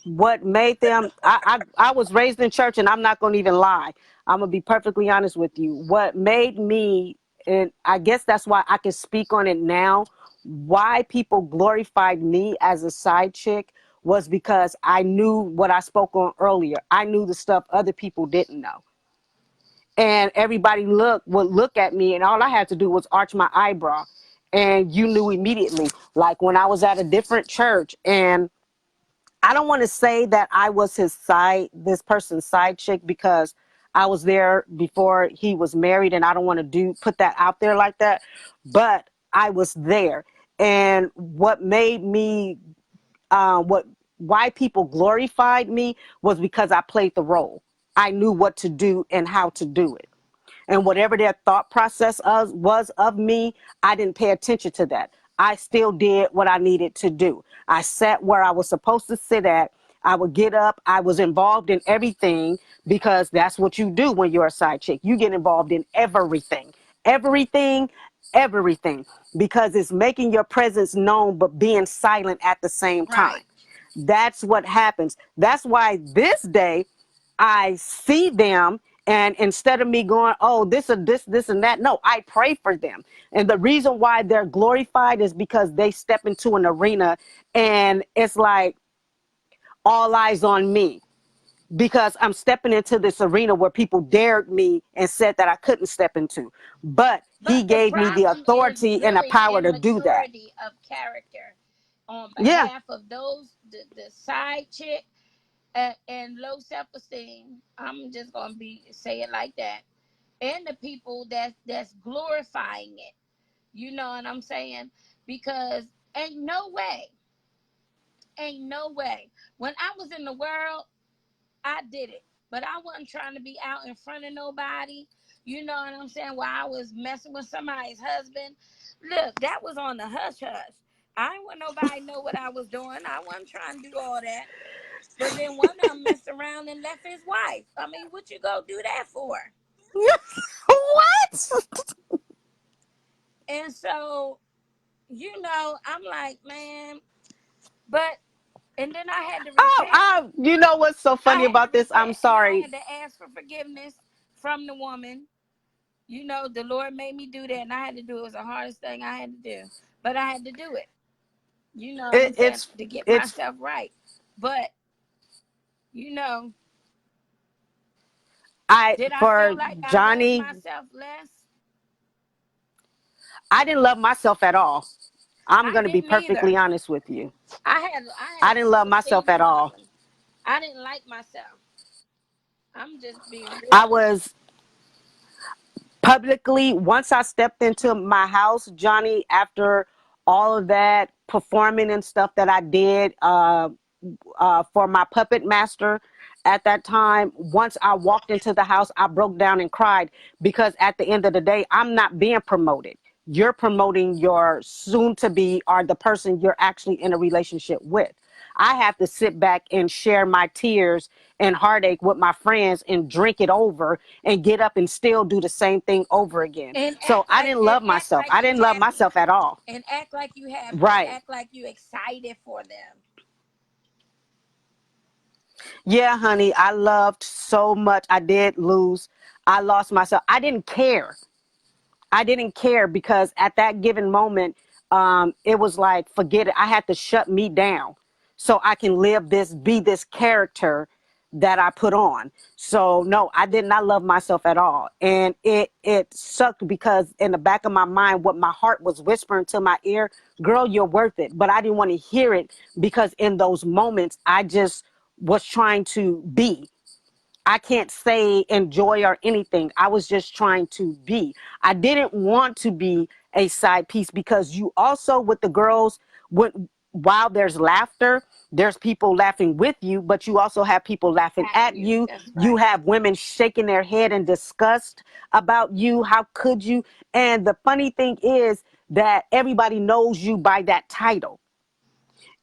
Speaker 3: what made them? I was raised in church, and I'm not going to even lie. I'm gonna be perfectly honest with you. What made me, and I guess that's why I can speak on it now. Why people glorified me as a side chick was because I knew what I spoke on earlier. I knew the stuff other people didn't know, and everybody would look at me, and all I had to do was arch my eyebrow, and you knew immediately. Like when I was at a different church, and I don't want to say that I was this person's side chick, because I was there before he was married, and I don't want to put that out there like that, but I was there. And what made me what why people glorified me was because I played the role. I knew what to do and how to do it. And whatever their thought process was of me, I didn't pay attention to that. I still did what I needed to do. I sat where I was supposed to sit at. I would get up. I was involved in everything because that's what you do when you're a side chick. You get involved in everything, everything, everything, because it's making your presence known, but being silent at the same time.
Speaker 2: Right.
Speaker 3: That's what happens. That's why this day I see them, and instead of me going, oh, this and that, no, I pray for them. And the reason why they're glorified is because they step into an arena and it's like all eyes on me, because I'm stepping into this arena where people dared me and said that I couldn't step into. But he
Speaker 2: But the
Speaker 3: gave me the
Speaker 2: problem is
Speaker 3: authority and the
Speaker 2: really
Speaker 3: power to do that.
Speaker 2: immaturity of character on
Speaker 3: Yeah.
Speaker 2: behalf of those the side chick and low self esteem. I'm just gonna be say it like that. And the people that's glorifying it. You know what I'm saying? Because ain't no way, ain't no way. When I was in the world, I did it. But I wasn't trying to be out in front of nobody. You know what I'm saying? While I was messing with somebody's husband. Look, that was on the hush hush. I didn't want nobody to know what I was doing. I wasn't trying to do all that. But then one of them messed around and left his wife. I mean, what you go do that for?
Speaker 3: What?
Speaker 2: And so, I'm like, man, but and then I had to
Speaker 3: Oh,
Speaker 2: repent.
Speaker 3: you know what's so
Speaker 2: I
Speaker 3: funny
Speaker 2: had to
Speaker 3: about this? I'm
Speaker 2: repent and I
Speaker 3: sorry.
Speaker 2: had to ask for forgiveness from the woman. The Lord made me do that, and I had to do it. It was the hardest thing I had to do, but I had to do it. You know what I'm
Speaker 3: It,
Speaker 2: saying?
Speaker 3: it's
Speaker 2: To get
Speaker 3: it's
Speaker 2: myself right. But, you know,
Speaker 3: I
Speaker 2: did I
Speaker 3: for
Speaker 2: feel like I loved
Speaker 3: Johnny.
Speaker 2: myself less?
Speaker 3: I didn't love myself at all. I'm
Speaker 2: I
Speaker 3: gonna be
Speaker 2: didn't either.
Speaker 3: perfectly honest with you.
Speaker 2: I
Speaker 3: I
Speaker 2: had
Speaker 3: didn't love myself
Speaker 2: self-esteem
Speaker 3: at all.
Speaker 2: problems. I didn't like myself. I'm just being
Speaker 3: I
Speaker 2: real.
Speaker 3: was publicly, once I stepped into my house, Johnny, after all of that performing and stuff that I did for my puppet master at that time, once I walked into the house, I broke down and cried, because at the end of the day, I'm not being promoted. You're promoting your soon to be, or the person you're actually in a relationship with. I have to sit back and share my tears and heartache with my friends and drink it over and get up and still do the same thing over again.
Speaker 2: And
Speaker 3: So I didn't
Speaker 2: and
Speaker 3: love
Speaker 2: act
Speaker 3: myself.
Speaker 2: like
Speaker 3: I
Speaker 2: you
Speaker 3: didn't love
Speaker 2: happy.
Speaker 3: myself at all.
Speaker 2: And act like you happy.
Speaker 3: Right.
Speaker 2: Act like you excited for them.
Speaker 3: Yeah, honey, I loved so much. I did lose. I lost myself. I didn't care. I didn't care because at that given moment, it was like, forget it. I had to shut me down so I can live this, be this character that I put on. So no, I did not love myself at all. And it sucked because in the back of my mind, what my heart was whispering to my ear, girl, you're worth it. But I didn't want to hear it because in those moments, I just was trying to be. I can't say enjoy or anything. I was just trying to be. I didn't want to be a side piece because you also, with the girls, while there's laughter, there's people laughing with you, but you also have people laughing
Speaker 2: At
Speaker 3: at
Speaker 2: you.
Speaker 3: you.
Speaker 2: That's
Speaker 3: You
Speaker 2: right.
Speaker 3: have women shaking their head in disgust about you. How could you? And the funny thing is that everybody knows you by that title.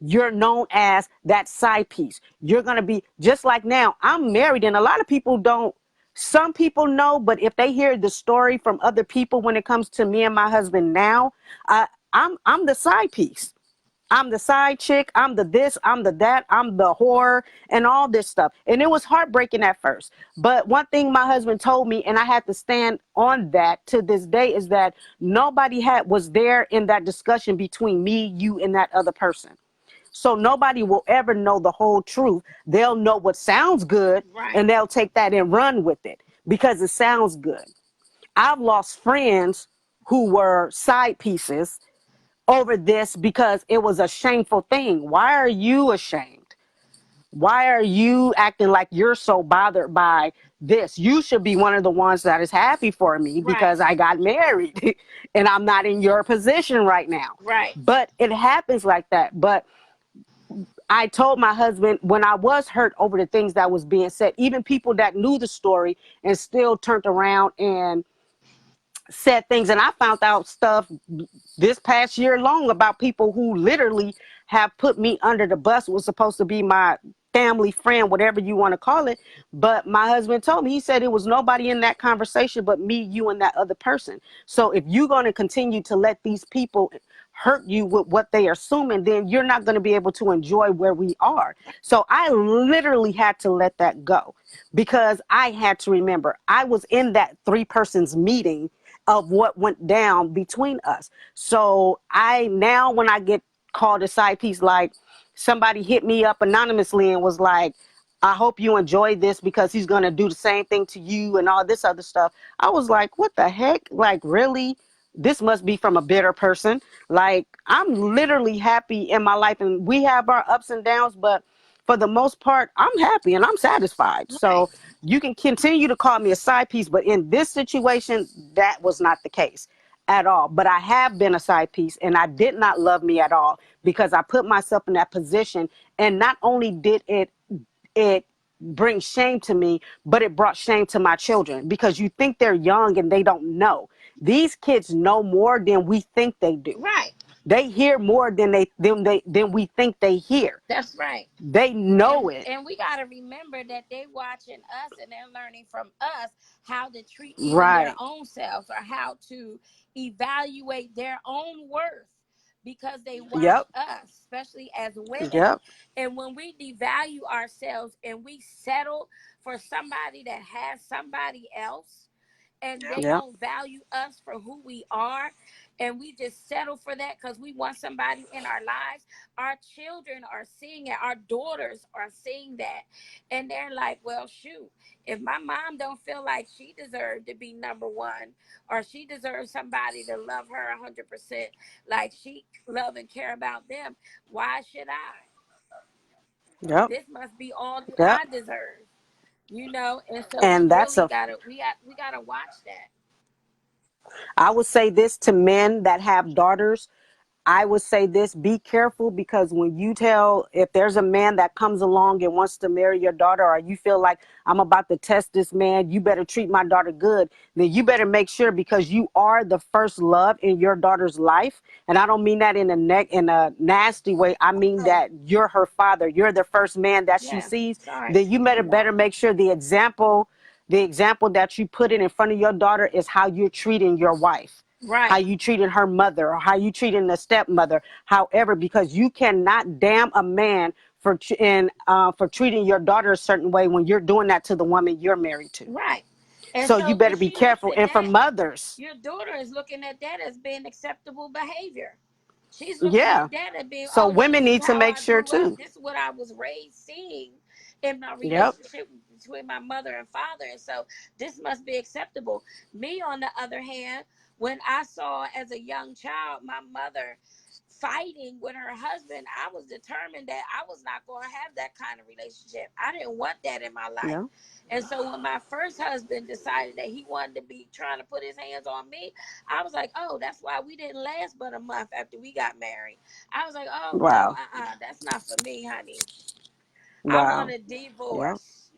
Speaker 3: You're known as that side piece. You're going to be just like now. I'm married, and a lot of people don't. Some people know, but if they hear the story from other people when it comes to me and my husband now, I'm the side piece. I'm the side chick. I'm the this. I'm the that. I'm the whore and all this stuff. And it was heartbreaking at first. But one thing my husband told me, and I had to stand on that to this day, is that nobody was there in that discussion between me, you, and that other person. So nobody will ever know the whole truth. They'll know what sounds good
Speaker 2: Right.
Speaker 3: and they'll take that and run with it because it sounds good. I've lost friends who were side pieces over this because it was a shameful thing. Why are you ashamed? Why are you acting like you're so bothered by this? You should be one of the ones that is happy for me
Speaker 2: Right.
Speaker 3: because I got married and I'm not in your position right now.
Speaker 2: Right.
Speaker 3: But it happens like that. But I told my husband when I was hurt over the things that was being said, even people that knew the story and still turned around and said things. And I found out stuff this past year long about people who literally have put me under the bus. Was supposed to be my family friend, whatever you want to call it. But my husband told me, he said it was nobody in that conversation but me, you, and that other person. So if you're going to continue to let these people hurt you with what they are assuming, then you're not going to be able to enjoy where we are. So I literally had to let that go because I had to remember I was in that three persons meeting of what went down between us. So I now when I get called a side piece, like somebody hit me up anonymously and was like, I hope you enjoy this because he's going to do the same thing to you and all this other stuff. I was like, what the heck? Like, really? This must be from a bitter person. Like, I'm literally happy in my life and we have our ups and downs, but for the most part, I'm happy and I'm satisfied.
Speaker 2: Right.
Speaker 3: So you can continue to call me a side piece, but in this situation, that was not the case at all. But I have been a side piece and I did not love me at all because I put myself in that position. And not only did it bring shame to me, but it brought shame to my children because you think they're young and they don't know. These kids know more than we think they do.
Speaker 2: Right.
Speaker 3: They hear more than we think they hear.
Speaker 2: That's right.
Speaker 3: They know it.
Speaker 2: And we got to remember that they watching us and they're learning from us how to treat even their
Speaker 3: Right.
Speaker 2: own selves or how to evaluate their own worth because they watch
Speaker 3: Yep.
Speaker 2: us, especially as women.
Speaker 3: Yep.
Speaker 2: And when we devalue ourselves and we settle for somebody that has somebody else and they
Speaker 3: Yep.
Speaker 2: don't value us for who we are and we just settle for that because we want somebody in our lives, our children are seeing it, our daughters are seeing that, and they're like, well, shoot, if my mom don't feel like she deserved to be number one or she deserves somebody to love her 100% like she love and care about them, why should I?
Speaker 3: Yep.
Speaker 2: This must be all that
Speaker 3: Yep.
Speaker 2: I deserve, and so we
Speaker 3: And that's
Speaker 2: really
Speaker 3: a
Speaker 2: gotta we gotta watch that.
Speaker 3: I would say this to men that have daughters. I would say this, be careful because when you tell, if there's a man that comes along and wants to marry your daughter, or you feel like I'm about to test this man, you better treat my daughter good, then you better make sure because you are the first love in your daughter's life. And I don't mean that in a nasty way. I mean
Speaker 2: Oh,
Speaker 3: that you're her father. You're the first man that she
Speaker 2: yeah.
Speaker 3: sees.
Speaker 2: Sorry.
Speaker 3: Then you better make sure the example that you put in front of your daughter is how you're treating your wife, how
Speaker 2: Right.
Speaker 3: you treating her mother, or how you treating the stepmother, however, because you cannot damn a man for treating your daughter a certain way when you're doing that to the woman you're married to.
Speaker 2: Right. And
Speaker 3: So you
Speaker 2: so when
Speaker 3: better be
Speaker 2: she looks
Speaker 3: careful.
Speaker 2: at
Speaker 3: And for
Speaker 2: that,
Speaker 3: mothers,
Speaker 2: your daughter is looking at that as being acceptable behavior. She's looking
Speaker 3: yeah.
Speaker 2: at that as being,
Speaker 3: So
Speaker 2: oh, well,
Speaker 3: women
Speaker 2: this is
Speaker 3: need to
Speaker 2: how
Speaker 3: make
Speaker 2: I
Speaker 3: sure
Speaker 2: grew up.
Speaker 3: too.
Speaker 2: This is what I was raised seeing in my
Speaker 3: Yep.
Speaker 2: relationship between my mother and father. And so this must be acceptable. Me, on the other hand, when I saw as a young child my mother fighting with her husband, I was determined that I was not going to have that kind of relationship. I didn't want that in my life.
Speaker 3: Yeah.
Speaker 2: And so when my first husband decided that he wanted to be trying to put his hands on me, I was like, oh, that's why we didn't last but a month after we got married. I was like, oh, no,
Speaker 3: Wow.
Speaker 2: that's not for me, honey. I want
Speaker 3: Wow.
Speaker 2: a
Speaker 3: Yep.
Speaker 2: divorce.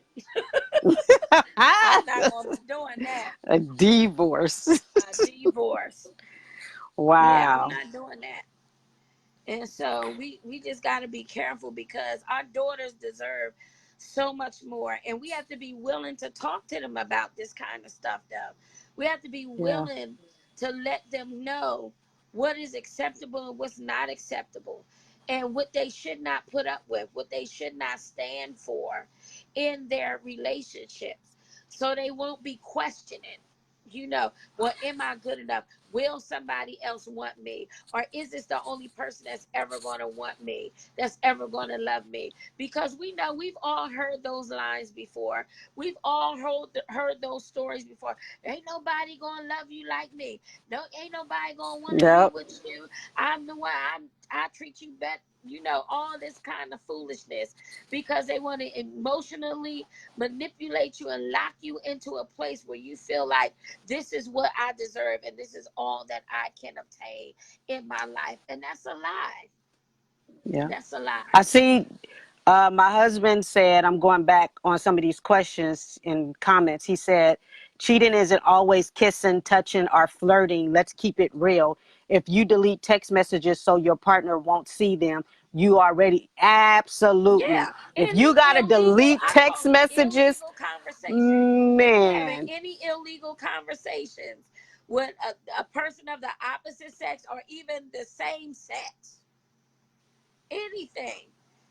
Speaker 2: I'm not going to be doing that.
Speaker 3: A divorce.
Speaker 2: A divorce. Yeah, I'm
Speaker 3: Wow.
Speaker 2: not doing that. And so we just got to be careful because our daughters deserve so much more. And we have to be willing to talk to them about this kind of stuff, though. We have to be
Speaker 3: Yeah.
Speaker 2: willing to let them know what is acceptable and what's not acceptable, and what they should not put up with, what they should not stand for in their relationships. So they won't be questioning, well, am I good enough? Will somebody else want me? Or is this the only person that's ever going to want me, that's ever going to love me? Because we know we've all heard those lines before. We've all heard those stories before. Ain't nobody going to love you like me. No, ain't nobody going to want to be
Speaker 3: Yep.
Speaker 2: with you. I'm the one. I treat you better. All this kind of foolishness because they want to emotionally manipulate you and lock you into a place where you feel like this is what I deserve and this is all that I can obtain in my life. And that's a lie.
Speaker 3: Yeah.
Speaker 2: That's a lot.
Speaker 3: I see. My husband said, I'm going back on some of these questions and comments. He said, cheating isn't always kissing, touching, or flirting. Let's keep it real. If you delete text messages so your partner won't see them, you already absolutely.
Speaker 2: Yeah,
Speaker 3: If you got to
Speaker 2: illegal,
Speaker 3: delete
Speaker 2: I
Speaker 3: text
Speaker 2: call them
Speaker 3: messages,
Speaker 2: illegal conversations. Having
Speaker 3: man,
Speaker 2: any illegal conversations with a person of the opposite sex or even the same sex, anything,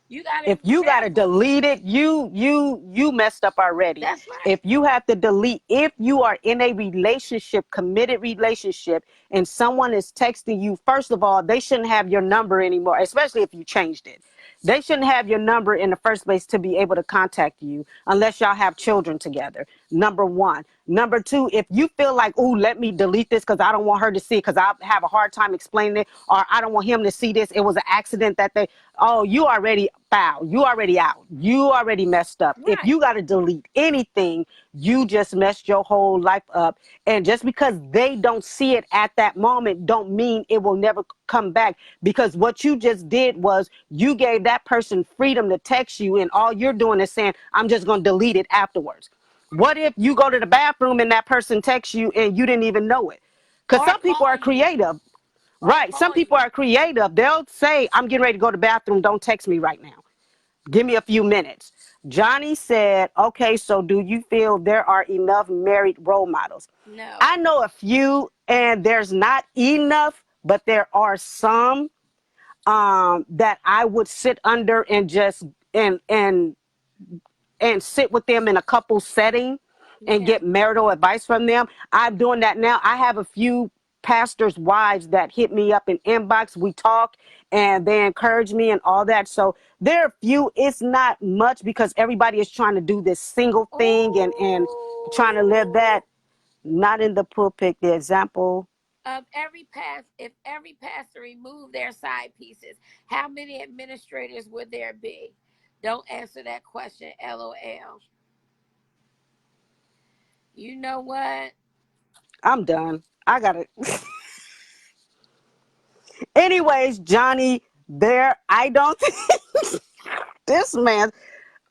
Speaker 2: you got to
Speaker 3: if
Speaker 2: be
Speaker 3: you got to
Speaker 2: careful.
Speaker 3: delete it, you messed up already.
Speaker 2: That's
Speaker 3: If
Speaker 2: right.
Speaker 3: you have to delete, if you are in a relationship, committed relationship, and someone is texting you, first of all, they shouldn't have your number anymore, especially if you changed it. They shouldn't have your number in the first place to be able to contact you unless y'all have children together. Number one. Number two, if you feel like, oh, let me delete this because I don't want her to see it because I have a hard time explaining it, or I don't want him to see this. It was an accident that they, oh, you already foul. You already out. You already messed up. If
Speaker 2: Right.
Speaker 3: you got to delete anything, you just messed your whole life up. And just because they don't see it at that moment don't mean it will never come back, because what you just did was you gave that person freedom to text you, and all you're doing is saying, I'm just going to delete it afterwards. What if you go to the bathroom and that person texts you and you didn't even know it? Because
Speaker 2: Or
Speaker 3: some people
Speaker 2: call
Speaker 3: are
Speaker 2: you.
Speaker 3: creative.
Speaker 2: Or
Speaker 3: Right. Some
Speaker 2: call
Speaker 3: people
Speaker 2: you.
Speaker 3: are creative. They'll say, I'm getting ready to go to the bathroom. Don't text me right now. Give me a few minutes. Johnny said, okay, so do you feel there are enough married role models?
Speaker 2: No.
Speaker 3: I know a few, and there's not enough, but there are some that I would sit under and just and sit with them in a couple setting and
Speaker 2: Yeah.
Speaker 3: get marital advice from them. I'm doing that now. I have a few pastors' wives that hit me up in inbox. We talk and they encourage me and all that. So there are a few. It's not much because everybody is trying to do this single thing and trying to live
Speaker 2: Ooh.
Speaker 3: that. Not in the pulpit. The example.
Speaker 2: If every pastor removed their side pieces, how many administrators would there be? Don't answer that question. LOL. You know what?
Speaker 3: I'm done. I got it. Anyways, Johnny, there. I don't think this man.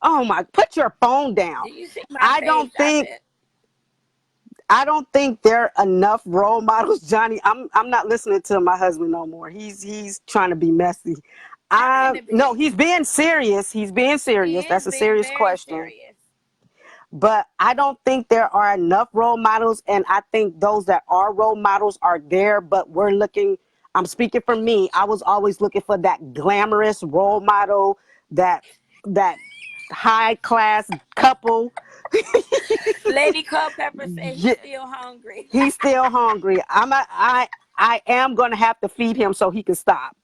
Speaker 3: Oh my! Put your phone down.
Speaker 2: Do you see my
Speaker 3: I
Speaker 2: face?
Speaker 3: don't think I don't think there are enough role models, Johnny. I'm not listening to my husband no more. He's trying to be messy.
Speaker 2: Trying to
Speaker 3: No,
Speaker 2: be.
Speaker 3: he's being serious. He's being
Speaker 2: He
Speaker 3: serious.
Speaker 2: is
Speaker 3: That's a
Speaker 2: being
Speaker 3: serious
Speaker 2: very
Speaker 3: question.
Speaker 2: serious.
Speaker 3: But I don't think there are enough role models, and I think those that are role models are there, but we're looking, I'm speaking for me. I was always looking for that glamorous role model, that high class couple.
Speaker 2: Lady Culpepper said he's
Speaker 3: Yeah,
Speaker 2: still hungry.
Speaker 3: he's still hungry. I am gonna have to feed him so he can stop.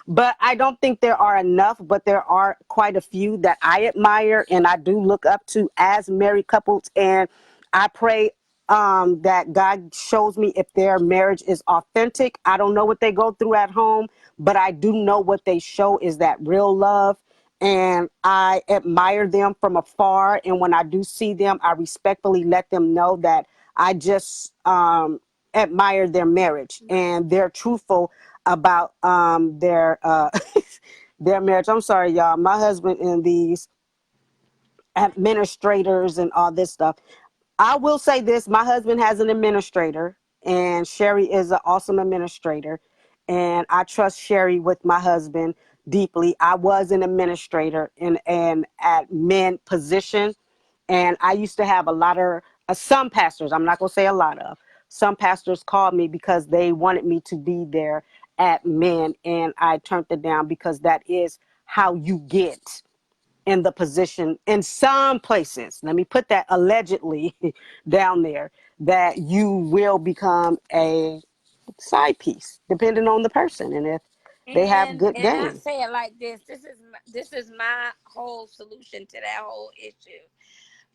Speaker 3: But I don't think there are enough, but there are quite a few that I admire and I do look up to as married couples. And I pray that God shows me if their marriage is authentic. I don't know what they go through at home, but I do know what they show is that real love. And I admire them from afar. And when I do see them, I respectfully let them know that I just admire their marriage
Speaker 2: Right.
Speaker 3: and they're truthful about their their marriage. I'm sorry, y'all. My husband and these administrators and all this stuff. I will say this: my husband has an administrator, and Sherry is an awesome administrator, and I trust Sherry with my husband deeply. I was an administrator in an admin position, and I used to have a lot of some pastors. I'm not gonna say a lot of some pastors called me because they wanted me to be their admin, and I turned it down because that is how you get in the position in some places. Let me put that allegedly down there, that you will become a side piece depending on the person and if they have good
Speaker 2: And I
Speaker 3: game.
Speaker 2: say it like this. This is my whole solution to that whole issue.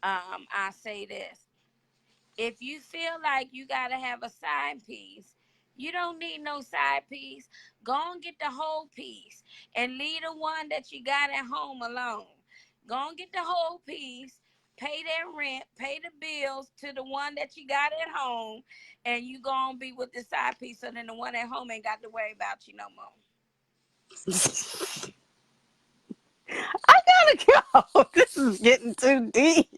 Speaker 2: I say this. If you feel like you got to have a side piece, you don't need no side piece. Go and get the whole piece and leave the one that you got at home alone. Go and get the whole piece, pay their rent, pay the bills to the one that you got at home, and you go and be with the side piece so then the one at home ain't got to worry about you no more.
Speaker 3: I gotta go. This is getting too deep.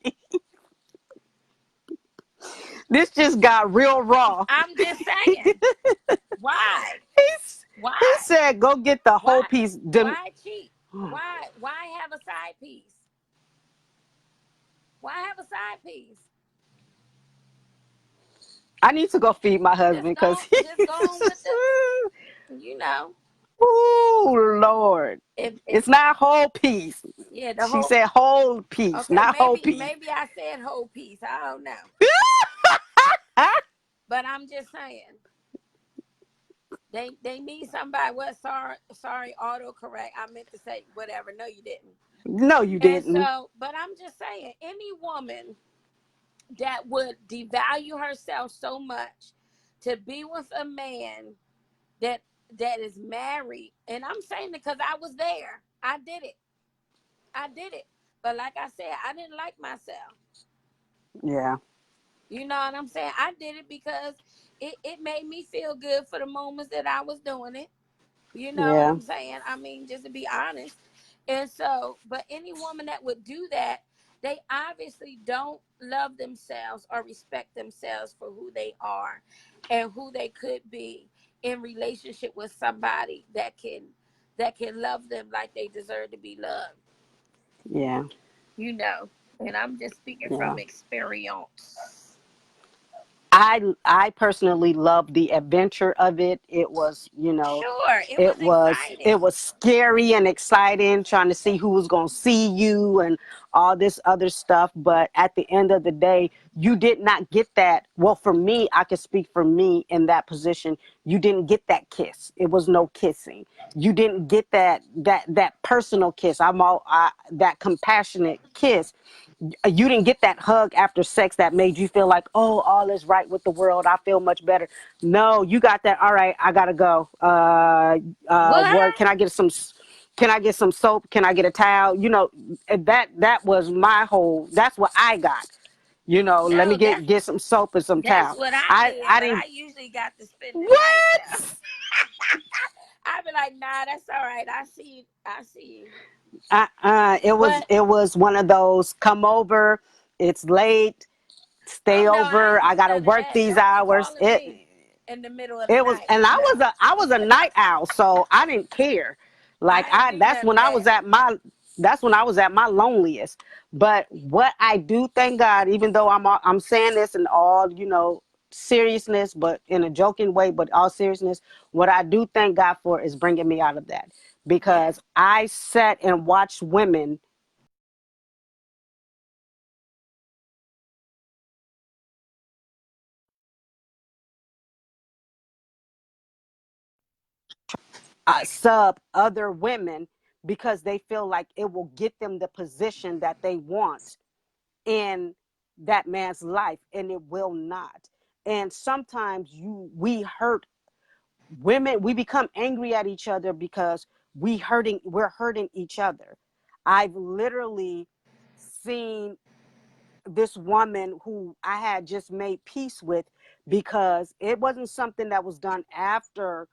Speaker 3: This just got real raw.
Speaker 2: I'm just saying. Why?
Speaker 3: He
Speaker 2: Why?
Speaker 3: said, "Go get the whole
Speaker 2: Why?
Speaker 3: piece."
Speaker 2: Why cheat? Why have a side piece? Why have a side piece?
Speaker 3: I need to go feed my husband because he.
Speaker 2: Just go on with the,
Speaker 3: Oh Lord,
Speaker 2: if
Speaker 3: it's not whole piece.
Speaker 2: yeah, the
Speaker 3: She
Speaker 2: whole.
Speaker 3: said whole piece,
Speaker 2: Okay,
Speaker 3: not whole piece.
Speaker 2: maybe I said whole piece. I don't know, but I'm just saying they need somebody. What? Sorry, autocorrect. I meant to say whatever. No, you didn't.
Speaker 3: No, you
Speaker 2: And
Speaker 3: didn't.
Speaker 2: so, but I'm just saying, any woman that would devalue herself so much to be with a man that is married, and I'm saying it because I was there. I did it. But like I said, I didn't like myself.
Speaker 3: Yeah,
Speaker 2: You know what I'm saying? I did it because it made me feel good for the moments that I was doing it. You know what
Speaker 3: yeah,
Speaker 2: I'm saying? I mean, just to be honest. And so, but any woman that would do that, they obviously don't love themselves or respect themselves for who they are and who they could be in relationship with somebody that can love them like they deserve to be loved.
Speaker 3: yeah,
Speaker 2: You know. And I'm just speaking
Speaker 3: yeah.
Speaker 2: from experience.
Speaker 3: I personally loved the adventure of it. It was,
Speaker 2: Sure, it was
Speaker 3: it
Speaker 2: exciting.
Speaker 3: was scary and exciting trying to see who was going to see you and all this other stuff, but at the end of the day, you did not get that. Well, for me, I could speak for me in that position. You didn't get that kiss. It was no kissing. You didn't get that personal kiss. That compassionate kiss. You didn't get that hug after sex that made you feel like, oh, all is right with the world. I feel much better. No, you got that. All right, I gotta go. What
Speaker 2: What?
Speaker 3: can I get some? Can I get some soap? Can I get a towel? That was my whole. That's what I got. Let me
Speaker 2: No,
Speaker 3: get some soap and some
Speaker 2: that's
Speaker 3: towel.
Speaker 2: what I
Speaker 3: I
Speaker 2: did,
Speaker 3: I
Speaker 2: but
Speaker 3: didn't.
Speaker 2: I usually got to spend the night though.
Speaker 3: What?
Speaker 2: I'd be like, nah, that's all right. I see you. I see you.
Speaker 3: It was
Speaker 2: But
Speaker 3: it was one of those. Come over. It's late.
Speaker 2: oh
Speaker 3: Stay
Speaker 2: no, I
Speaker 3: over.
Speaker 2: ain't
Speaker 3: I
Speaker 2: do
Speaker 3: gotta
Speaker 2: none of
Speaker 3: work
Speaker 2: that.
Speaker 3: these
Speaker 2: Don't be
Speaker 3: hours.
Speaker 2: calling me in the middle of the
Speaker 3: It was,
Speaker 2: night.
Speaker 3: and
Speaker 2: No,
Speaker 3: I was a night owl, so I didn't care. Like
Speaker 2: I ain't do
Speaker 3: that's
Speaker 2: none
Speaker 3: when
Speaker 2: of
Speaker 3: I was
Speaker 2: that.
Speaker 3: at my loneliest. But what I do, thank God, even though I'm saying this in all seriousness, but in a joking way, but all seriousness, what I do thank God for is bringing me out of that,
Speaker 2: Yeah,
Speaker 3: because I sat and watched women sub other women because they feel like it will get them the position that they want in that man's life, and it will not. And sometimes we hurt women. We become angry at each other because we're hurting each other. I've literally seen this woman who I had just made peace with, because it wasn't something that was done after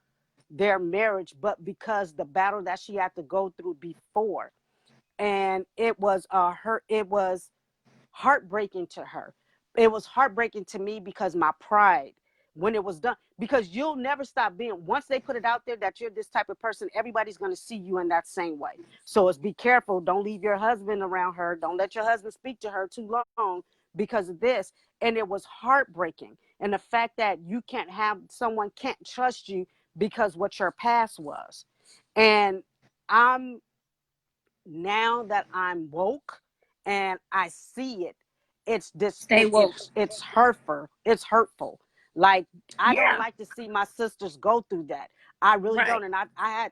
Speaker 3: their marriage, but because the battle that she had to go through before. And it was heartbreaking to her. It was heartbreaking to me because my pride, when it was done, because you'll never stop being, once they put it out there that you're this type of person, everybody's going to see you in that same way. So it's be careful. Don't leave your husband around her. Don't let your husband speak to her too long because of this. And it was heartbreaking. And the fact that you can't have someone can't trust you because what your past was. And I'm now that I'm woke and I see it,
Speaker 2: stay woke.
Speaker 3: it's hurtful. It's hurtful. Like, I don't
Speaker 2: Yeah,
Speaker 3: like to see my sisters go through that. I really
Speaker 2: right,
Speaker 3: don't. And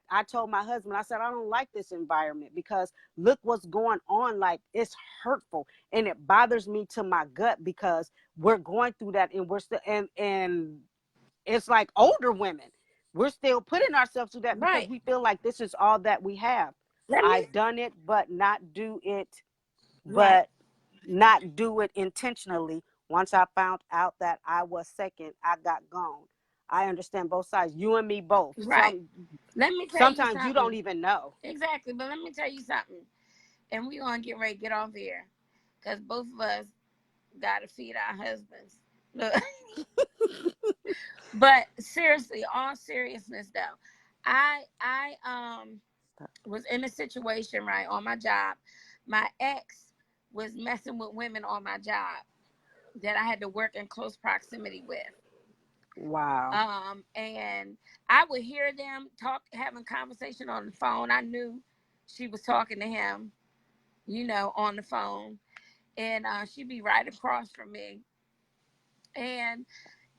Speaker 3: I told my husband, I said, I don't like this environment because look what's going on. Like, it's hurtful and it bothers me to my gut because we're going through that, and we're still and it's like older women. We're still putting ourselves through that because
Speaker 2: right.
Speaker 3: we feel like this is all that we have.
Speaker 2: Let me
Speaker 3: I've done it,
Speaker 2: right.
Speaker 3: but not do it intentionally. Once I found out that I was second, I got gone. I understand both sides. You and me both.
Speaker 2: Right. Let me tell you
Speaker 3: Sometimes you don't
Speaker 2: something.
Speaker 3: even know.
Speaker 2: Exactly. But let me tell you something. And we're going to get ready to get off here. Because both of us got to feed our husbands. Look. But seriously, all seriousness though, I was in a situation, right, on my job. My ex was messing with women on my job that I had to work in close proximity with.
Speaker 3: Wow.
Speaker 2: And I would hear them having conversation on the phone. I knew she was talking to him, on the phone, and she'd be right across from me. And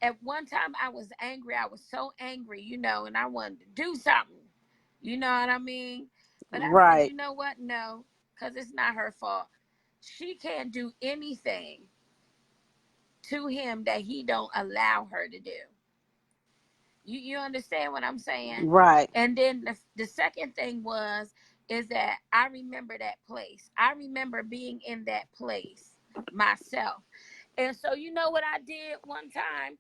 Speaker 2: at one time I was angry. I was so angry, and I wanted to do something. You know what I mean? But I said,
Speaker 3: Right.
Speaker 2: you know what? No, because it's not her fault. She can't do anything to him that he don't allow her to do. You understand what I'm saying?
Speaker 3: Right.
Speaker 2: And then the second thing is that I remember that place. I remember being in that place myself. And so you know what I did one time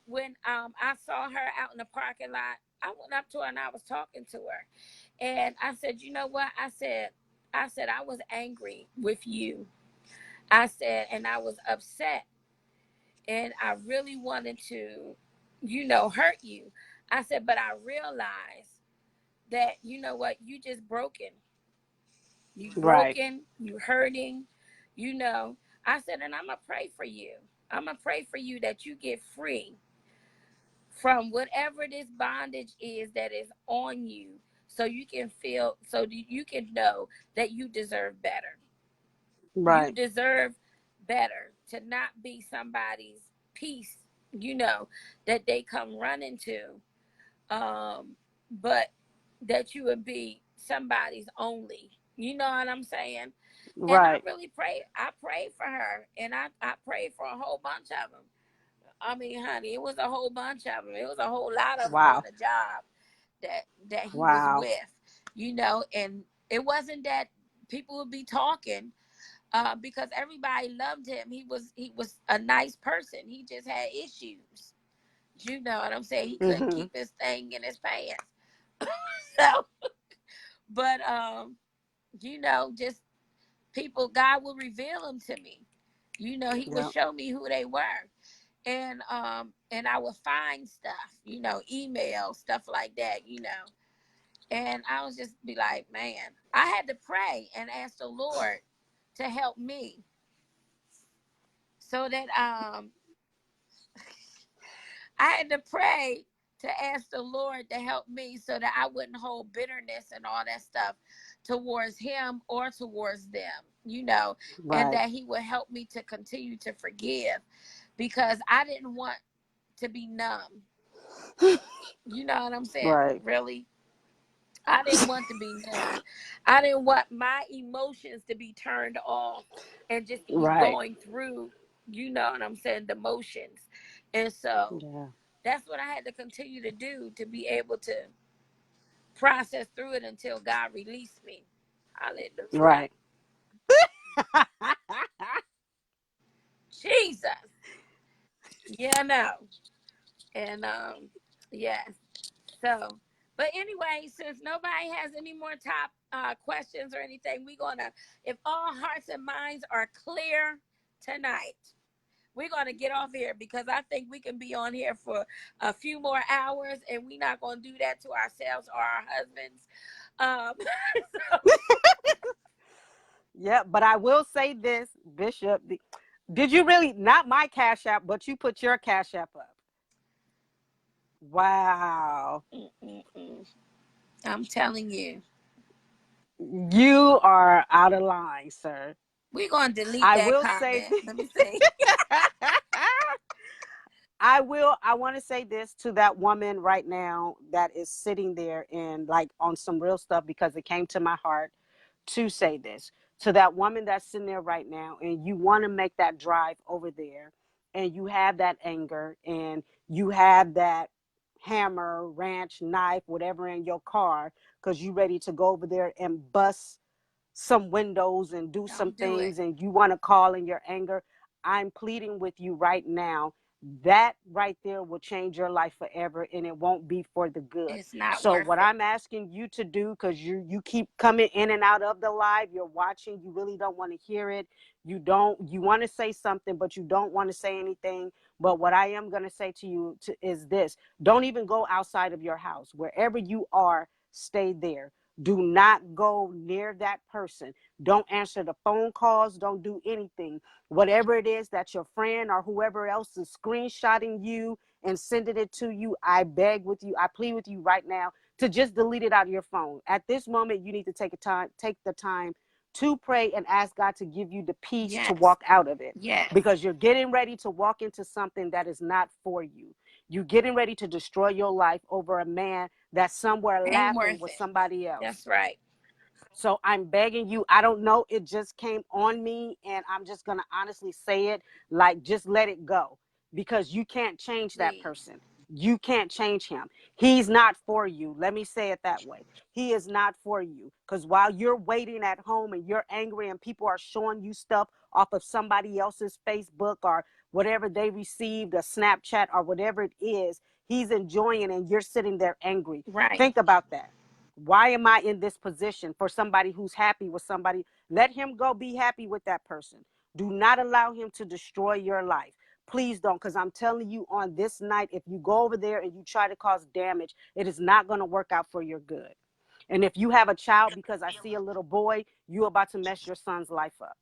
Speaker 2: when I saw her out in the parking lot. I went up to her and I was talking to her. And I said, you know what? I said I was angry with you. I said, and I was upset and I really wanted to, hurt you. I said, but I realized that, you know what, you just broken. You
Speaker 3: Right.
Speaker 2: broken, you hurting, you know. I said, and I'm gonna pray for you. I'm gonna pray for you that you get free from whatever this bondage is that is on you, so you can feel, so that you can know that you deserve better. You
Speaker 3: Right.
Speaker 2: deserve better, to not be somebody's piece, that they come running to, but that you would be somebody's only. You know what I'm saying? And I
Speaker 3: Right.
Speaker 2: really pray. I prayed for her, and I prayed for a whole bunch of them. I mean, honey, it was a whole bunch of them. It was a whole lot of them on
Speaker 3: Wow.
Speaker 2: the job that he was
Speaker 3: Wow.
Speaker 2: with, and it wasn't that people would be talking, because everybody loved him. He was a nice person. He just had issues. You know what I'm saying? He couldn't
Speaker 3: Hmm.
Speaker 2: keep his thing in his pants. So, but just people, God will reveal them to me. He would
Speaker 3: Yep.
Speaker 2: show me who they were. And I would find stuff, email, stuff like that. And I was just be like, man, I had to pray and ask the Lord to help me, so that I had to pray to ask the Lord to help me so that I wouldn't hold bitterness and all that stuff towards him or towards them, and
Speaker 3: Right.
Speaker 2: that he would help me to continue to forgive, because I didn't want to be numb. You know what I'm saying?
Speaker 3: Right.
Speaker 2: Really? I didn't want to be numb. I didn't want my emotions to be turned off and just keep
Speaker 3: Right.
Speaker 2: going through, what I'm saying, the motions. And so
Speaker 3: Yeah.
Speaker 2: that's what I had to continue to do to be able to process through it until God released me. Hallelujah.
Speaker 3: Right.
Speaker 2: Jesus. Yeah, no. And yes. So, but anyway, since nobody has any more top questions or anything, we're gonna, if all hearts and minds are clear tonight, we're gonna get off here, because I think we can be on here for a few more hours, and we're not gonna do that to ourselves or our husbands. Um, so,
Speaker 3: Yeah, but I will say this, Bishop. Did you really, not my Cash App, but you put your Cash App up? Wow.
Speaker 2: I'm telling you,
Speaker 3: You are out of line, sir.
Speaker 2: we're gonna delete
Speaker 3: I
Speaker 2: that
Speaker 3: will say
Speaker 2: comment.
Speaker 3: this.
Speaker 2: Let me see.
Speaker 3: I want to say this to that woman right now that is sitting there and like on some real stuff, because it came to my heart to say this to that woman that's sitting there right now, and you want to make that drive over there, and you have that anger, and you have that hammer, wrench, knife, whatever in your car, because you ready to go over there and bust some windows and do some
Speaker 2: Don't do it.
Speaker 3: things, and you want to call in your anger. I'm pleading with you right now that right there will change your life forever, and it won't be for the good.
Speaker 2: It's not
Speaker 3: So
Speaker 2: worth
Speaker 3: what
Speaker 2: it.
Speaker 3: I'm asking you to do, because you keep coming in and out of the live, you're watching, you really don't want to hear it, you want to say something but you don't want to say anything. But what I am going to say to you is this: don't even go outside of your house. Wherever you are, stay there. Do not go near that person. Don't answer the phone calls. Don't do anything. Whatever it is that your friend or whoever else is screenshotting you and sending it to you, I beg with you, I plead with you right now to just delete it out of your phone. At this moment, you need to take the time to pray and ask God to give you the peace to
Speaker 2: Yes.
Speaker 3: walk out of it,
Speaker 2: Yes.
Speaker 3: because you're getting ready to walk into something that is not for you. You're getting ready to destroy your life over a man that's somewhere
Speaker 2: Ain't
Speaker 3: laughing
Speaker 2: worth
Speaker 3: with
Speaker 2: it.
Speaker 3: somebody else.
Speaker 2: That's right.
Speaker 3: So I'm begging you. I don't know. It just came on me, and I'm just going to honestly say it, like, just let it go, because you can't change that
Speaker 2: Please.
Speaker 3: person. You can't change him. He's not for you. Let me say it that way. He is not for you, because while you're waiting at home and you're angry and people are showing you stuff off of somebody else's Facebook or whatever they received, a Snapchat or whatever it is, he's enjoying it and you're sitting there angry.
Speaker 2: Right.
Speaker 3: Think about that. Why am I in this position for somebody who's happy with somebody? Let him go be happy with that person. Do not allow him to destroy your life. Please don't, because I'm telling you, on this night, if you go over there and you try to cause damage, it is not going to work out for your good. And if you have a child, because I see a little boy, you're about to mess your son's life up.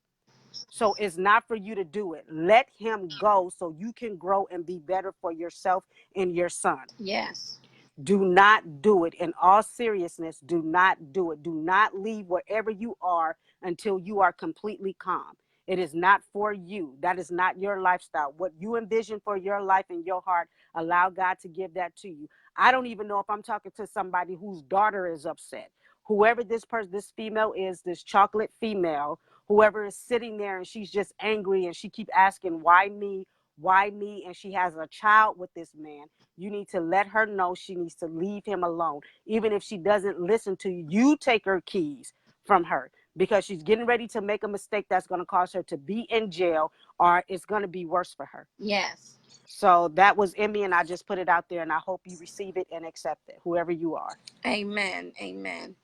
Speaker 3: So it's not for you to do it. Let him go so you can grow and be better for yourself and your son.
Speaker 2: Yes.
Speaker 3: Do not do it. In all seriousness, do not do it. Do not leave wherever you are until you are completely calm. It is not for you. That is not your lifestyle. What you envision for your life and your heart, allow God to give that to you. I don't even know if I'm talking to somebody whose daughter is upset. Whoever this person, this female is, this chocolate female, whoever is sitting there and she's just angry and she keep asking, why me? Why me? And she has a child with this man. You need to let her know she needs to leave him alone. Even if she doesn't listen to you, you take her keys from her, because she's getting ready to make a mistake that's going to cause her to be in jail, or it's going to be worse for her.
Speaker 2: Yes.
Speaker 3: So that was in me, and I just put it out there, and I hope you receive it and accept it, whoever you are.
Speaker 2: Amen. Amen.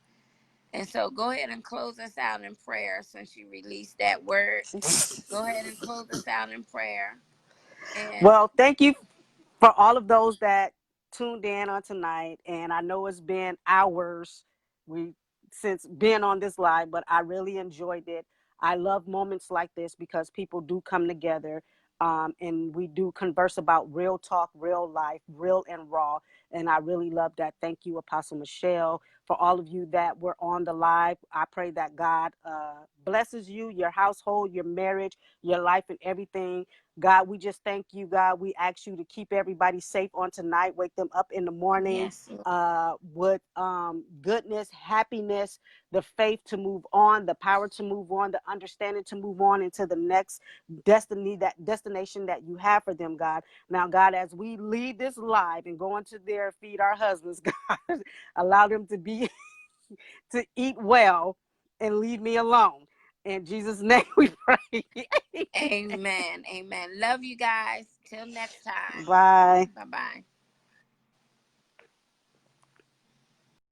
Speaker 2: And so go ahead and close us out in prayer since you released that word. Go ahead and close us out in prayer. And
Speaker 3: Well, thank you for all of those that tuned in on tonight. And I know it's been hours we since being on this live, but I really enjoyed it. I love moments like this because people do come together, and we do converse about real talk, real life, real and raw. And I really love that. Thank you, Apostle Michelle. For all of you that were on the live, I pray that God blesses you, your household, your marriage, your life, and everything. God, we just thank you, God. We ask you to keep everybody safe on tonight. Wake them up in the morning
Speaker 2: yes, Lord.
Speaker 3: with goodness, happiness, the faith to move on, the power to move on, the understanding to move on into the next destination that you have for them, God. Now, God, as we leave this live and go into there, feed our husbands, God, allow them to be to eat well and leave me alone. In Jesus' name we pray.
Speaker 2: Amen. Amen. Love you guys. Till next time.
Speaker 3: Bye.
Speaker 2: Bye bye.